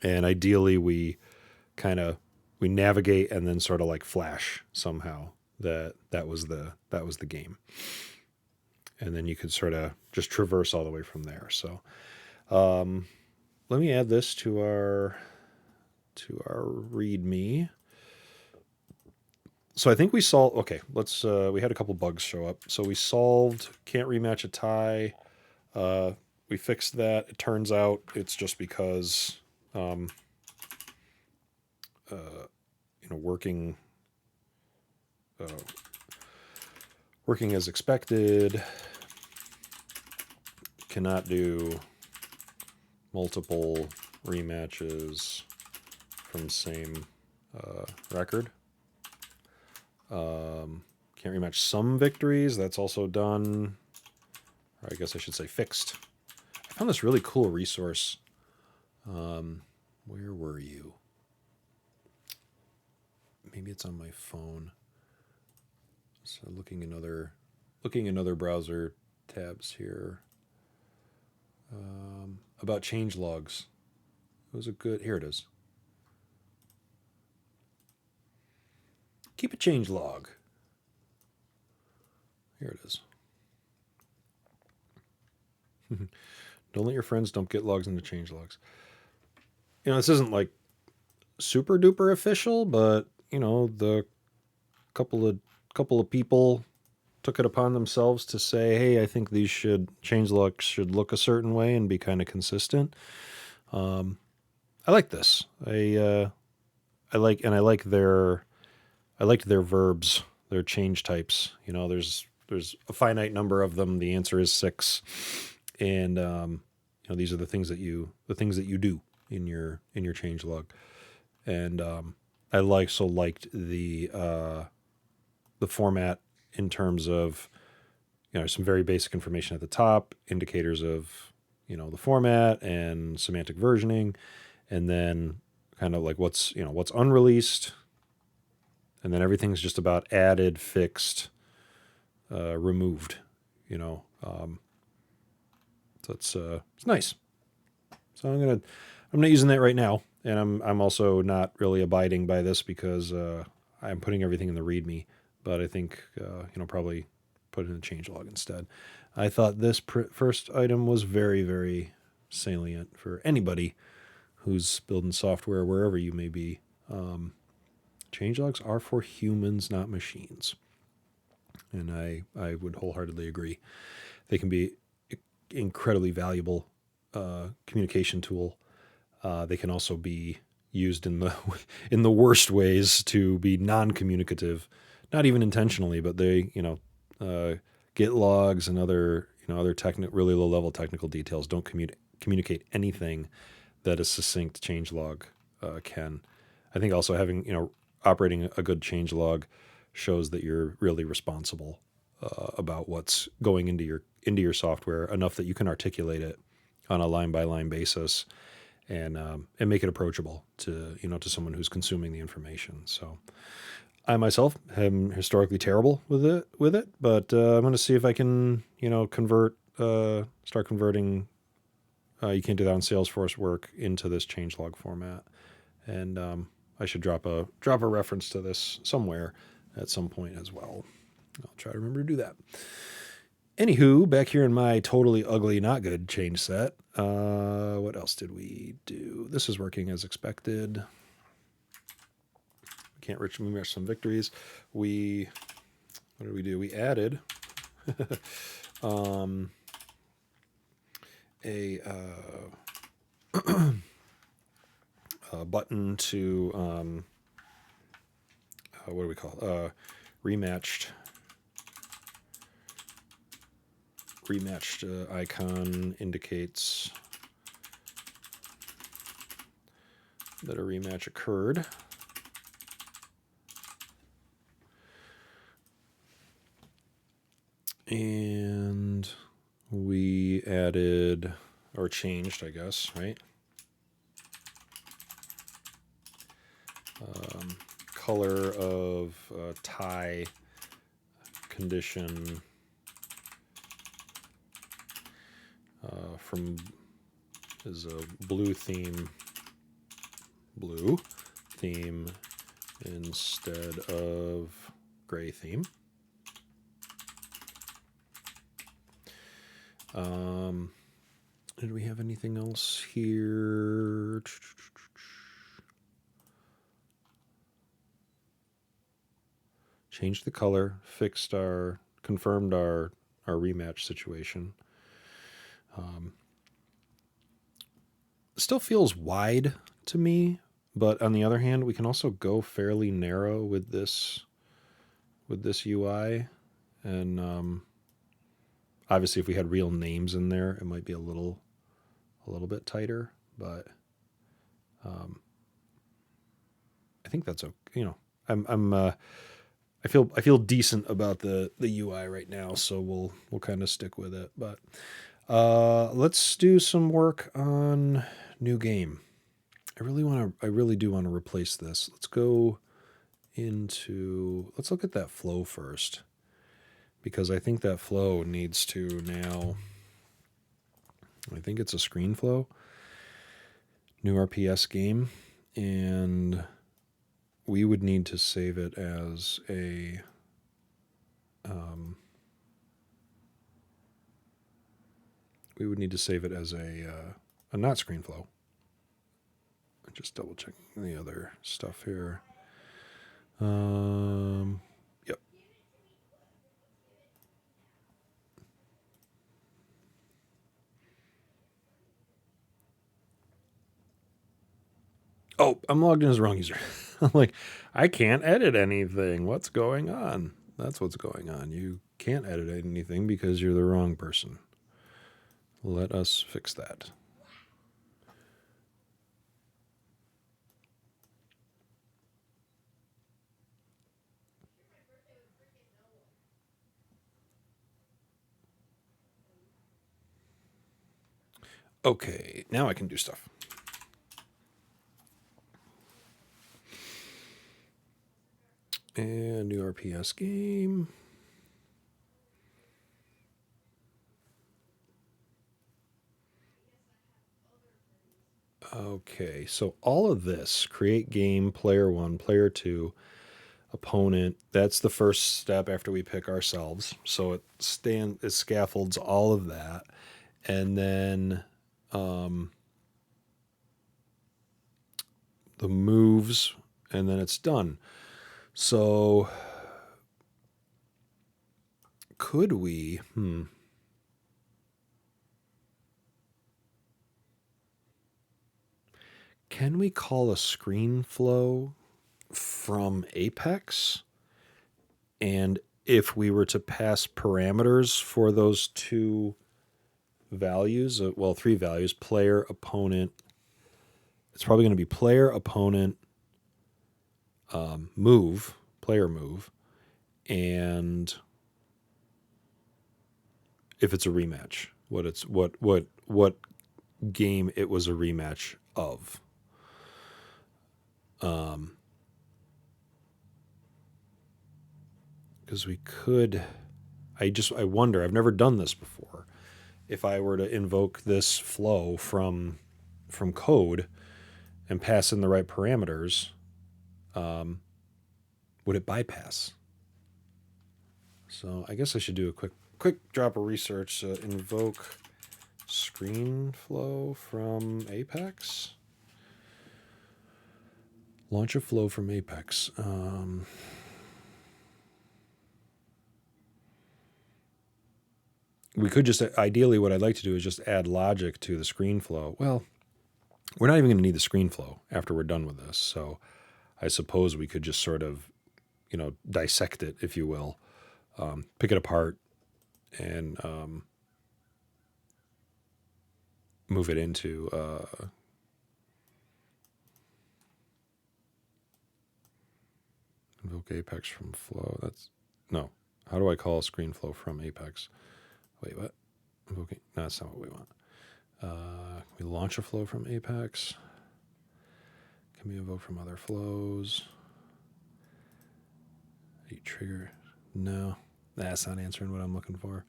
and ideally we navigate and then sort of like flash somehow that was the game, and then you could sort of just traverse all the way from there. So let me add this to our README. So I think we solved. Okay, let's. We had a couple bugs show up. So we solved can't rematch a tie. We fixed that. It turns out it's just because working as expected cannot do multiple rematches from same record. Can't rematch some victories. That's also done. Or I guess I should say fixed. I found this really cool resource. Where were you? Maybe it's on my phone. So looking in other browser tabs here. About change logs. It was here it is. Keep a change log. Here it is. Don't let your friends dump Git logs into change logs. This isn't like super duper official, but the couple of people took it upon themselves to say, hey, I think these change logs should look a certain way and be kind of consistent. I like this. I like their verbs, their change types. There's a finite number of them. The answer is 6, and these are the things that you do in your change log. And I liked the format in terms of some very basic information at the top, indicators of the format and semantic versioning, and then kind of like what's unreleased. And then everything's just about added, fixed, removed, So it's nice. So I'm not using that right now, and I'm also not really abiding by this because I'm putting everything in the README. But I think probably put it in the changelog instead. I thought this first item was very, very salient for anybody who's building software wherever you may be. Changelogs are for humans, not machines. And I would wholeheartedly agree. They can be incredibly valuable communication tool. They can also be used in the worst ways to be non-communicative, not even intentionally, but they Git logs and other really low level technical details don't communicate anything that a succinct changelog can. I think also having operating a good changelog shows that you're really responsible about what's going into your software enough that you can articulate it on a line by line basis and make it approachable to someone who's consuming the information. So I myself am historically terrible with it, but I'm going to see if I can start converting. You can't do that on Salesforce work into this changelog format, and I should drop a reference to this somewhere at some point as well. I'll try to remember to do that. Anywho, back here in my totally ugly, not good change set, what else did we do? This is working as expected. Can't remember some victories. What did we do? We added a button to what do we call rematched icon indicates that a rematch occurred. And we added, or changed, I guess, right? Color of tie condition is a blue theme instead of gray theme. Did we have anything else here? Changed the color, confirmed our rematch situation. Still feels wide to me, but on the other hand, we can also go fairly narrow with this UI, and obviously, if we had real names in there, it might be a little bit tighter, but I think that's okay. I feel decent about the UI right now, so we'll kind of stick with it. But let's do some work on new game. I really do want to replace this. Let's look at that flow first, because I think that flow needs to now. I think it's a screen flow. New RPS game, and we would need to save it as a not screen flow. I'm just double checking the other stuff here. Yep. Oh, I'm logged in as the wrong user. I'm like, I can't edit anything. What's going on? That's what's going on. You can't edit anything because you're the wrong person. Let us fix that. Okay, now I can do stuff. And new RPS game. Okay, so all of this, create game, player 1, player 2, opponent, that's the first step after we pick ourselves. So it scaffolds all of that. And then the moves, and then it's done. So could we, can we call a screen flow from Apex? And if we were to pass parameters for those two values, well, three values, player, opponent, it's probably going to be player, opponent, move, player move, and if it's a rematch, what game it was a rematch of. Because we could, I wonder, I've never done this before. If I were to invoke this flow from code and pass in the right parameters, would it bypass? So I guess I should do a quick drop of research. Invoke screen flow from Apex. Launch a flow from Apex. We could just, ideally what I'd like to do is just add logic to the screen flow. Well, we're not even going to need the screen flow after we're done with this. So I suppose we could just sort of, dissect it, if you will, pick it apart and move it into invoke Apex from flow. No. How do I call a screen flow from Apex? Wait, what? Invoking? No, that's not what we want. Can we launch a flow from Apex? Can we invoke from other flows? Trigger? No, that's not answering what I'm looking for.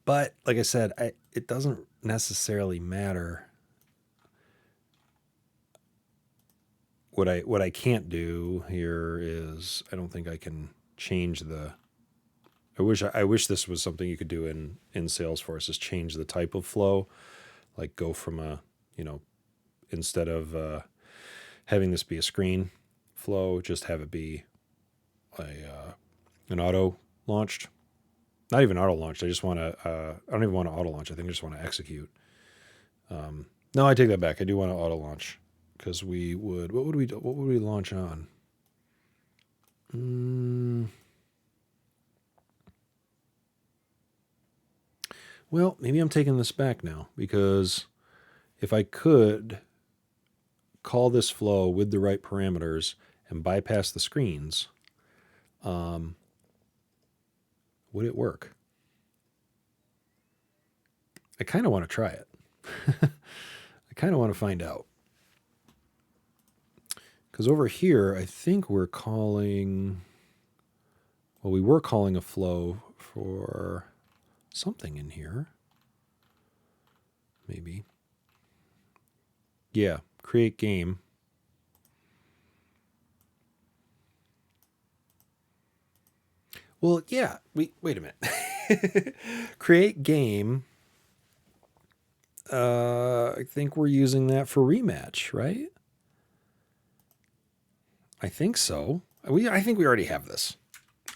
But like I said, it doesn't necessarily matter. What I can't do here is I don't think I can change the. I wish this was something you could do in Salesforce, is change the type of flow, like go from a, instead of having this be a screen flow, just have it be an auto launched. Not even auto launched. I just want to. I don't even want to auto launch. I think I just want to execute. No, I take that back. I do want to auto launch because we would. What would we launch on? Well, maybe I'm taking this back now, because if I could call this flow with the right parameters and bypass the screens, would it work? I kind of want to try it. I kind of want to find out. Because over here, I think we're calling, well, we were calling a flow for something in here. Maybe. Yeah, create game. Well, yeah, wait a minute. Create game. I think we're using that for rematch, right? I think so. I think we already have this.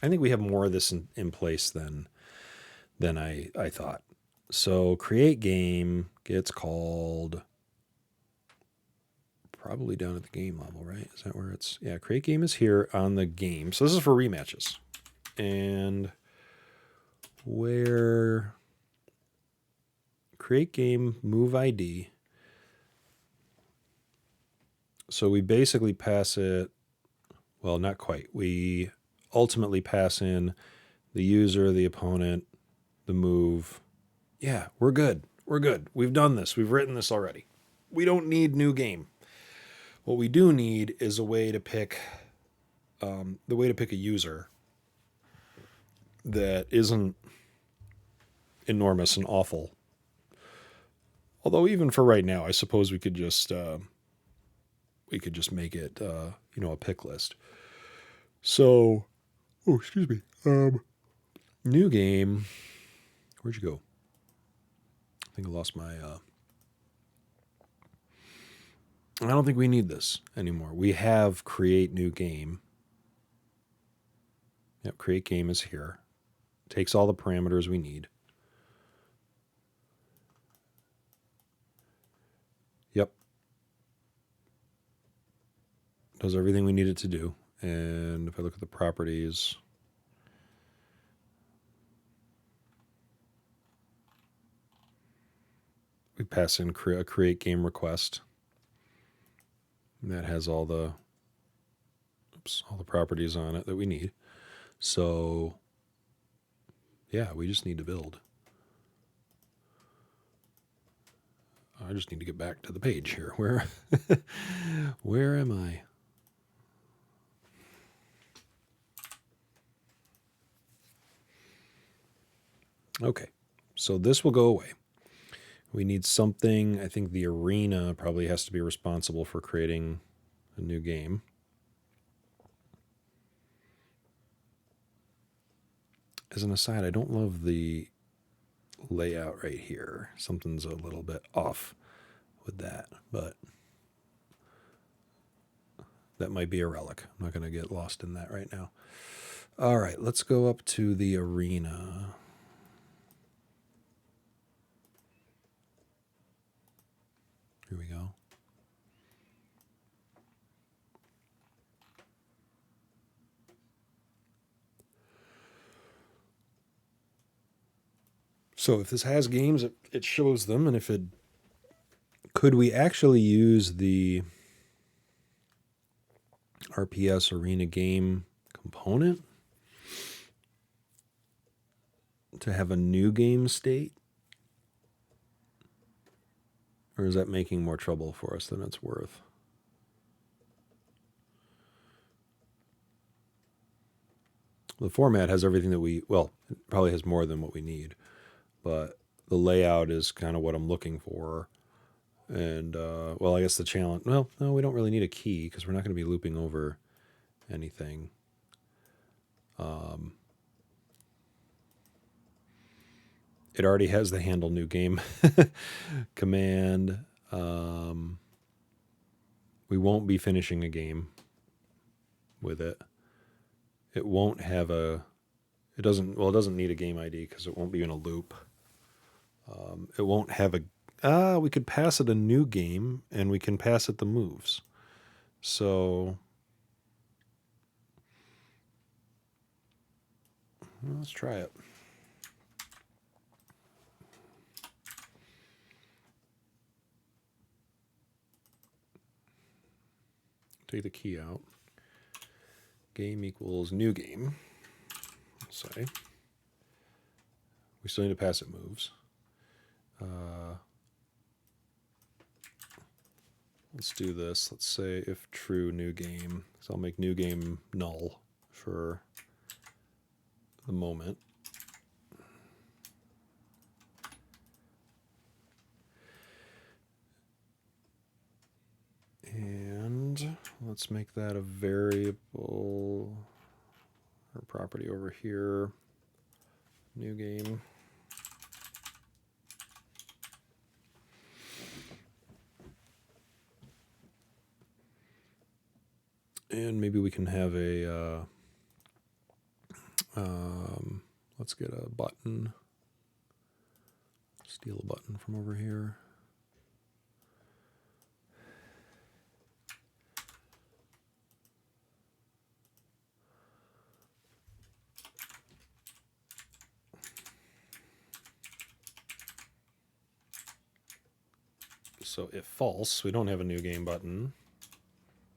I think we have more of this in place than I thought. So create game gets called probably down at the game level, right? Is that where it's? Yeah, create game is here on the game. So this is for rematches. And where create game move ID. So we basically pass it, well, not quite. We ultimately pass in the user, the opponent, the move. Yeah, we're good. We're good. We've done this. We've written this already. We don't need new game. What we do need is a way to pick a user that isn't enormous and awful. Although even for right now, I suppose we could just make it a pick list. So, oh, excuse me. New game. Where'd you go? I think I lost my. I don't think we need this anymore. We have create new game. Yep, create game is here. Takes all the parameters we need. Yep. Does everything we need it to do. And if I look at the properties, we pass in a create game request. And that has all the properties on it that we need. So yeah, we just need to build. I just need to get back to the page here. Where am I? Okay, so this will go away. We need something. I think the arena probably has to be responsible for creating a new game. As an aside, I don't love the layout right here. Something's a little bit off with that, but that might be a relic. I'm not going to get lost in that right now. All right, let's go up to the arena. Here we go. So if this has games, it shows them, and if it could we actually use the RPS arena game component to have a new game state? Or is that making more trouble for us than it's worth? The format has everything that it probably has more than what we need, but the layout is kind of what I'm looking for. And, I guess the challenge, no, we don't really need a key because we're not going to be looping over anything. It already has the handle new game command. We won't be finishing a game with it. It won't have it doesn't need a game ID because it won't be in a loop. It won't have we could pass it a new game and we can pass it the moves. So let's try it. Take the key out. Game equals new game. Let's say. We still need to pass it moves. Let's do this. Let's say if true new game. So I'll make new game null for the moment. And let's make that a variable or property over here. New game. And maybe we can have a, let's get a button. Steal a button from over here. So if false, we don't have a new game button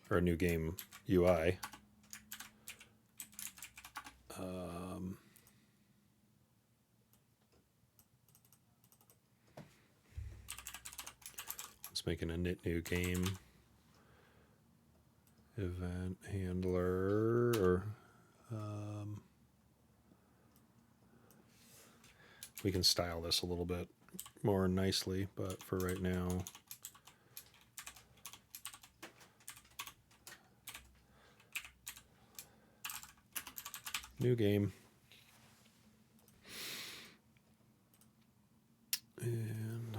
or a new game UI. Let's make an init new game event handler or we can style this a little bit more nicely, but for right now, new game. And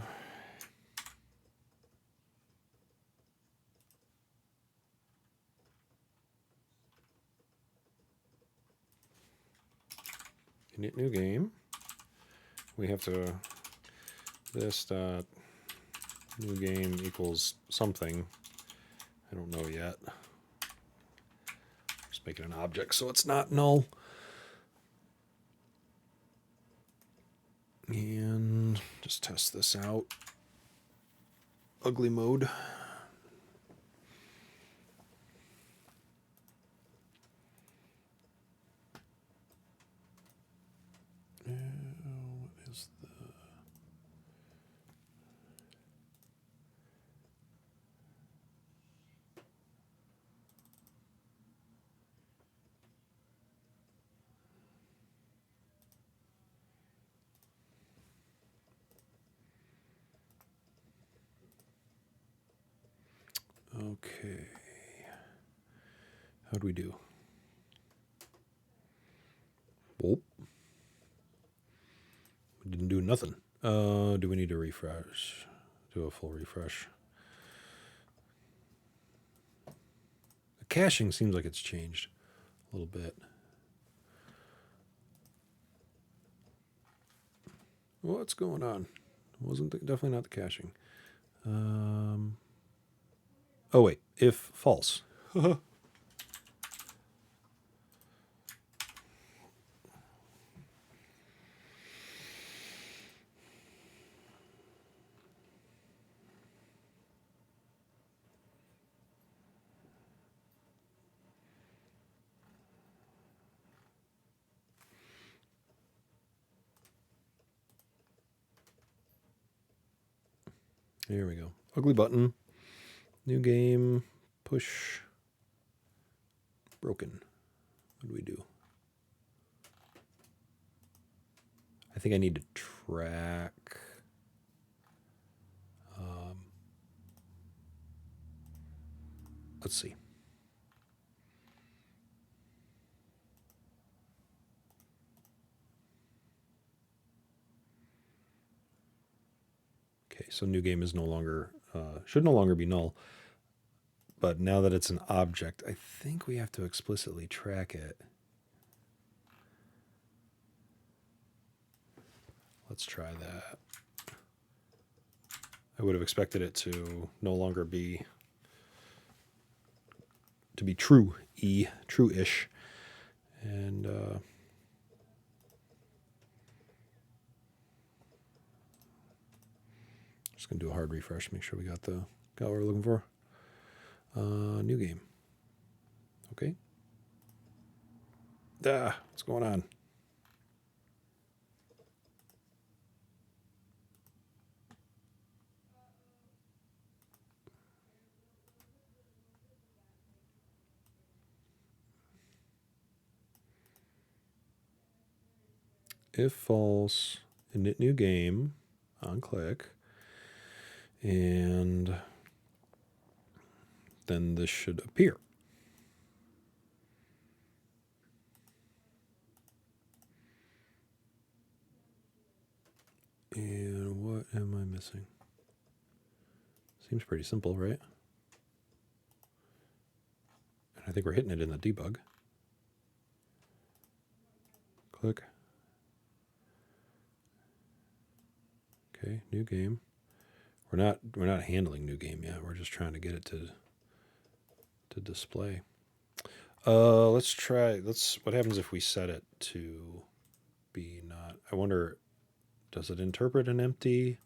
init new game. We have to this dot new game equals something. I don't know yet. Just make it an object so it's not null. And just test this out. Ugly mode. What is the... Okay. How'd we do? Whoop. We didn't do nothing. Do we need to refresh? Do a full refresh. The caching seems like it's changed a little bit. What's going on? Wasn't definitely not the caching. Oh wait, if false. There we go. Ugly button. New game. Push. Broken. What do we do? I think I need to track. Let's see. Okay, so new game is no longer, should no longer be null. But now that it's an object, I think we have to explicitly track it. Let's try that. I would have expected it to no longer be, to be true, true-ish. And just gonna do a hard refresh, make sure we got what we're looking for. New game. Okay. What's going on? If false, init new game on click, and then this should appear. And what am I missing? Seems pretty simple, right? And I think we're hitting it in the debug. Click. Okay, new game. We're not handling new game yet. We're just trying to get it to display. Let's try. What happens if we set it to be not? I wonder, does it interpret an empty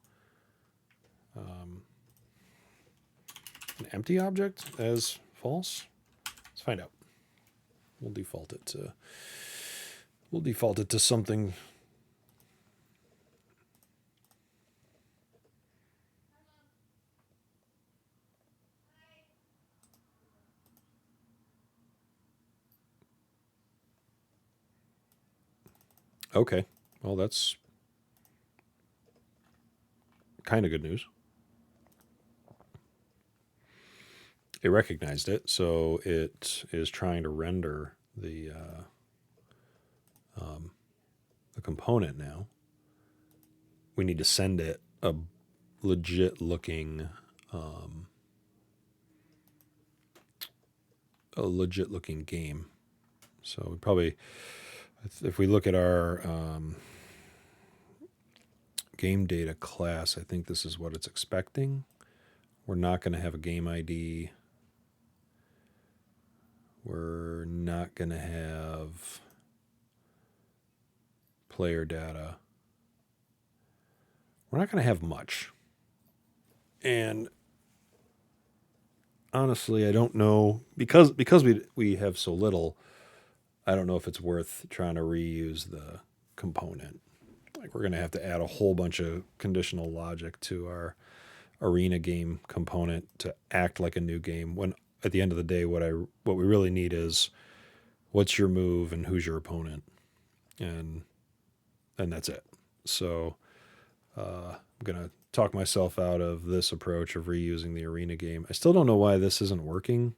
object as false? Let's find out. We'll default it to something. Okay, well, that's kind of good news. It recognized it, so it is trying to render the component now. We need to send it a legit looking game. So we probably, if we look at our game data class, I think this is what it's expecting. We're not going to have a game ID. We're not going to have player data. We're not going to have much. And honestly, I don't know, because we have so little, I don't know if it's worth trying to reuse the component. Like, we're going to have to add a whole bunch of conditional logic to our arena game component to act like a new game, when at the end of the day what we really need is what's your move and who's your opponent, and that's it. So I'm gonna talk myself out of this approach of reusing the arena game. I still don't know why this isn't working.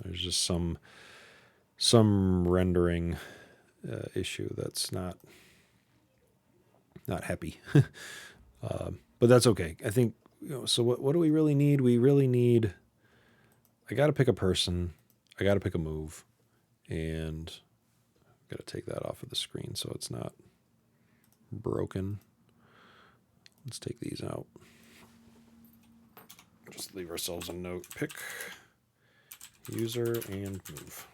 There's just some rendering issue that's not happy. But that's okay. I think, so what do we really need? We really need, I got to pick a person, I got to pick a move, and I've got to take that off of the screen so it's not broken. Let's take these out. Just leave ourselves a note. Pick user and move.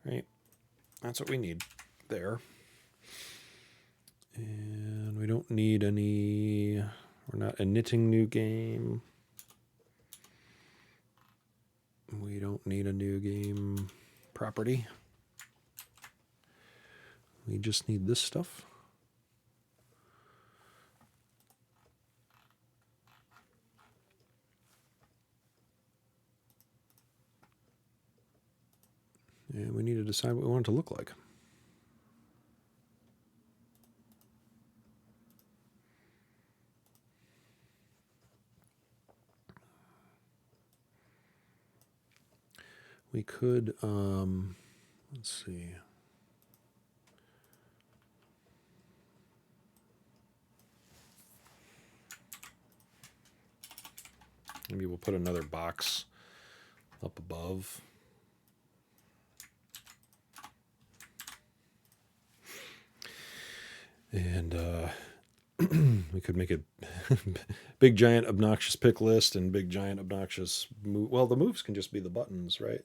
Right? That's what we need there. And we don't need any, we're not a knitting new game. We don't need a new game property. We just need this stuff. And we need to decide what we want it to look like. We could, let's see. Maybe we'll put another box up above. And we could make it big, giant, obnoxious pick list and big, giant, obnoxious move. Well, the moves can just be the buttons, right?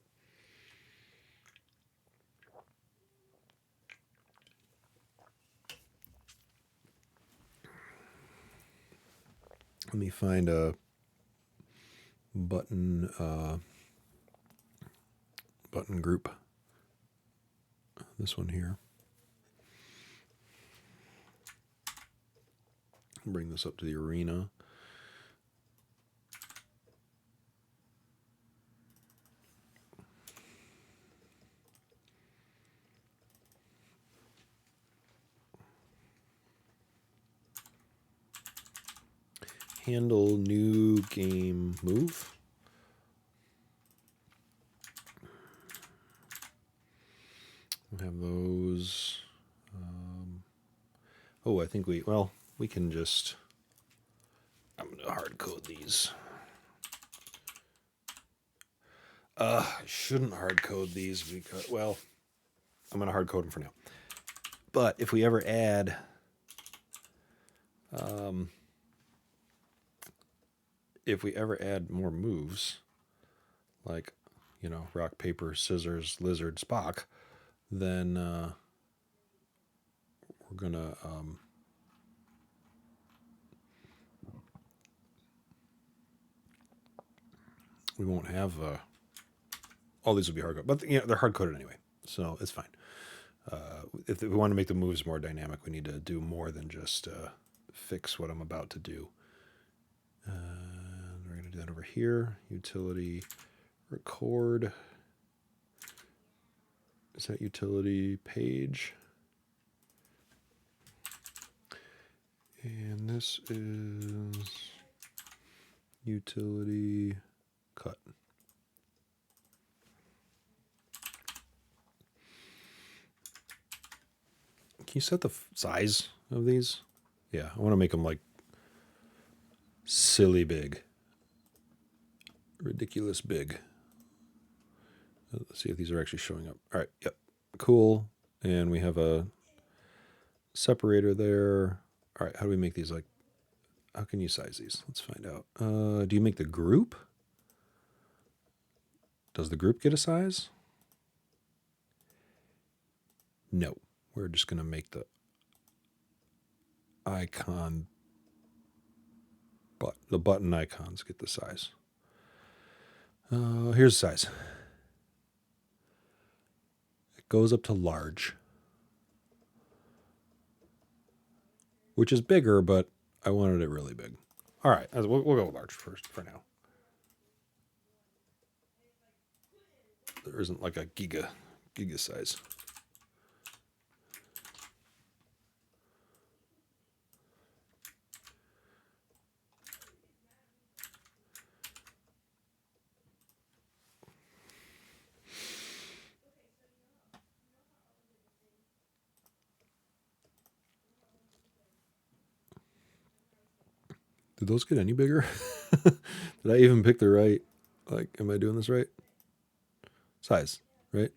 Let me find a button button group. This one here. Bring this up to the arena. Handle new game move. We'll have those. Oh, I think we can just, I'm going to hard code these. I shouldn't hard code these because, well, I'm going to hard code them for now. But if we ever add, more moves, like, rock, paper, scissors, lizard, Spock, then we're going to, we won't have, all these will be hard-coded, but they're hard-coded anyway, so it's fine. If we want to make the moves more dynamic, we need to do more than just fix what I'm about to do. We're going to do that over here. Utility record. Is that utility page? And this is utility cut. Can you set the size of these? Yeah, I want to make them like silly big. Ridiculous big. Let's see if these are actually showing up. All right, yep, cool. And we have a separator there. All right, how do we make these like, how can you size these? Let's find out. Do you make the group? Does the group get a size? No, we're just going to make the icon, but the button icons get the size. Here's the size. It goes up to large, which is bigger, but I wanted it really big. All right, we'll go with large first for now. There isn't like a giga size. Did those get any bigger? Did I even pick the right? Like, am I doing this right? Size, right?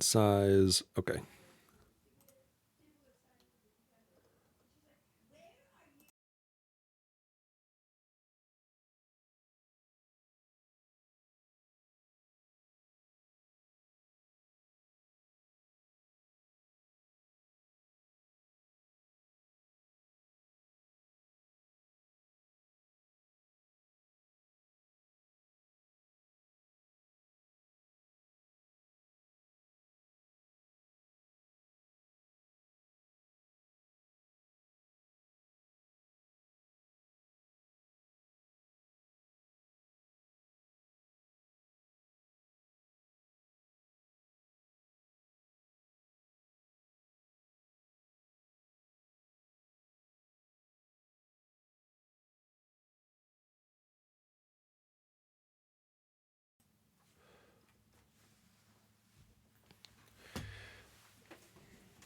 Size, okay.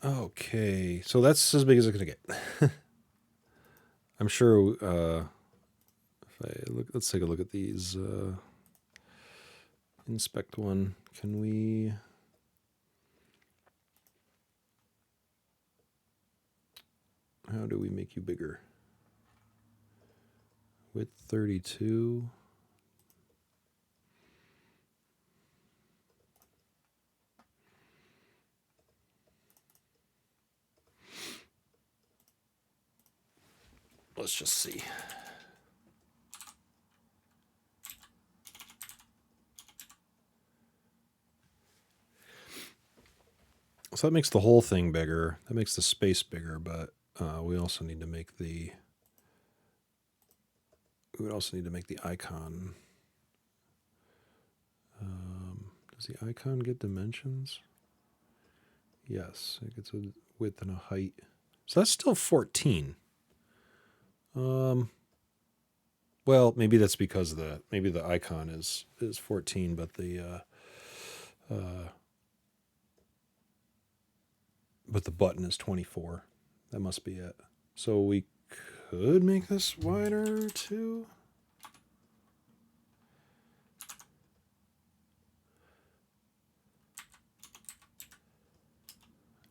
Okay, so that's as big as it's gonna get. I'm sure. If I look, let's take a look at these. Inspect one. Can we? How do we make you bigger? Width 32. Let's just see. So that makes the whole thing bigger. That makes the space bigger, but we also need to make the. We would also need to make the icon. Does the icon get dimensions? Yes, it gets a width and a height. So that's still 14. Well, maybe that's because maybe the icon is 14, but the button is 24. That must be it. So we could make this wider too.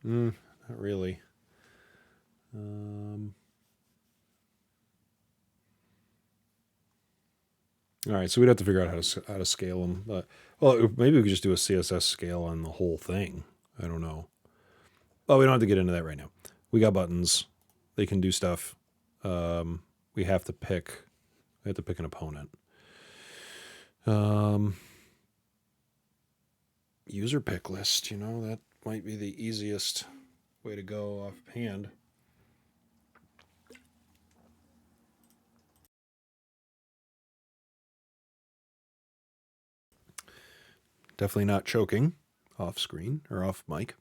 Not really. All right, so we'd have to figure out how to scale them. But well, maybe we could just do a CSS scale on the whole thing. I don't know. Well, we don't have to get into that right now. We got buttons; they can do stuff. We have to pick. We have to pick an opponent. User pick list. You know, that might be the easiest way to go offhand. Definitely not choking off screen or off mic.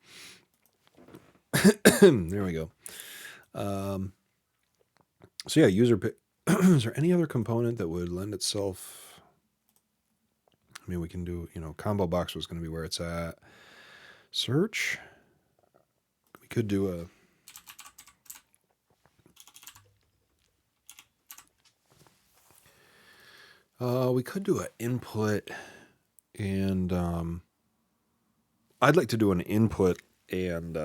There we go. So yeah, user pick. Is there any other component that would lend itself? I mean, we can do, combo box was going to be where it's at. Search. We could do We could do an input and I'd like to do an input and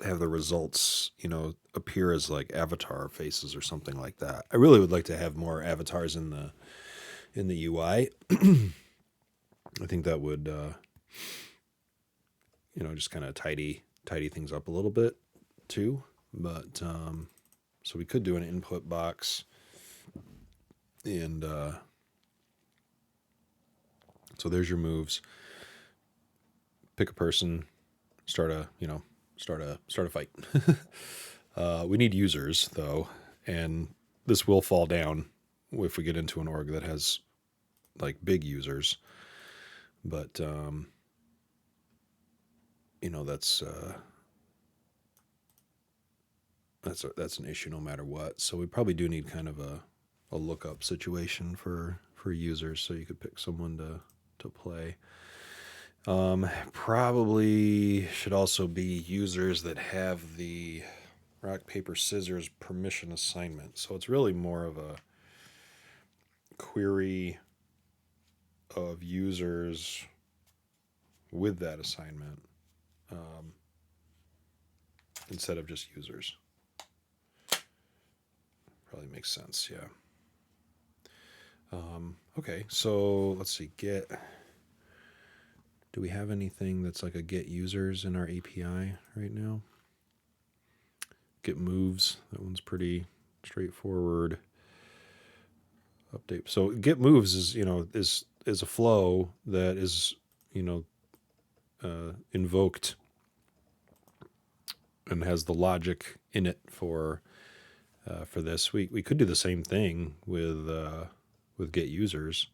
have the results, appear as like avatar faces or something like that. I really would like to have more avatars in the UI. I think that would just kind of tidy things up a little bit too. But so we could do an input box and so there's your moves. Pick a person, start a fight. We need users though, and this will fall down if we get into an org that has like big users. But that's an issue no matter what. So we probably do need kind of a lookup situation for users, so you could pick someone to play. Probably should also be users that have the rock paper scissors permission assignment. So it's really more of a query of users with that assignment instead of just users. Probably makes sense, yeah. Okay, so let's see, do we have anything that's like a get users in our API right now? Get moves, that one's pretty straightforward. Update. So get moves is a flow that is invoked and has the logic in it for this. We could do the same thing with get users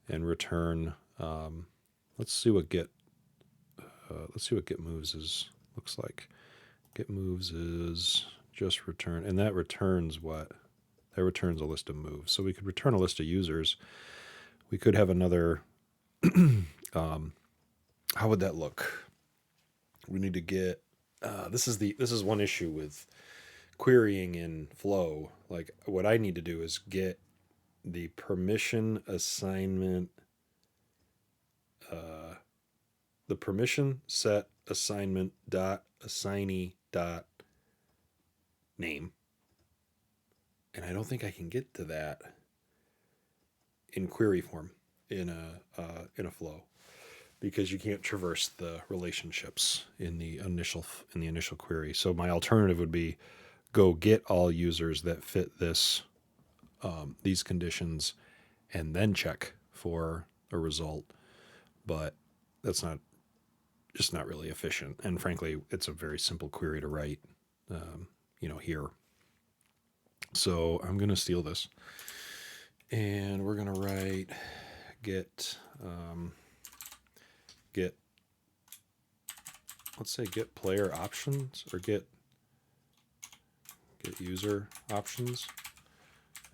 and return. Let's see what get moves looks like. Get moves is just return, and that returns what? That returns a list of moves. So we could return a list of users. We could have another. How would that look? We need to get. This is one issue with querying in Flow. Like what I need to do is get the permission assignment. The permission set assignment dot assignee dot name, and I don't think I can get to that in query form in a flow, because you can't traverse the relationships in the initial query. So my alternative would be go get all users that fit these conditions and then check for a result. But that's just not really efficient. And frankly, it's a very simple query to write, here. So I'm going to steal this and we're going to write get, let's say get player options or get user options.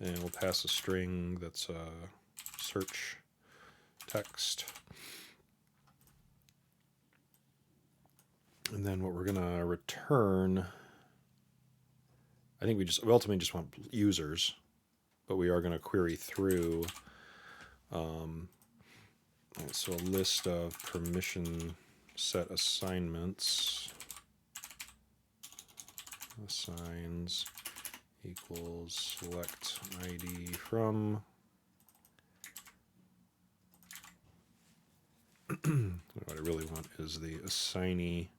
And we'll pass a string that's search text. And then what we're going to return, I think we ultimately just want users, but we are going to query through. So a list of permission set assignments, assigns equals select ID from. What I really want is the assignee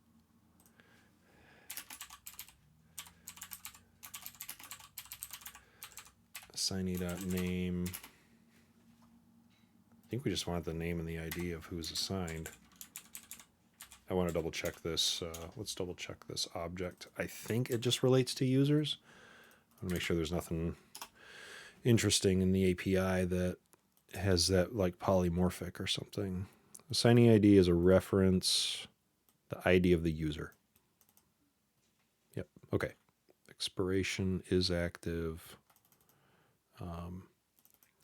assignee.name. I think we just want the name and the ID of who's assigned. I want to double check this. Let's double check this object. I think it just relates to users. I want to make sure there's nothing interesting in the API that has that like polymorphic or something. Assignee ID is a reference, the ID of the user. Yep. Okay. Expiration is active.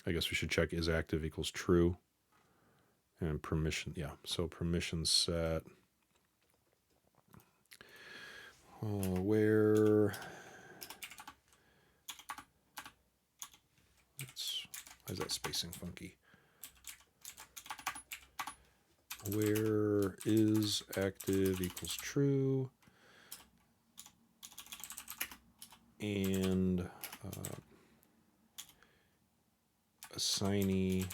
I guess we should check is active equals true. And permission, yeah. So permission set. Where Why is that spacing funky? Where is active equals true, and assignee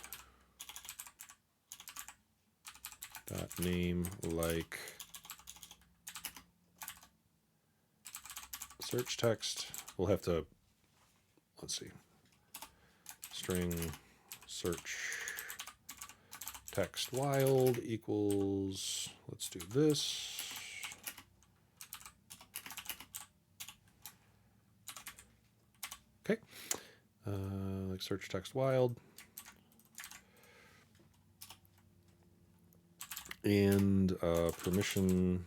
dot name like search text. We'll have to, let's see, string search text wild equals, let's do this. Okay, like search text wild. And permission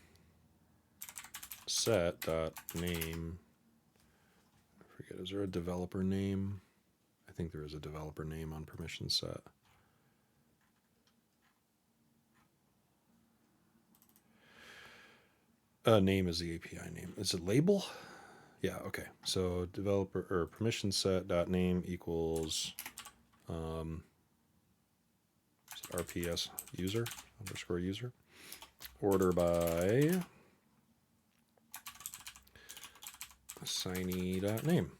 set dot name. I forget, is there a developer name? I think there is a developer name on permission set. Name is the API name. Is it label? Yeah, okay. So developer or permission set dot name equals RPS user underscore user. Order by assignee dot name.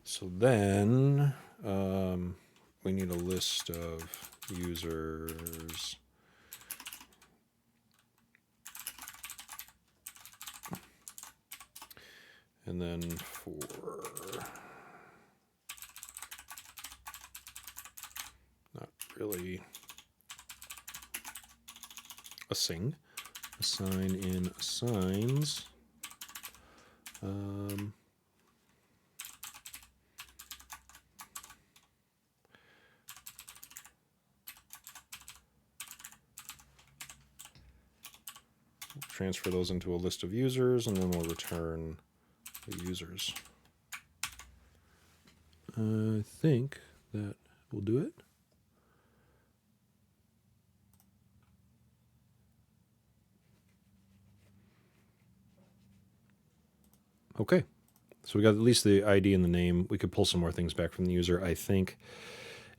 So then we need a list of users. And then for not really assign in assigns. Transfer those into a list of users, and then we'll return the users. I think that will do it. Okay, so we got at least the ID and the name. We could pull some more things back from the user. I think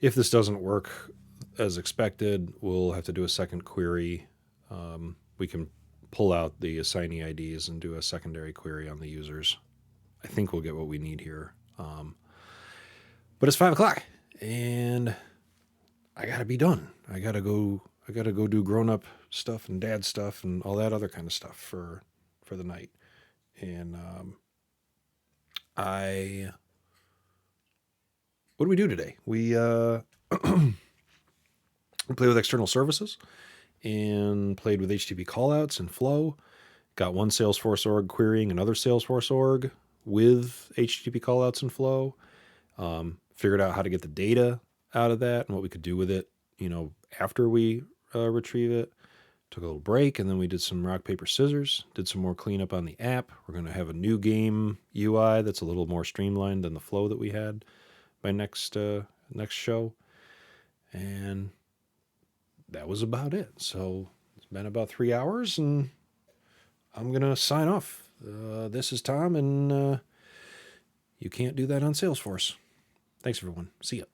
if this doesn't work as expected, we'll have to do a second query. We can pull out the assignee IDs and do a secondary query on the users. I think we'll get what we need here. But it's 5 o'clock and I gotta be done. I gotta go do grown-up stuff and dad stuff and all that other kind of stuff for the night. And what do we do today? We play with external services and played with HTTP callouts and flow. Got one Salesforce org querying another Salesforce org with HTTP callouts and flow. Figured out how to get the data out of that and what we could do with it, after we retrieve it. Took a little break, and then we did some rock, paper, scissors, did some more cleanup on the app. We're going to have a new game UI that's a little more streamlined than the flow that we had by next show. And that was about it. So it's been about 3 hours, and I'm going to sign off. This is Tom, and you can't do that on Salesforce. Thanks, everyone. See ya.